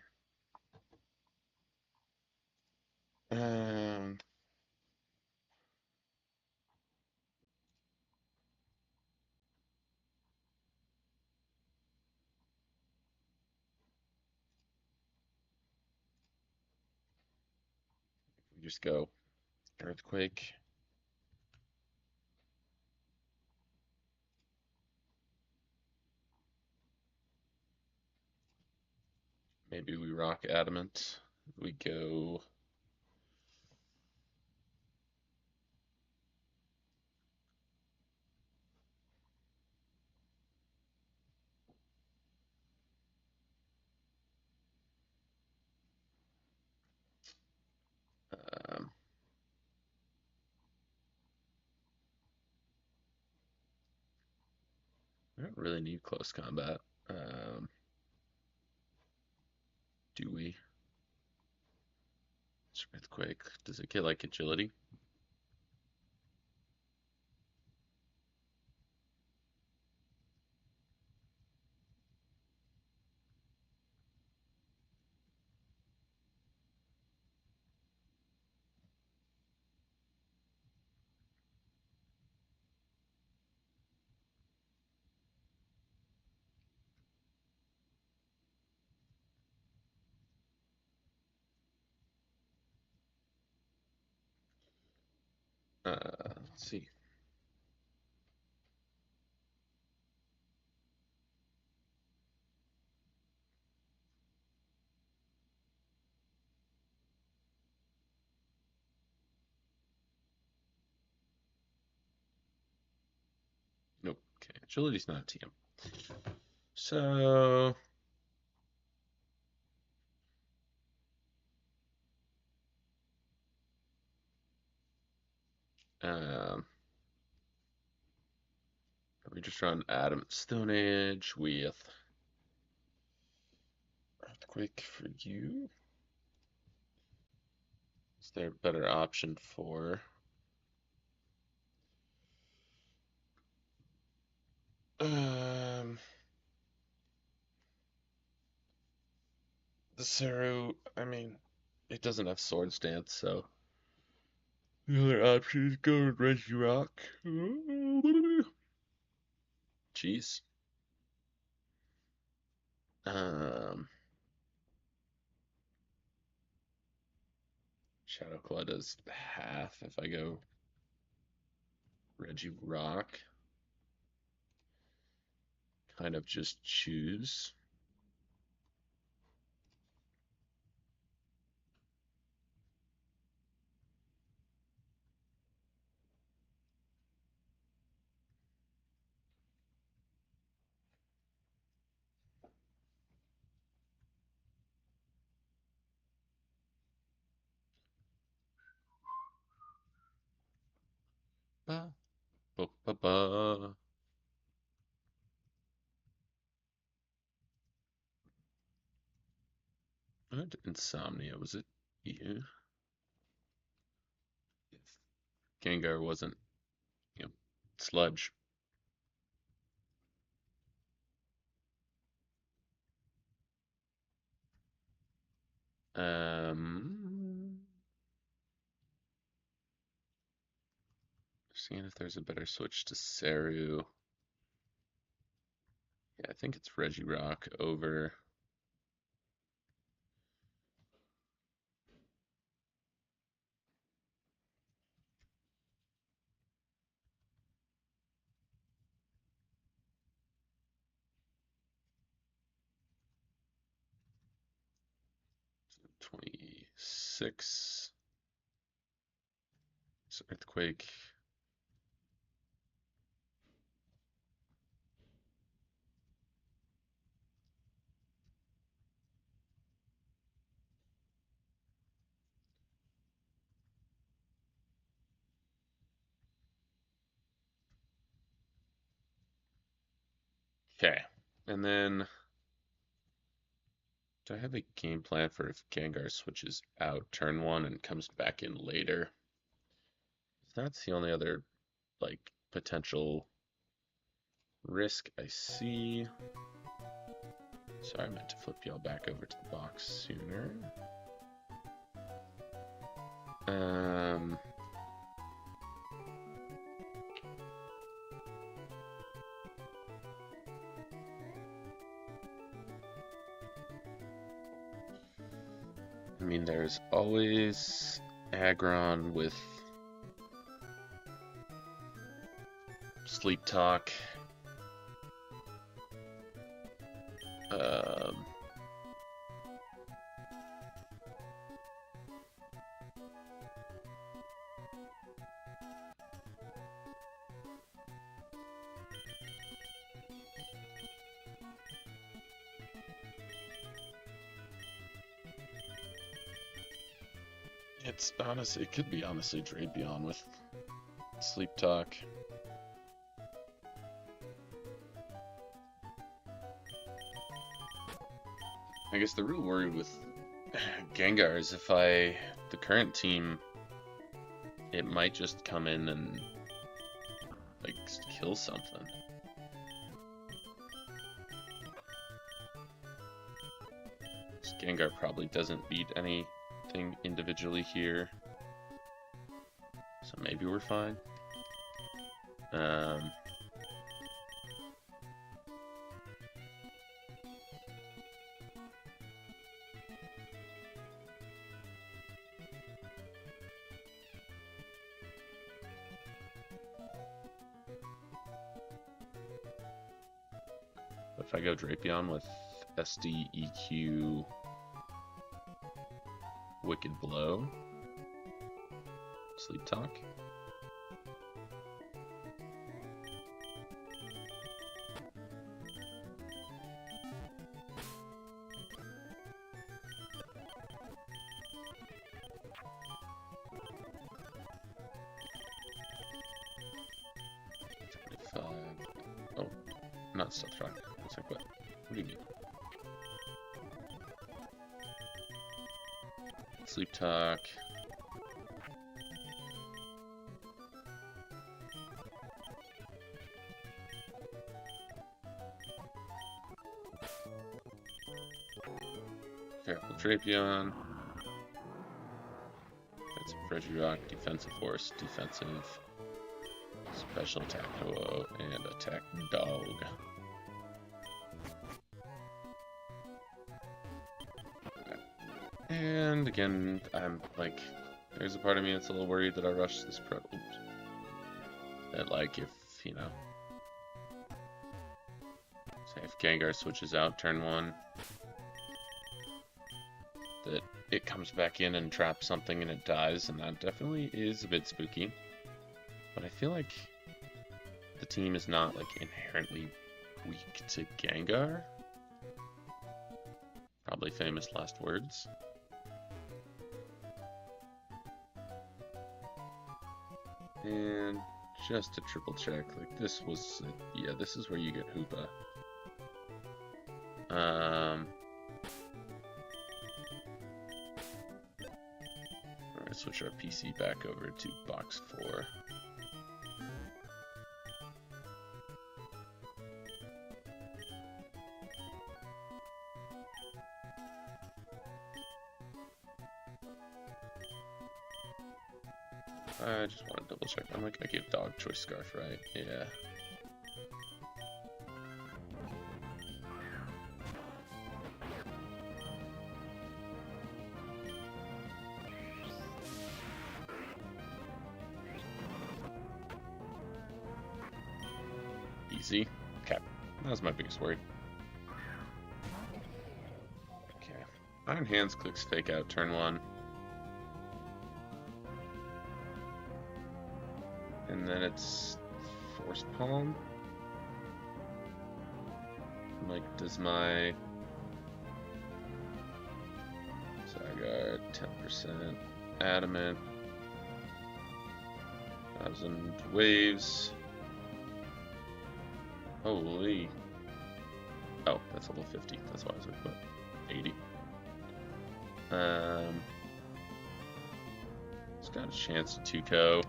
Um, we just go Earthquake. Maybe we rock Adamant. We go um, I don't really need close combat. Um, do we? Earthquake. Does it get like agility? Let's see. Nope. Okay, agility's not a TM. So um, we just run Adamant Stone Age with Earthquake for you. Is there a better option for um the Seru? I mean, it doesn't have Sword Stance, so the other option is go with Regirock. Jeez. Um, Shadow Claw does half if I go Regirock. Kind of just choose. Ba, ba, ba, ba. What Insomnia was it? You? If Gengar wasn't, you know, sludge. Um, Seeing if there's a better switch to Seru. think it's Regirock over. So 26. So Earthquake. Okay, and then do I have a game plan for if Gengar switches out turn 1 and comes back in later? That's the only other like potential risk I see. Sorry, I meant to flip y'all back over to the box sooner. I mean, there's always Aggron with Sleep Talk. It could be honestly Drapion with Sleep Talk. I guess the real worry with Gengar is if the current team, it might just come in and like kill something. This Gengar probably doesn't beat anything individually here, so maybe we're fine. If I go Drapion with SD, EQ, Wicked Blow, Sleep Talk. Oh, not Stealth Rock. It's like, what do you mean? Sleep Talk. Careful Drapion. That's a Regirock, Defensive Force, Defensive, Special Attack Ho-Oh, and Attack Dog. And again, I'm like, there's a part of me that's a little worried that I rushed this pro. That like, if, you know, say if Gengar switches out turn 1, that it comes back in and traps something and it dies, and that definitely is a bit spooky. But I feel like the team is not like inherently weak to Gengar. Probably famous last words. And just to triple check, like this was, yeah, this is where you get Hoopa. We're gonna switch our PC back over to box 4. I just want to double check. I'm like, I gave Dog Choice Scarf, right? Yeah. easy. Okay, that was my biggest worry. Okay, Iron Hands clicks Fake Out turn 1. And then it's Force Palm. Like, does my Zygarde 10% Adamant, 1,000 waves. Holy. Oh, that's level 50. That's why I was like, what? 80. It's got a chance to 2-ko.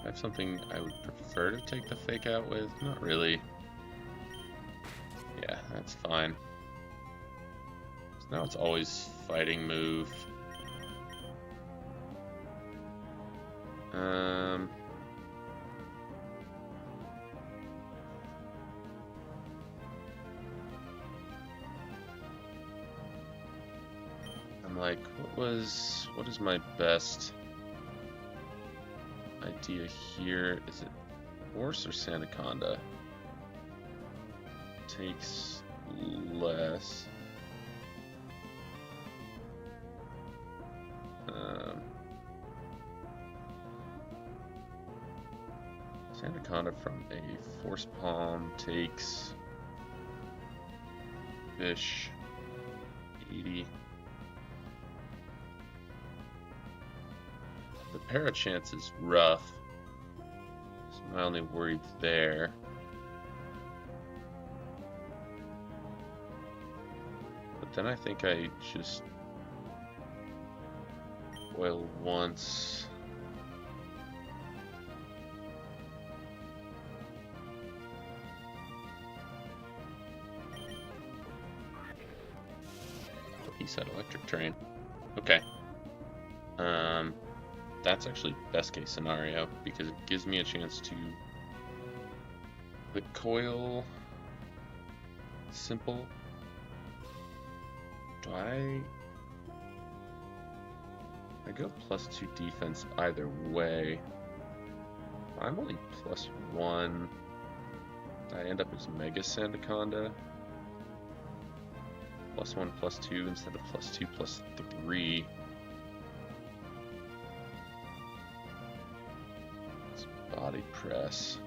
I have something I would prefer to take the Fake Out with. Not really. Yeah, that's fine. So now it's always fighting move. I'm like, what is my best idea here? Is it Horse or Sandaconda? Takes less. Sandaconda from a Force Palm takes Fish 80. The Parachance is rough. That's my only worry there. But then I think I just boil once. He said electric train. Okay. That's actually best case scenario because it gives me a chance to click coil. Simple. Do I go +2 defense either way. I'm only +1. I end up as Mega Sandaconda. +1, +2 instead of +2, +3. It's body press.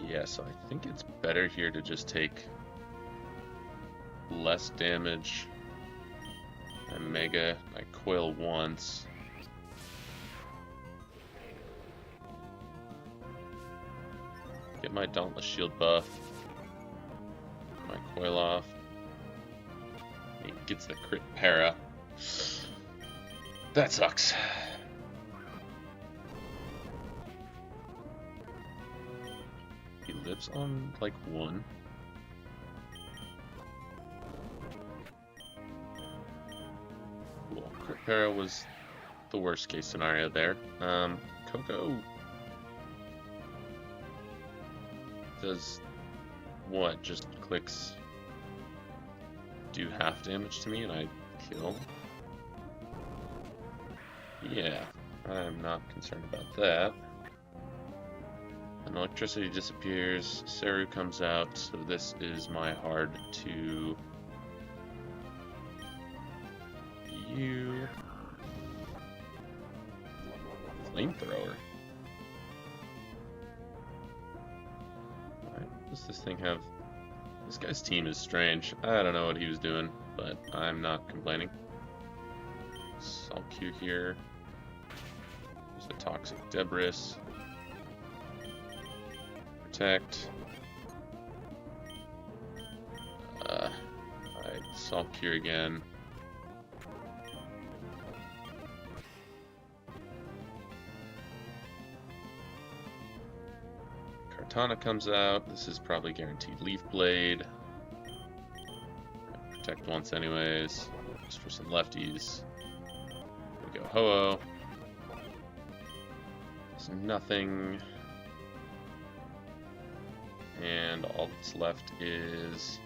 Yeah, so I think it's better here to just take less damage. I Mega, I coil once. Get my Dauntless Shield buff. My coil off. He gets the crit para. That sucks. He lives on like 1. Cool. Crit para was the worst case scenario there. Coco does what? Just clicks do half damage to me and I kill? Yeah, I'm not concerned about that. And electricity disappears, Seru comes out, so this is my hard to you. Flamethrower. Alright, does this thing have? This guy's team is strange. I don't know what he was doing, but I'm not complaining. Sulcue here. There's a Toxic Debris. Protect. Alright, Sulcure again. Kartana comes out. This is probably guaranteed Leaf Blade. Protect once anyways. Just for some lefties. We go Ho-Oh. There's nothing. and all that's left is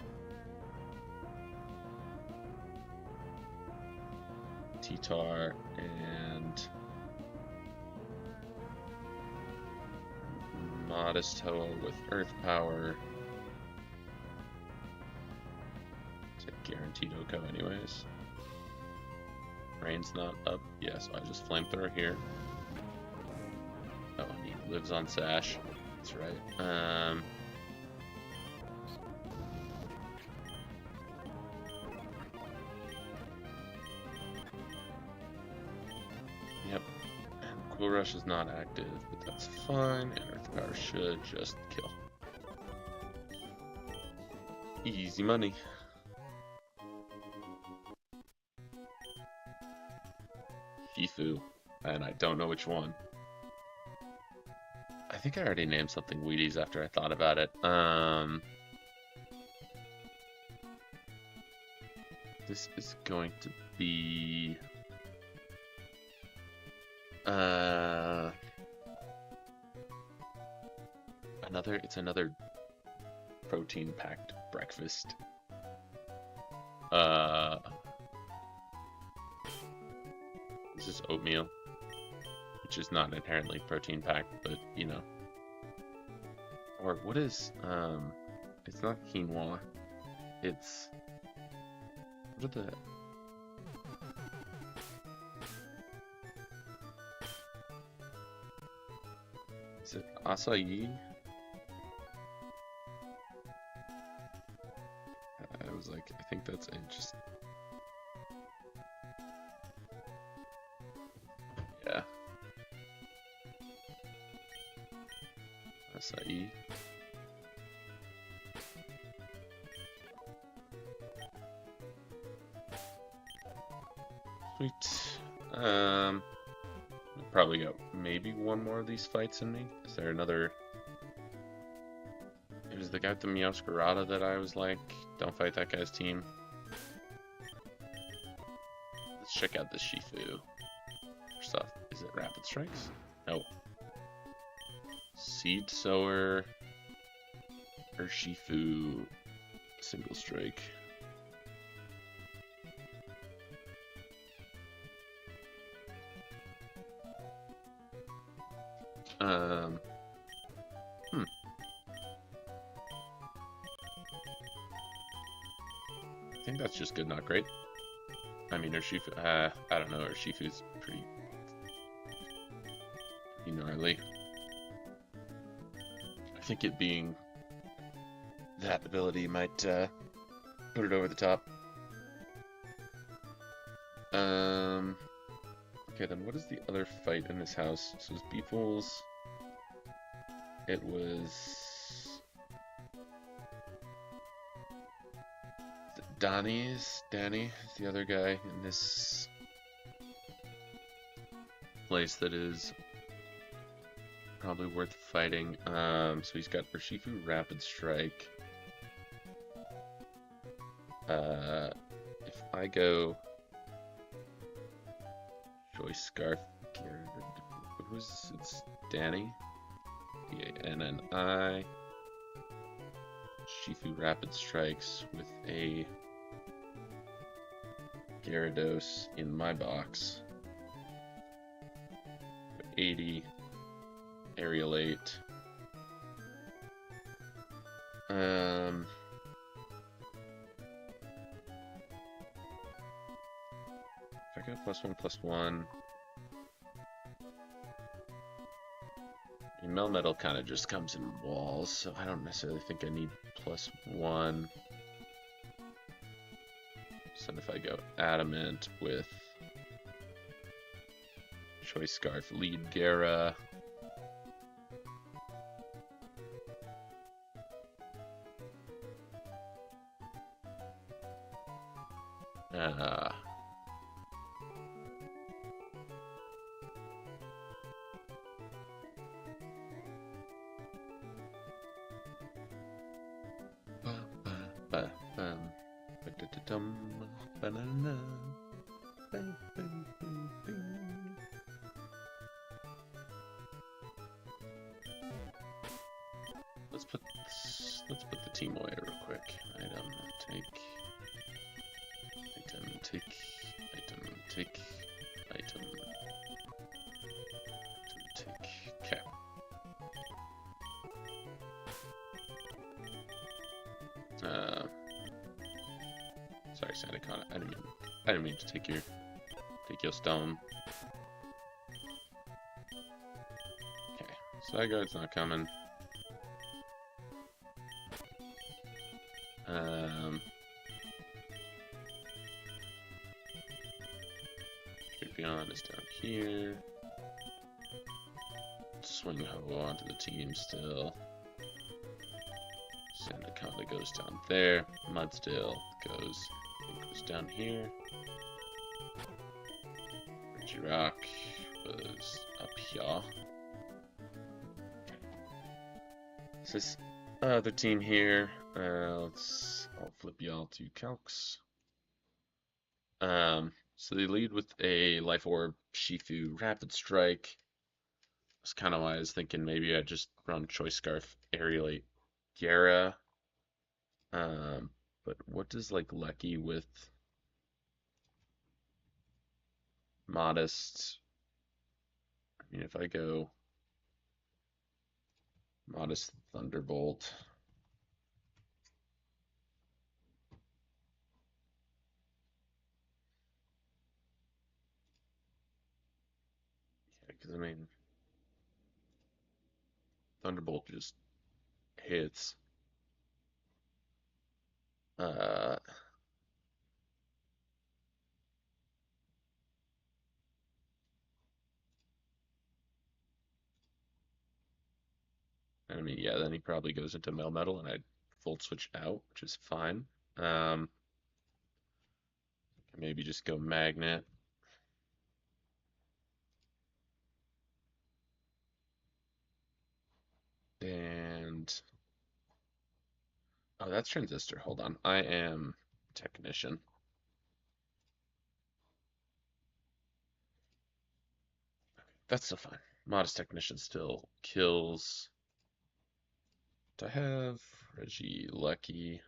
T-Tar and Modest Hoa with Earth Power. It's a guaranteed Oko anyways. Rain's not up. Yeah, so I just Flamethrower here. Oh, and he lives on Sash. That's right. Yep. And Cool Rush is not active, but that's fine. And Earth Power should just kill. Easy money. Fifu. And I don't know which one. I think I already named something Wheaties after I thought about it. This is going to be another protein packed breakfast. This is oatmeal, which is not inherently protein packed, but you know. Or what is it's not quinoa. It's what are the Is it acai? I was like, I think that's just yeah. Acai. Sweet. I'll probably got maybe one more of these fights in me. Is there another? It was the guy with the Meowscarada that I was like, don't fight that guy's team. Let's check out this Shifu stuff. Is it Rapid Strikes? No. Seed Sower or Shifu Single Strike. I think that's just good, not great. I mean, Urshifu, I don't know, Urshifu's pretty gnarly. I think it being that ability might put it over the top. Okay, then what is the other fight in this house? So it was Beefles. It was Danny is the other guy in this place that is probably worth fighting. So he's got Urshifu Rapid Strike. If I go Choice Scarf, it's Danny. D-A-N-N-I. Shifu Rapid Strikes with a Gyarados in my box. 80. Aerial 8. If I go +1/+1. Melmetal kind of just comes in walls, so I don't necessarily think I need +1. So if I go Adamant with Choice Scarf, lead Gara. Let's Uh, sorry, Sandicon. I didn't mean to take your stone. Okay, Zygarde's not coming. Creepyon is down here. Swing Ho onto the team still. Sandaconda goes down there. Mudstill goes down here. Regirock was up here. So this other team here. I'll flip y'all to Calcs. So they lead with a Life Orb, Shifu, Rapid Strike. That's kind of why I was thinking maybe I'd just run Choice Scarf, Aerialate, Gyara. But what does like Lucky with Modest? I mean, if I go Modest Thunderbolt. Yeah, because I mean, Thunderbolt just hits. Uh, I mean, yeah, then he probably goes into Melmetal, and I'd Volt Switch out, which is fine. Maybe just go Magnet. And oh, that's Transistor. Hold on. I am Technician. That's still fine. Modest Technician still kills. Do I have Regilucky? I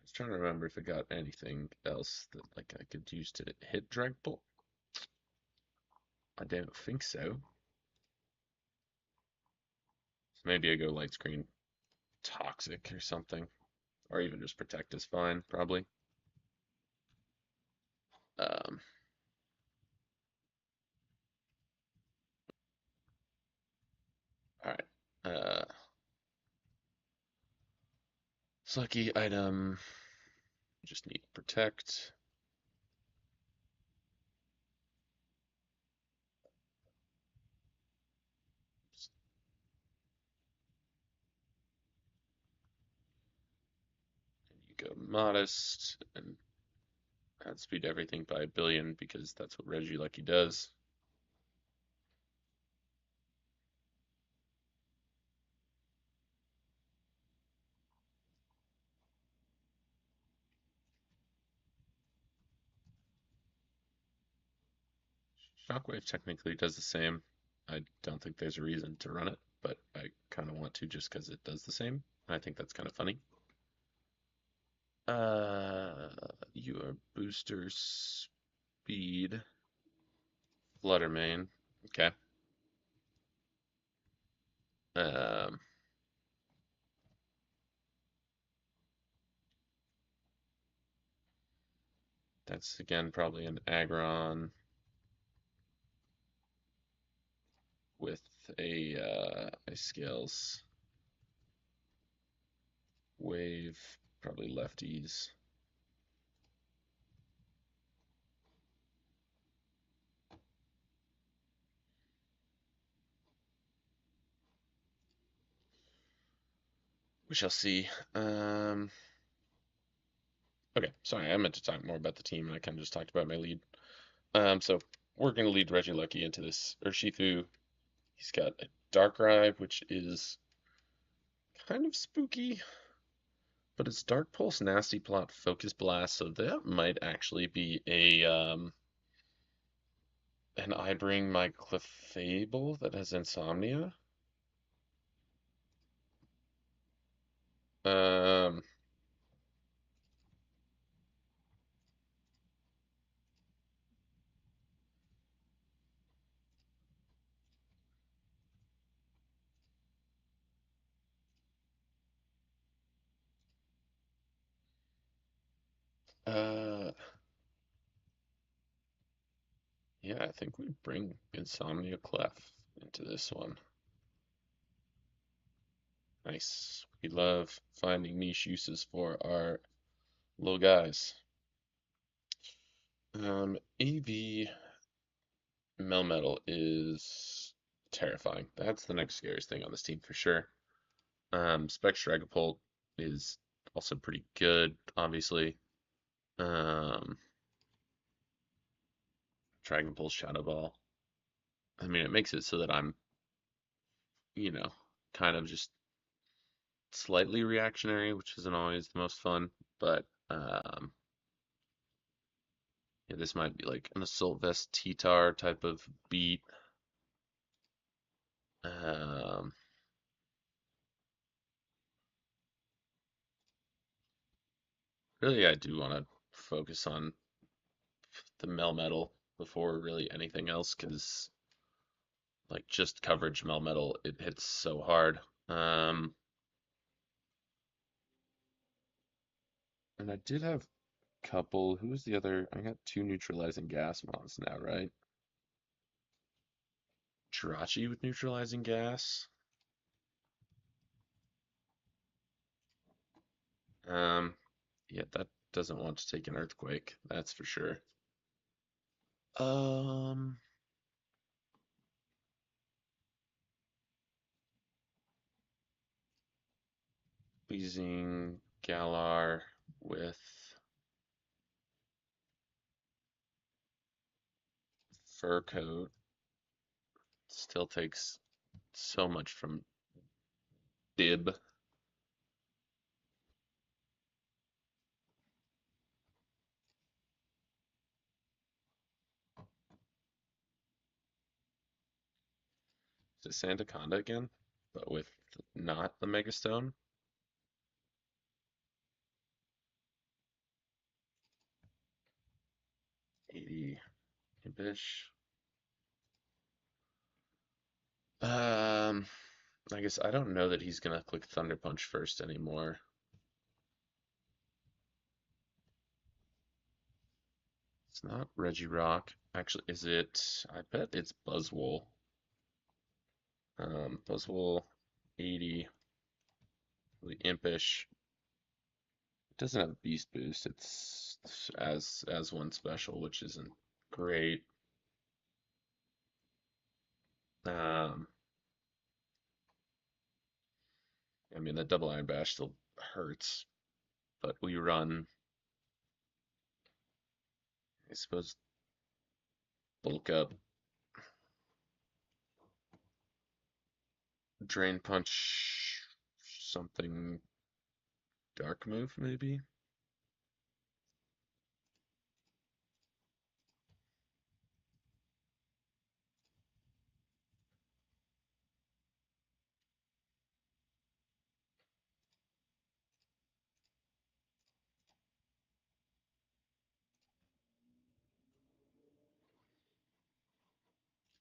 was trying to remember if I got anything else that like I could use to hit Drag Bolt. I don't think so. So maybe I go Light Screen Toxic or something. Or even just Protect is fine, probably. Um, alright. Lucky item. Just need Protect. And you go Modest and outspeed everything by a billion because that's what Regilucky does. Shockwave technically does the same. I don't think there's a reason to run it, but I kind of want to just because it does the same. I think that's kind of funny. Your booster speed. Flutter Mane. Okay. Um, that's again probably an Aggron with a Scales wave, probably lefties. We shall see. Okay, sorry, I meant to talk more about the team, and I kind of just talked about my lead. So we're going to lead Regilucky into this Urshifu. He's got a Darkrai, which is kind of spooky, but it's Dark Pulse, Nasty Plot, Focus Blast, so that might actually be a and I bring my Clefable that has Insomnia. Um, Uh, yeah, I think we bring Insomnia Clef into this one. Nice. We love finding niche uses for our little guys. EV Melmetal is terrifying. That's the next scariest thing on this team for sure. Spectre Dragapult is also pretty good, obviously. Um, Dragon Pulse Shadow Ball. I mean, it makes it so that I'm, you know, kind of just slightly reactionary, which isn't always the most fun. But yeah, this might be like an Assault Vest T-Tar type of beat. Um, really, I do want to focus on the Melmetal before really anything else, because like just coverage Melmetal, it hits so hard. Um, and I did have a couple. Who was the other? I got two neutralizing gas mons now, right? Jirachi with neutralizing gas. Um, yeah, that doesn't want to take an earthquake, that's for sure. Um, Weezing Galar with fur coat still takes so much from Dib. Is it Sandaconda again? But with not the Megastone? 80 impish. Um, I guess I don't know that he's gonna click Thunder Punch first anymore. It's not Regirock. Actually, is it? I bet it's Buzzwole. Buzzwole 80, really impish. It doesn't have Beast Boost. It's as one special, which isn't great. Um, I mean, the double Iron Bash still hurts, but we run, I suppose, bulk up, Drain Punch, something dark move maybe.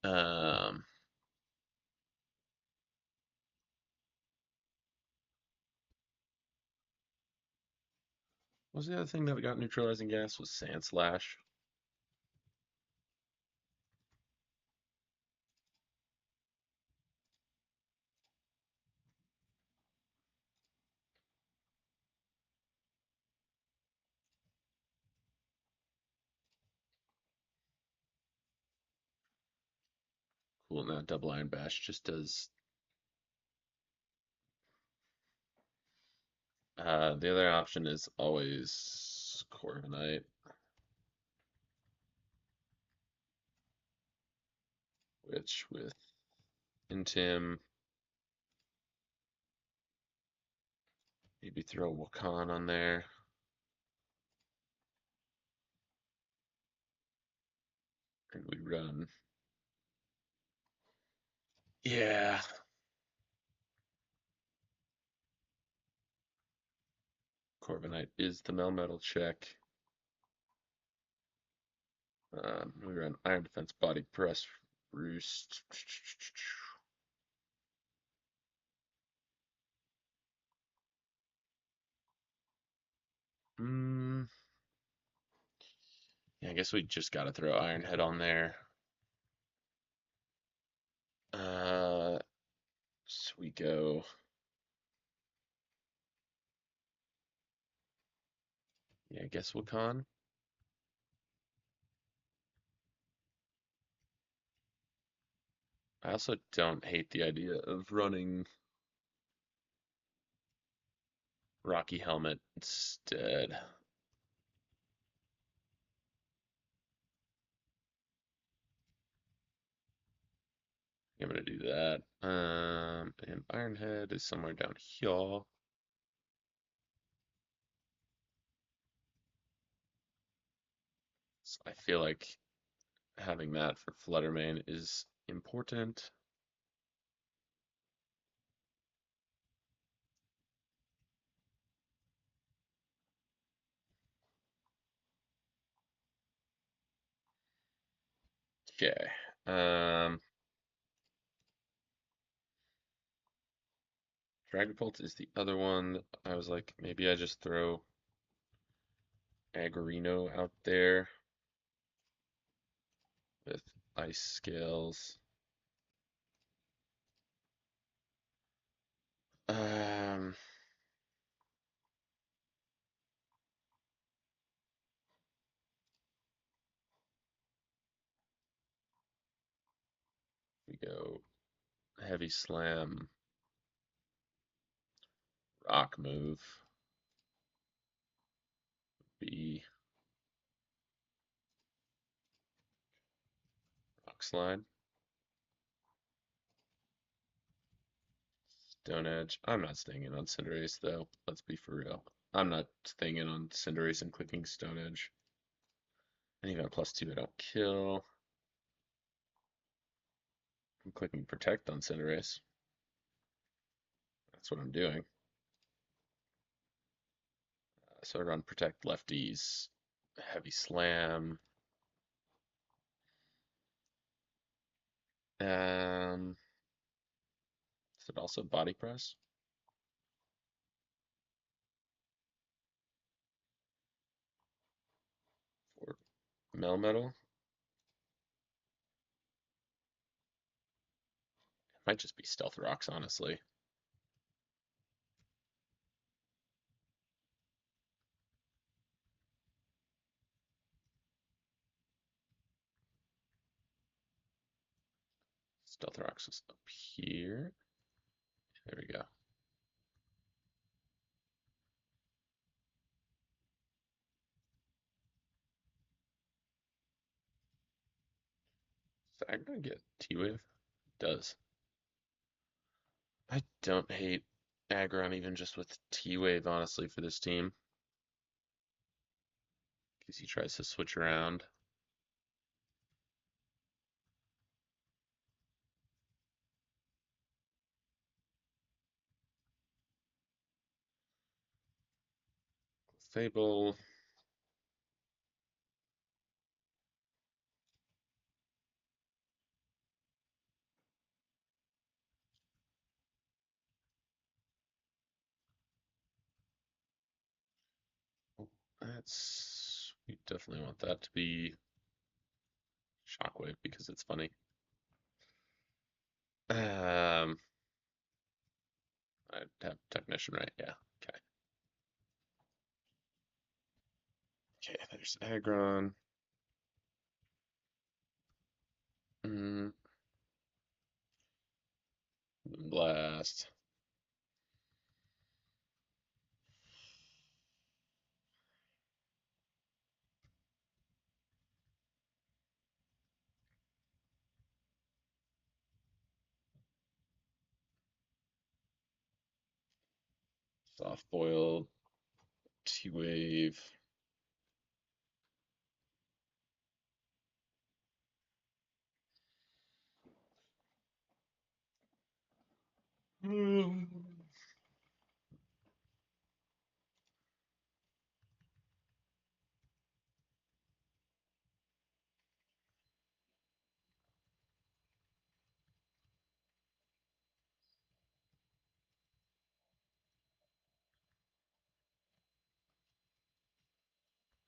Um, what was the other thing that got neutralizing gas? Was Sand Slash. Cool, now double Iron Bash just does. The other option is always Corviknight, which with Intim, maybe throw Wakan on there. And we run. Yeah, Corviknight is the Melmetal check. We run Iron Defense, Body Press, Roost. Mm, guess we just gotta throw Iron Head on there. Uh, so we go. Yeah, I guess Wakan. I also don't hate the idea of running Rocky Helmet instead. I'm gonna do that. And Iron Head is somewhere down here. So I feel like having that for Fluttermane is important. Okay. Um, Dragapult is the other one. I was like, maybe I just throw Agorino out there with Ice Scales. Um, we go Heavy Slam, Rock Move, B, Rock Slide, Stone Edge. I'm not staying in on Cinderace though. Let's be for real. I'm not staying in on Cinderace and clicking Stone Edge. And even at +2, I don't kill. I'm clicking Protect on Cinderace. That's what I'm doing. So I run Protect lefties, Heavy Slam. Is it also Body Press? For Melmetal? It might just be Stealth Rocks, honestly. Stealth Rocks is up here. There we go. Is that gonna get T-Wave? It does. I don't hate Aggron even just with T-Wave, honestly, for this team. Because he tries to switch around. Fable. That's... We definitely want that to be Shockwave because it's funny. I have Technician, right? Yeah. Okay. Okay, there's Aggron. Mm, Blast. Soft boiled. T-Wave.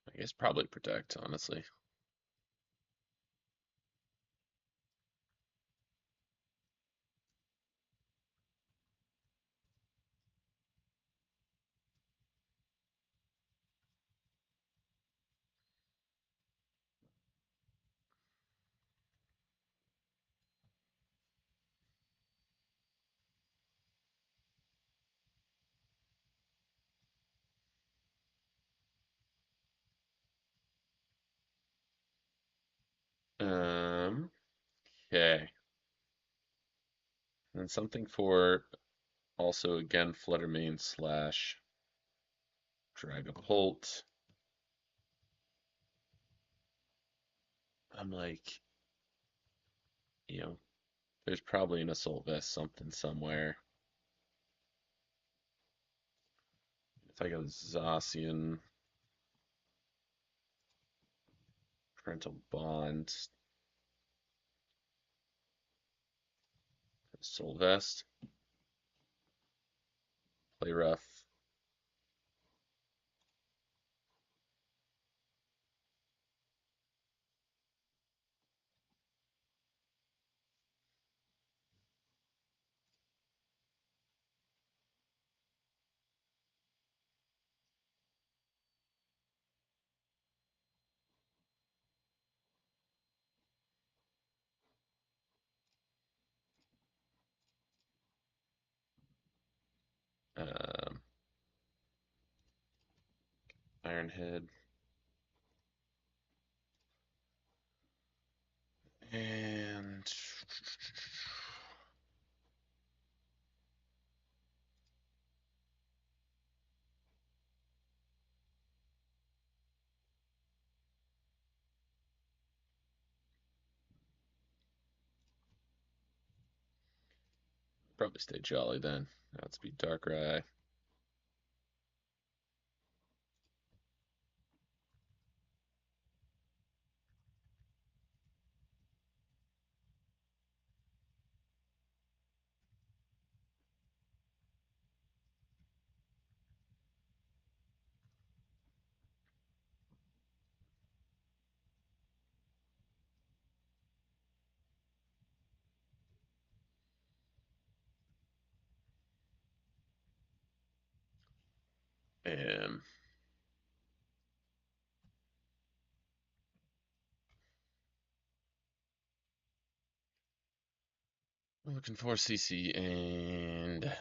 I guess probably Protect, honestly. Um, okay. And something for also again Fluttermane slash Dragapult. I'm like, you know, there's probably an Assault Vest something somewhere. If I go Zacian, Parental Bond, Assault Vest, Play Rough. Um, Iron Head, and probably stay Jolly then. Outspeed Darkrai. And we're looking for CC and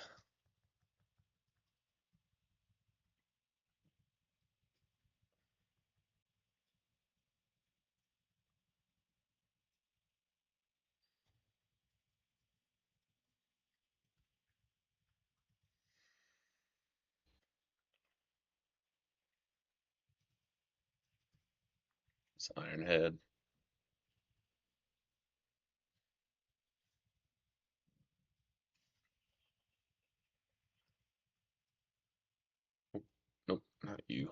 it's Iron Head. Oh, nope, not you.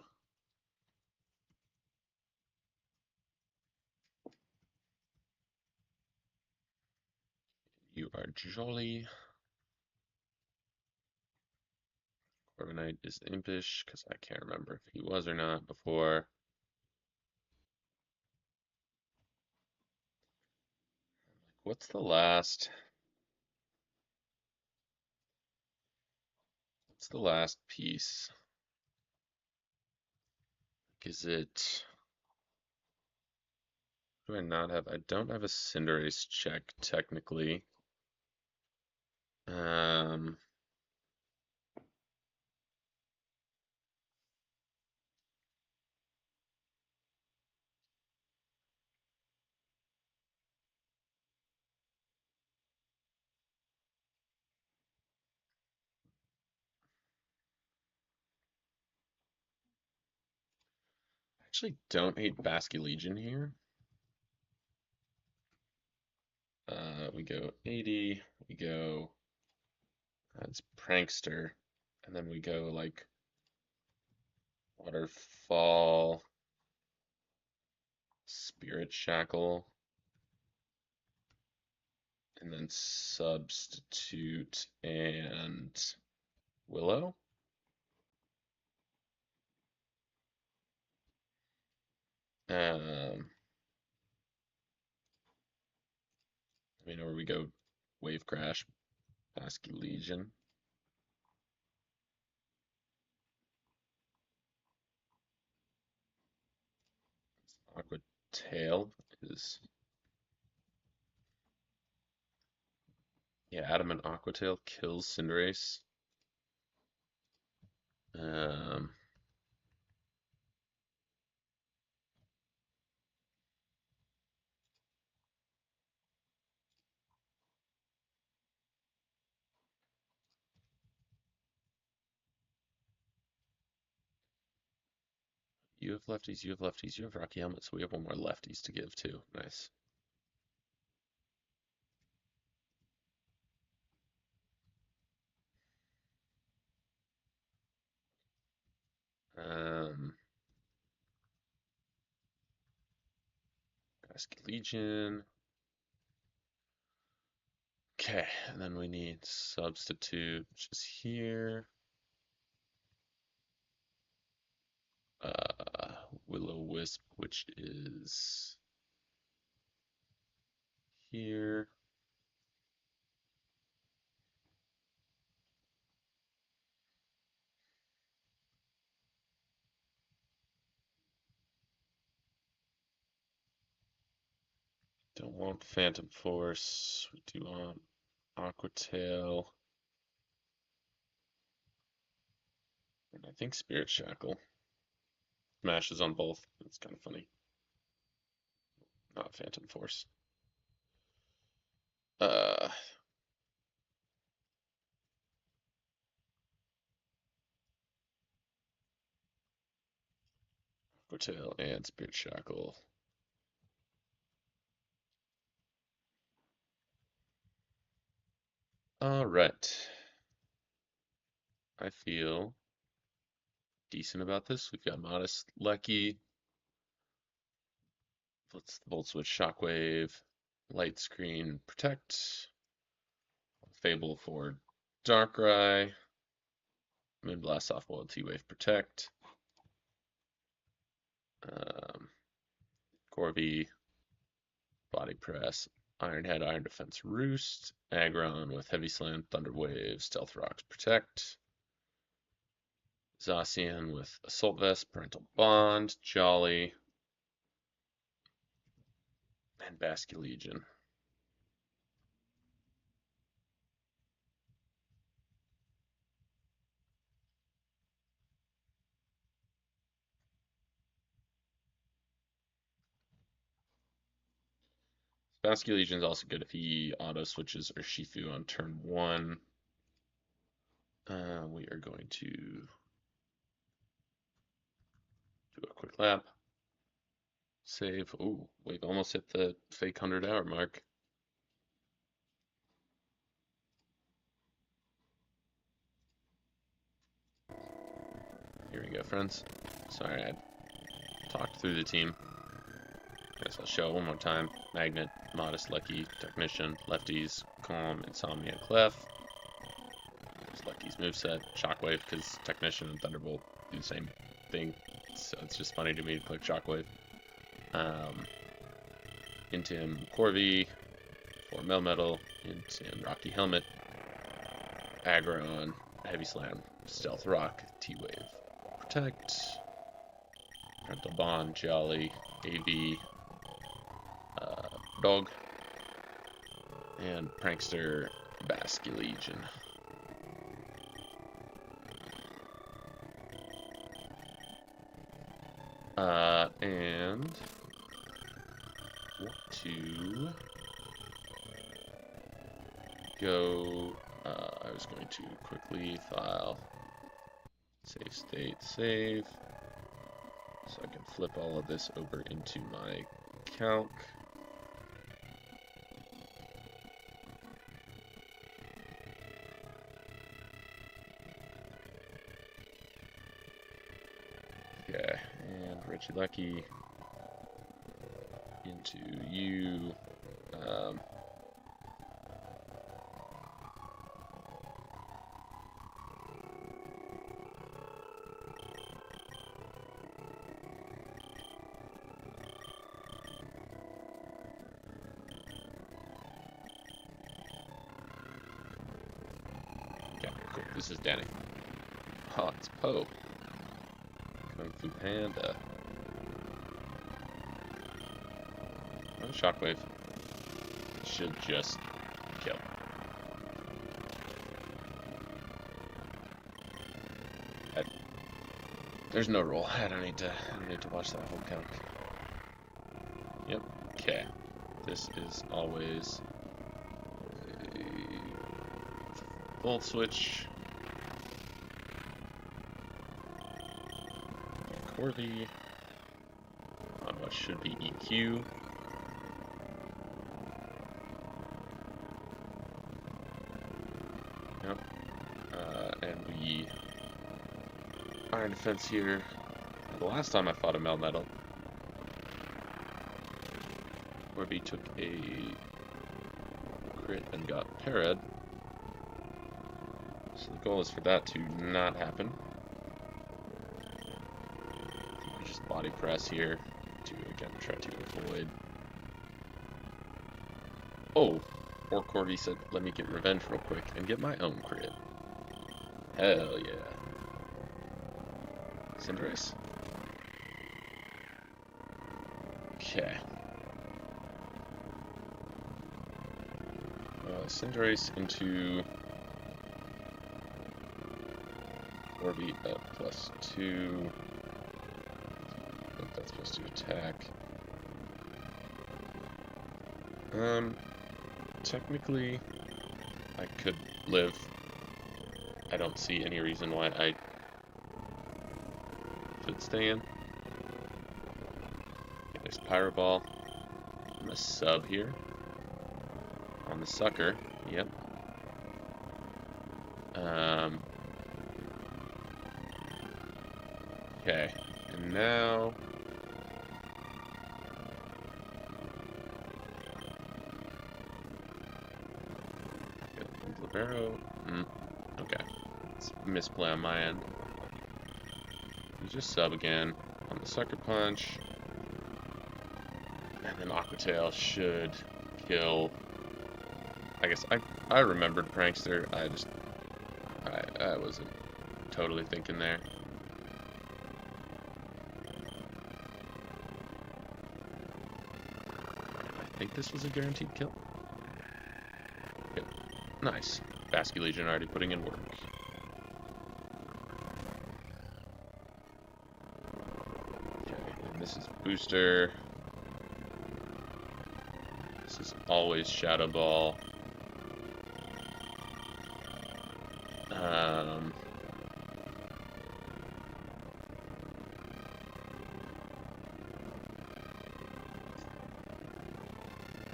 You are Jolly. Corviknight is impish because I can't remember if he was or not before. What's the last? What's the last piece? Is it? Do I not have? I don't have a Cinderace check technically. Um, actually don't hate Basculegion here. We go 80. We go. It's Prankster, and then we go like Waterfall, Spirit Shackle, and then Substitute and Willow. Or we go Wave Crash, Basculegion, Aqua Tail is Adamant Aqua Tail kills Cinderace. Um, You have lefties, you have lefties, you have Rocky Helmet, so we have one more lefties to give too. Nice. Basket Legion. Okay, and then we need substitute, which is here. Will-O-Wisp, which is here. Don't want Phantom Force. We do want Aqua Tail. And I think Spirit Shackle. Smashes on both. It's kind of funny. Not Phantom Force. Aqua Tail and Spirit Shackle. Alright. I feel decent about this. We've got Modest Lucky. Let's Volt Switch Shockwave. Light Screen Protect. Fable for Darkrai. Moonblast Softball T-Wave Protect. Corby. Body Press. Iron Head, Iron Defense Roost. Aggron with Heavy Slam, Thunder Wave, Stealth Rocks Protect. Zacian with Assault Vest, Parental Bond, Jolly, and Basket Legion. Basket Legion is also good if he auto switches or Shifu on turn 1. We are going to do a quick lap. Save. Ooh, we've almost hit the fake 100-hour mark. Here we go, friends. Sorry, I talked through the team. Guess I'll show it one more time. Magnet, Modest Lucky, Technician, Lefties, Calm, Insomnia, Clef. There's Lucky's moveset, Shockwave, because Technician and Thunderbolt do the same thing. So it's just funny to me to click Shockwave. Intim, Corby, for Melmetal, Intim, Rocky Helmet, Aggron, Heavy Slam, Stealth Rock, T-Wave, Protect, Parental Bond, Jolly, AB, Dog, and Prankster, Basket Legion. And want to go, I was going to quickly file, save state, save, so I can flip all of this over into my calc. Okay, and Richie Lucky into you. Okay, cool. This is Danny. Oh, it's Poe. Kung Fu Panda. Oh, Shockwave. Should just kill. There's no roll. I don't need to watch that whole count. Yep. Okay. This is always a Volt Switch. Corby. what should be EQ. Yep. And we Iron Defense here. The last time I fought a Melmetal, Orby took a crit and got parried. So the goal is for that to not happen. Just body press here to again try to avoid. Oh, or Corby said, let me get revenge real quick and get my own crit. Hell yeah. Cinderace. Okay. Cinderace into Orby at +2. I think that's supposed to attack. Technically, I could live. I don't see any reason why I should stay in. Okay, there's Pyro Ball. I'm gonna sub here on the sucker. Yep. Okay, and now Libero. Okay, it's a misplay on my end. You just sub again on the sucker punch, and then Aqua Tail should kill. I guess I remembered Prankster. I wasn't totally thinking there. I think this was a guaranteed kill. Good. Nice. Basculegion already putting in work. Okay, and this is Booster. This is always Shadow Ball.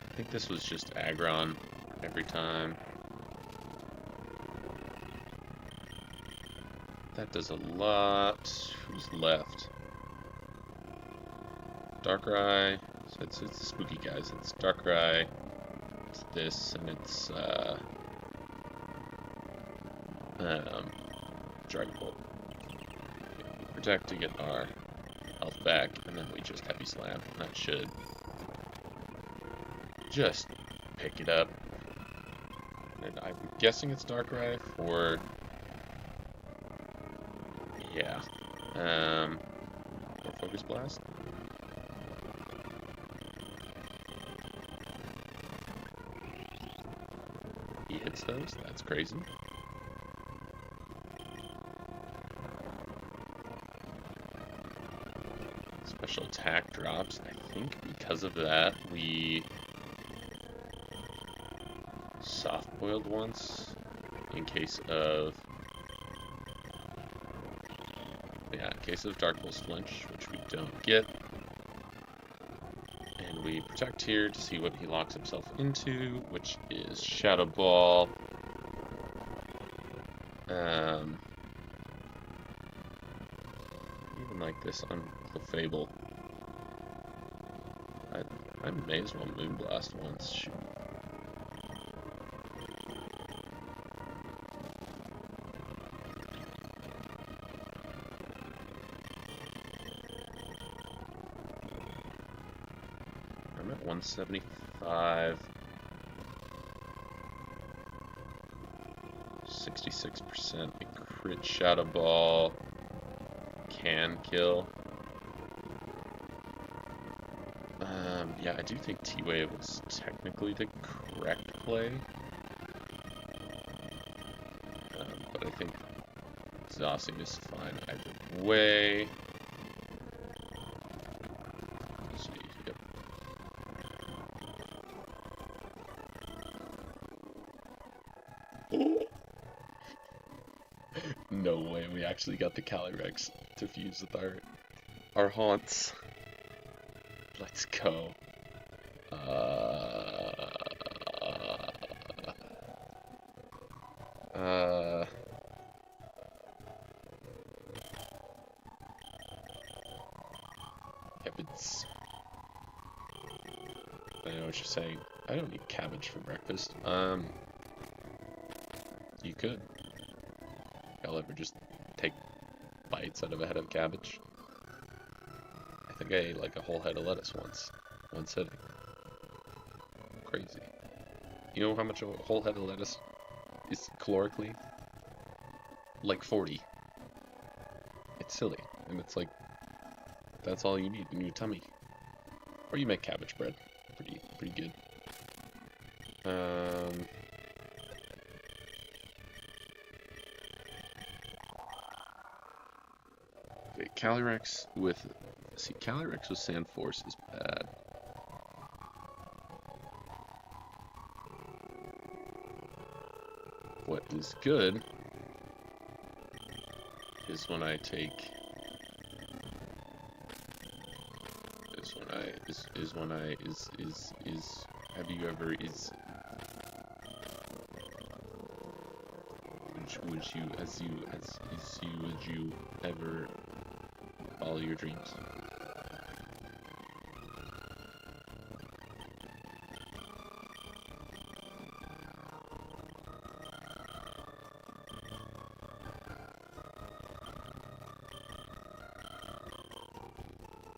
I think this was just Aggron every time. That does a lot. Who's left? Darkrai. So it's the spooky guys. It's Darkrai. It's this, and it's Dragon Bolt. Okay, we protect to get our health back, and then we just Heavy Slam. And that should just pick it up. And I'm guessing it's Darkrai for... yeah. Or Focus Blast. He hits those? That's crazy. Special attack drops. I think because of that, we soft-boiled once in case of... yeah, in case of Dark Pulse Flinch, which we don't get. And we protect here to see what he locks himself into, which is Shadow Ball. Even like this on the Fable, I may as well Moonblast once. Shoot. I'm at 175. 66%. A crit Shadow Ball can kill. Yeah, I do think T-Wave was technically the correct play. But I think exhausting is fine either way. Let's see. Yep. No way, we actually got the Calyrex to fuse with our haunts. Let's go. Cabbage. I know what you're saying. I don't eat cabbage for breakfast. You could. Y'all ever just take bites out of a head of cabbage? I think I ate like a whole head of lettuce once. One sitting. Crazy. You know how much a whole head of lettuce is calorically? Like 40. It's silly. And it's like, that's all you need in your tummy. Or you make cabbage bread. Pretty good. Okay, Calyrex with... See, Calyrex with Sand Force is bad. What is good is when I take... have you ever would you ever follow your dreams?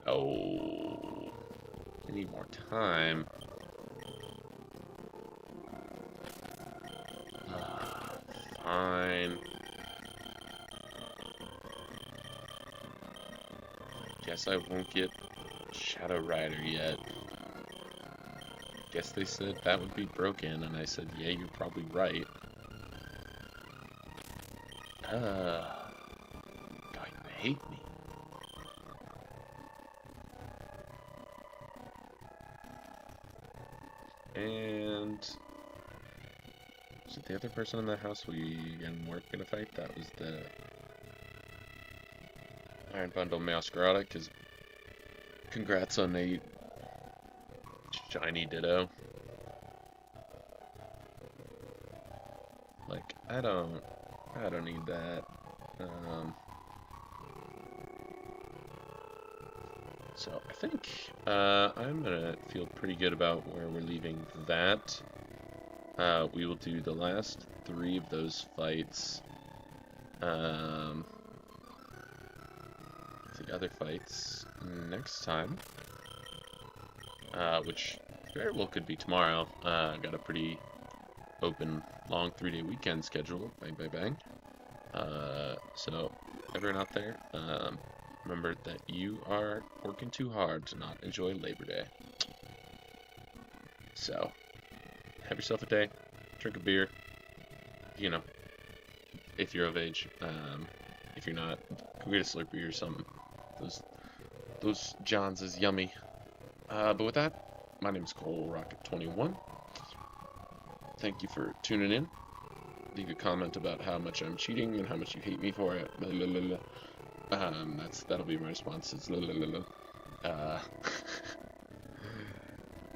Oh, I need more time. Fine. Guess I won't get Shadow Rider yet. Guess they said that would be broken, and I said, yeah, you're probably right. God, you hate me. And is it the other person in the house we weren't gonna fight? That was the Iron Bundle Masquerada, because congrats on a shiny Ditto. Like, I don't need that. So I think I'm gonna feel pretty good about where we're leaving that. We will do the last 3 of those fights. The other fights next time, which very well could be tomorrow. Got a pretty open, long 3-day weekend schedule. Bang, bang, bang. So everyone out there, remember that you are working too hard to not enjoy Labor Day. So, have yourself a day, drink a beer, you know, if you're of age. If you're not, go get a Slurpee or something. Those Johns is yummy. But with that, my name is Cole Rocket21. Thank you for tuning in. Leave a comment about how much I'm cheating and how much you hate me for it. That'll be my response. It's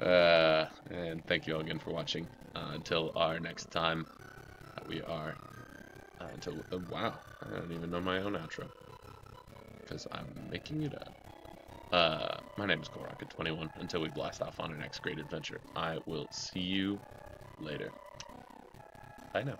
and thank you all again for watching. Until our next time, we are wow, I don't even know my own outro because I'm making it up. My name is ColeRocket21. Until we blast off on our next great adventure, I will see you later. Bye now.